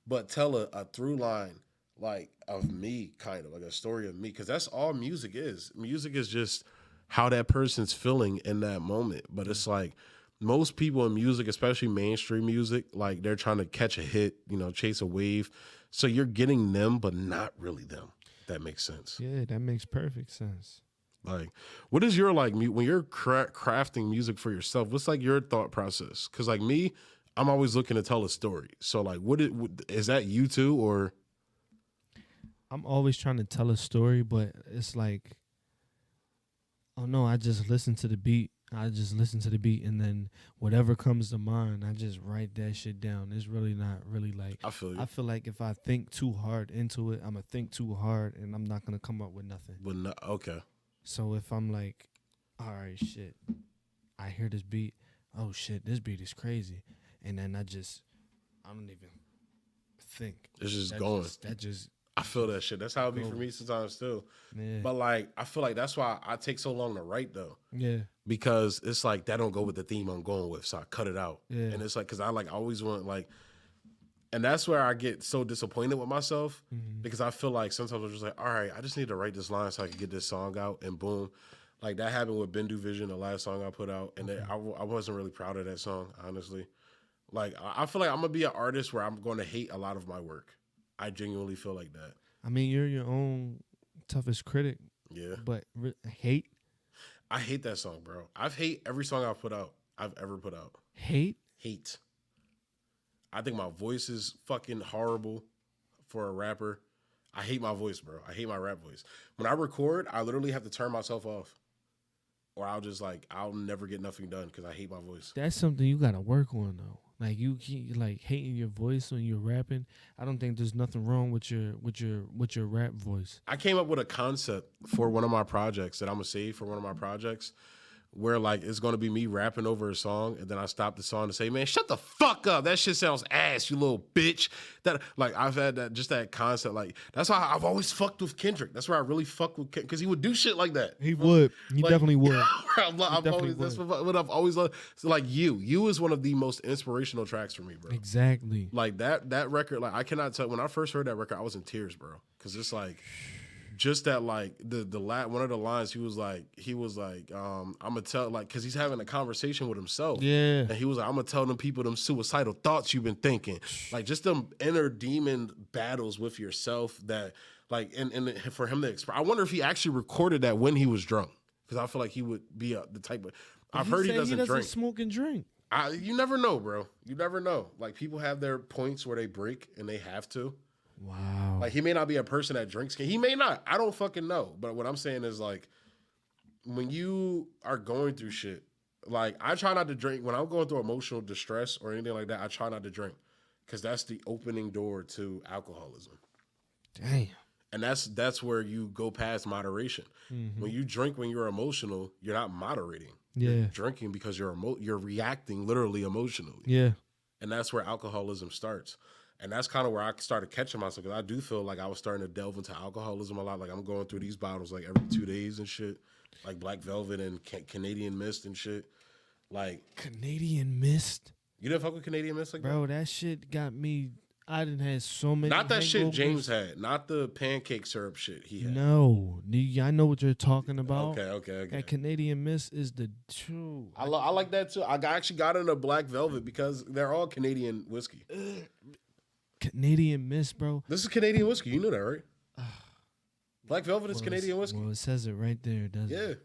but tell a through line like of me, kind of like a story of me, because that's all music is. Music is just how that person's feeling in that moment. But it's like most people in music, especially mainstream music, like they're trying to catch a hit, chase a wave. So you're getting them, but not really them. If that makes sense. Yeah, that makes perfect sense. Like, what is your, like, when you're crafting music for yourself, what's, like, your thought process? Because, like, me, I'm always looking to tell a story. So, like, is that you too, or? I'm always trying to tell a story, but it's like, Oh no, I just listen to the beat. And then whatever comes to mind, I just write that shit down. It's really not really like. I feel you. I feel like if I think too hard into it, I'm gonna think too hard, and I'm not gonna come up with nothing. But no, okay. So if I'm like, all right, shit, I hear this beat. Oh shit, this beat is crazy, and then I don't even think. It's just going. That just. I feel that shit. That's how it be for me sometimes too. Yeah. But like, I feel like that's why I take so long to write though. Yeah. Because it's like that don't go with the theme I'm going with, so I cut it out. Yeah. And it's like, cause I like always want like, and that's where I get so disappointed with myself because I feel like sometimes I'm just like, all right, I just need to write this line so I can get this song out, and boom, like that happened with Bendu Vision, the last song I put out, and I wasn't really proud of that song, honestly. Like I feel like I'm gonna be an artist where I'm going to hate a lot of my work. I genuinely feel like that. I mean, you're your own toughest critic. Yeah. But hate? I hate that song, bro. I've hate every song I've ever put out. Hate? Hate. I think my voice is fucking horrible for a rapper. I hate my voice, bro. I hate my rap voice. When I record, I literally have to turn myself off. Or I'll never get nothing done because I hate my voice. That's something you gotta work on though. Like you keep like hating your voice when you're rapping. I don't think there's nothing wrong with your rap voice. I came up with a concept for one of my projects that I'm gonna save for one of my projects, where like it's gonna be me rapping over a song, and then I stop the song to say, "Man, shut the fuck up! That shit sounds ass, you little bitch." That like I've had that concept. Like that's why I've always fucked with Kendrick. That's where I really fucked with Kendrick because he would do shit like that. He would. He definitely would. That's what I've always loved. So like you is one of the most inspirational tracks for me, bro. Exactly. Like that record. Like I cannot tell. When I first heard that record, I was in tears, bro. Because it's like. Just that, like one of the lines, he was like, I'm gonna tell, like, because he's having a conversation with himself, Yeah, and he was like, I'm gonna tell them people them suicidal thoughts you've been thinking, like just them inner demon battles with yourself that, like, and for him to express. I wonder if he actually recorded that when he was drunk, because I feel like he would be the type of. I've heard he doesn't drink, smoke and drink. You never know, bro. You never know. Like people have their points where they break and they have to. Wow. Like he may not be a person that drinks. He may not. I don't fucking know. But what I'm saying is like, when you are going through shit, like I try not to drink when I'm going through emotional distress or anything like that. I try not to drink because that's the opening door to alcoholism. Damn. And that's where you go past moderation. When you drink when you're emotional, you're not moderating. Yeah. You're drinking because you're reacting literally emotionally. Yeah. And that's where alcoholism starts. And that's kind of where I started catching myself, because I do feel like I was starting to delve into alcoholism a lot. Like I'm going through these bottles like every 2 days and shit, like Black Velvet and Canadian Mist and shit. Like Canadian Mist. You didn't fuck with Canadian Mist like bro, that shit got me. I done had so many. Not that shit hangovers. James had, not the pancake syrup shit he had. No, I know what you're talking about. Okay. That Canadian Mist is the true. I like that too. I actually got into Black Velvet because they're all Canadian whiskey. Canadian Mist, bro. This is Canadian whiskey. You know that, right? Black Velvet is Canadian whiskey. Well, it says it right there, doesn't it?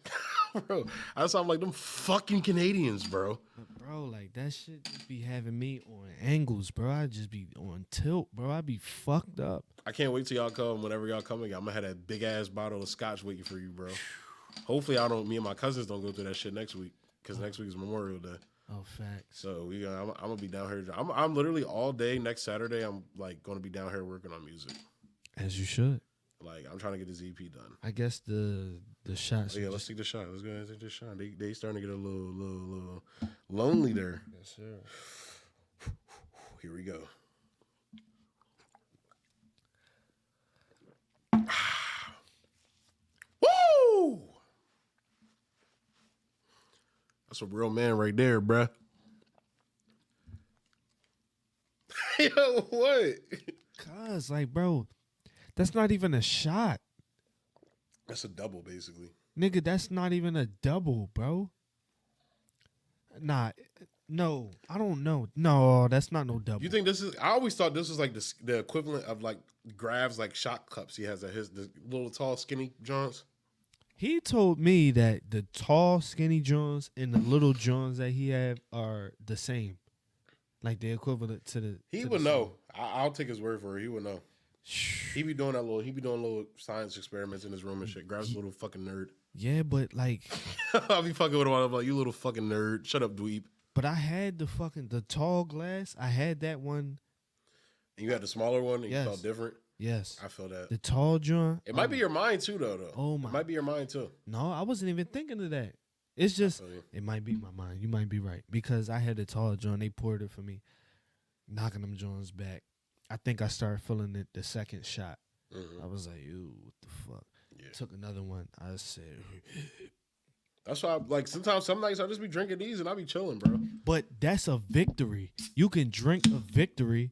Yeah. Bro, I sound like them fucking Canadians, bro. But bro, like that shit just be having me on angles, bro. I just be on tilt, bro. I be fucked up. I can't wait till y'all come. Whenever y'all come again, I'm gonna have that big ass bottle of scotch waiting for you, bro. Hopefully, me and my cousins don't go through that shit next week, because next week is Memorial Day. Oh, facts. So I'm gonna be down here. I'm literally all day next Saturday. I'm like gonna be down here working on music. As you should. Like I'm trying to get this EP done. I guess the shots. Yeah, let's take the shot. Let's go ahead and take this shot. They starting to get a little lonely there. Yes, sir. Here we go. Woo! That's a real man right there, bruh. Yo, what? Cause like, bro, that's not even a shot. That's a double, basically. Nigga, that's not even a double, bro. Nah, no, I don't know. No, that's not no double. You think this is? I always thought this was like the equivalent of like Grav's like shot cups. He has the little tall skinny Johns. He told me that the tall skinny Johns and the little Johns that he have are the same, like the equivalent to the. He to would the know. I'll take his word for it. He would know. He be doing little science experiments in his room and shit. Grabs a little fucking nerd. Yeah, but like, I'll be fucking with him. I'm like, you little fucking nerd. Shut up, dweeb. but I had the tall glass. I had that one. And you had the smaller one and Yes. you felt different? Yes. I feel that. The tall joint. It might be your mind too, though. Oh my. It might be your mind too. No, I wasn't even thinking of that. It's just, it might be my mind. You might be right. Because I had the tall joint. They poured it for me. Knocking them joints back. I think I started feeling it the second shot. Mm-hmm. I was like, ew, what the fuck? Yeah. Took another one. I said, That's why, like, some nights I just be drinking these and I be chilling, bro. but that's a victory. You can drink a victory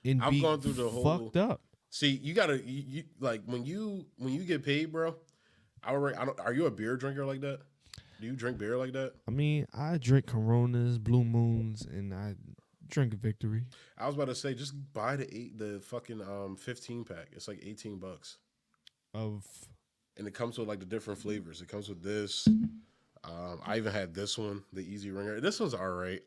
and I've be gone through the whole fucked up. See, you gotta, you like when you get paid, bro. Are you a beer drinker like that? Do you drink beer like that? I mean, I drink Coronas, Blue Moons, and I drink a victory. I was about to say, just buy the fucking 15 pack. It's like $18, and it comes with like the different flavors. It comes with this. I even had this one, the Easy Ringer. This one's all right.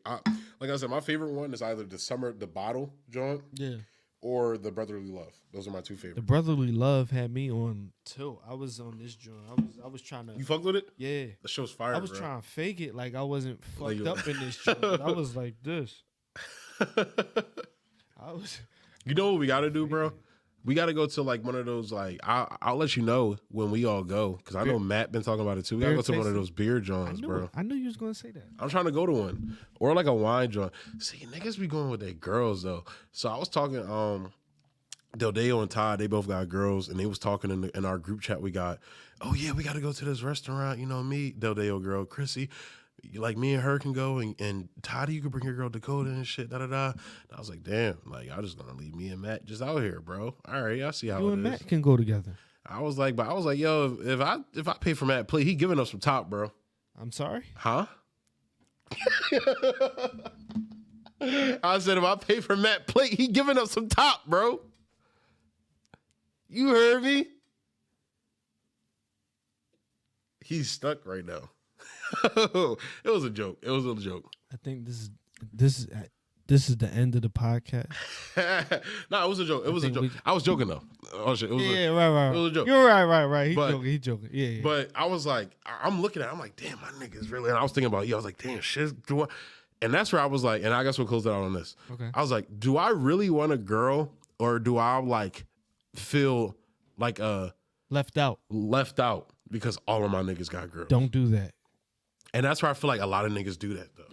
Like I said, my favorite one is either the bottle joint, Yeah. or the Brotherly Love. Those are my two favorites. The Brotherly Love had me on too. I was on this joint. I was trying to. You fucked with it? Yeah. The show's fire. I was bro. trying to fake it like I wasn't Like fucked you- up in this joint. But I was like this. I was. You know what we got to do, bro? We got to go to like one of those, like, I'll let you know when we all go. Because I know Matt been talking about it too. We got to Beer go to one of tasting? those beer joints, bro. I knew you was gonna say that. I'm trying to go to one. Or like a wine joint. See, niggas be going with their girls, though. So I was talking, Del Deo and Todd, they both got girls. And they was talking in our group chat we got, oh, yeah, we got to go to this restaurant. You know, me, Del Deo girl, Chrissy. Like me and her can go, and Toddy, you can bring your girl Dakota and shit, da-da-da. And I was like, damn, like, I'm just gonna leave me and Matt just out here, bro. All right, I see how You it and is. Matt can go together. I was like, yo, if I pay for Matt plate, he giving us some top, bro. I'm sorry. Huh? I said, if I pay for Matt plate, he giving us some top, bro. You heard me? He's stuck right now. It was a joke. It was a joke. I think this is the end of the podcast. No, it was a joke. It was a joke. I was joking though. Oh shit! It was Right. It was a joke. You're right. He's But- joking. Yeah. But I was like, I'm looking at it, I'm like, damn, my nigga's really. And I was thinking about you. I was like, damn, shit. Do I? And that's where I was like, and I guess we'll close it out on this. Okay. I was like, do I really want a girl, or do I like feel like Left out. left out because all of my niggas got girls? Don't do that. And that's where I feel like a lot of niggas do that though.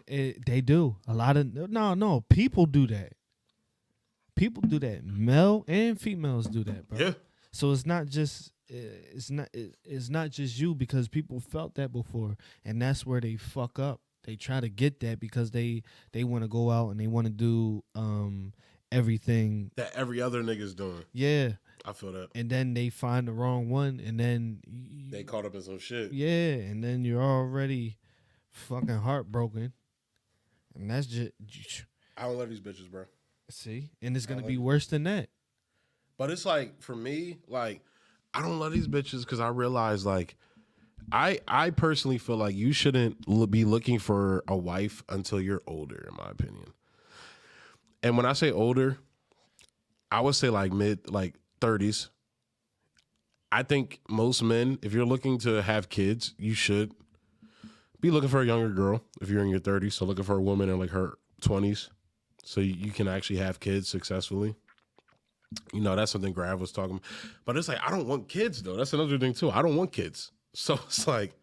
They do. A lot of no. People do that. People do that. Male and females do that, bro. Yeah. So it's not just it's not just you, because people felt that before, and that's where they fuck up. They try to get that because they want to go out and they want to do everything That every other nigga's doing. Yeah, I feel that. and then they find the wrong one, and then They caught up in some shit. yeah, and then you're already fucking heartbroken, and that's just I don't love these bitches, bro. see, and it's gonna like be it. worse than that. But it's like, for me, like, I don't love these bitches because I realize, like, I personally feel like you shouldn't be looking for a wife until you're older, in my opinion. And when I say older, I would say like mid, like 30s. I think most men, if you're looking to have kids, you should be looking for a younger girl if you're in your 30s. So looking for a woman in like her 20s so you can actually have kids successfully. You know, that's something Grav was talking about. But it's like, I don't want kids, though. That's another thing, too. I don't want kids. So it's like,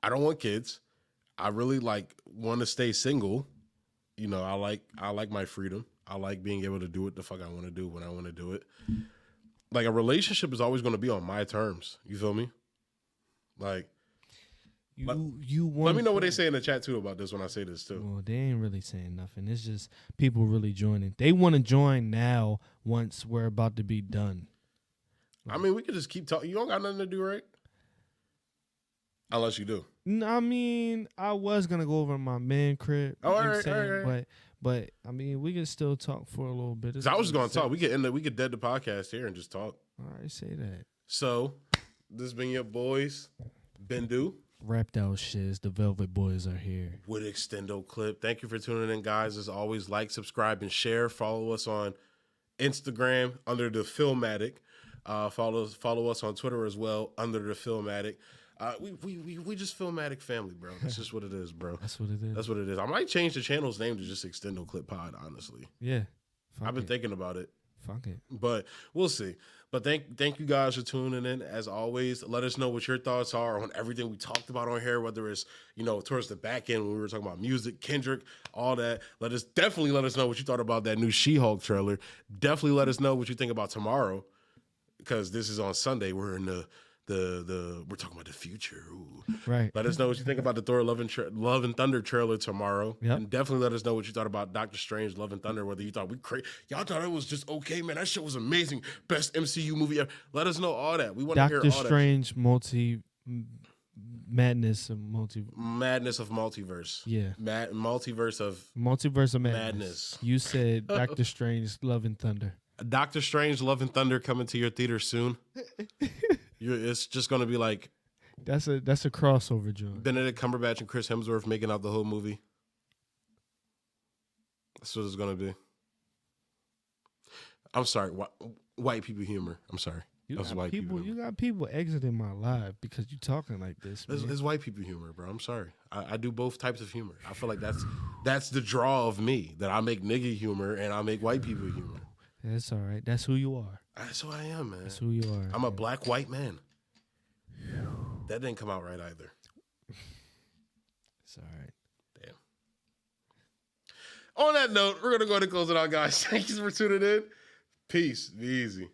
I don't want kids. I really, like, want to stay single. You know, I like my freedom. I like being able to do what the fuck I want to do when I want to do it. Like, a relationship is always going to be on my terms. You feel me? Like, You want? let me know what they say in the chat, too, about this when I say this, too. Well, they ain't really saying nothing. It's just people really joining. They want to join now once we're about to be done. I mean, we could just keep talking. You don't got nothing to do, right? Unless you do. I mean, I was gonna go over to my man crib. Oh, you know what I'm alright, saying? alright. But I mean, we can still talk for a little bit. Because I was just going to talk. We could dead the podcast here and just talk. All right, say that. So, this has been your boys, Bendu, Wrapped out Shizz. The Velvet Boys are here. with Extendo Clip. Thank you for tuning in, guys. As always, like, subscribe, and share. Follow us on Instagram under the Filmmatic. Follow us on Twitter as well under the Filmmatic. We just Filmmatic family, bro. That's just what it is, bro. That's what it is. That's what it is. I might change the channel's name to just Extendo Clip Pod, honestly. Yeah. I've been thinking about it. Fuck it. But we'll see. But thank you guys for tuning in. As always, let us know what your thoughts are on everything we talked about on here, whether it's, towards the back end when we were talking about music, Kendrick, all that. Definitely let us know what you thought about that new She-Hulk trailer. Definitely let us know what you think about tomorrow, because this is on Sunday. We're in we're talking about the future. Ooh. Right. Let us know what you think about the Thor Love and Thunder trailer tomorrow. Yep. And definitely let us know what you thought about Doctor Strange Love and Thunder, whether you thought y'all thought it was just okay, man. That shit was amazing. Best MCU movie ever. Let us know all that. We want to hear all that. Doctor Strange Madness of Multiverse. Yeah. Multiverse of Madness. You said Doctor Strange Love and Thunder. Doctor Strange Love and Thunder coming to your theater soon. It's just going to be like that's a crossover joint. Benedict Cumberbatch and Chris Hemsworth making out the whole movie. That's what it's going to be. I'm sorry, white people humor. I'm sorry. You got people exiting my live because you talking like this. It's white people humor, bro. I'm sorry. I do both types of humor. I feel like that's the draw of me, that I make nigga humor and I make white people humor. That's all right. That's who you are. That's who I am, man. That's who you are. I'm a black white man. That didn't come out right either. It's all right. Damn. On that note, we're gonna go ahead and close it out, guys. Thank you for tuning in. Peace. Be easy.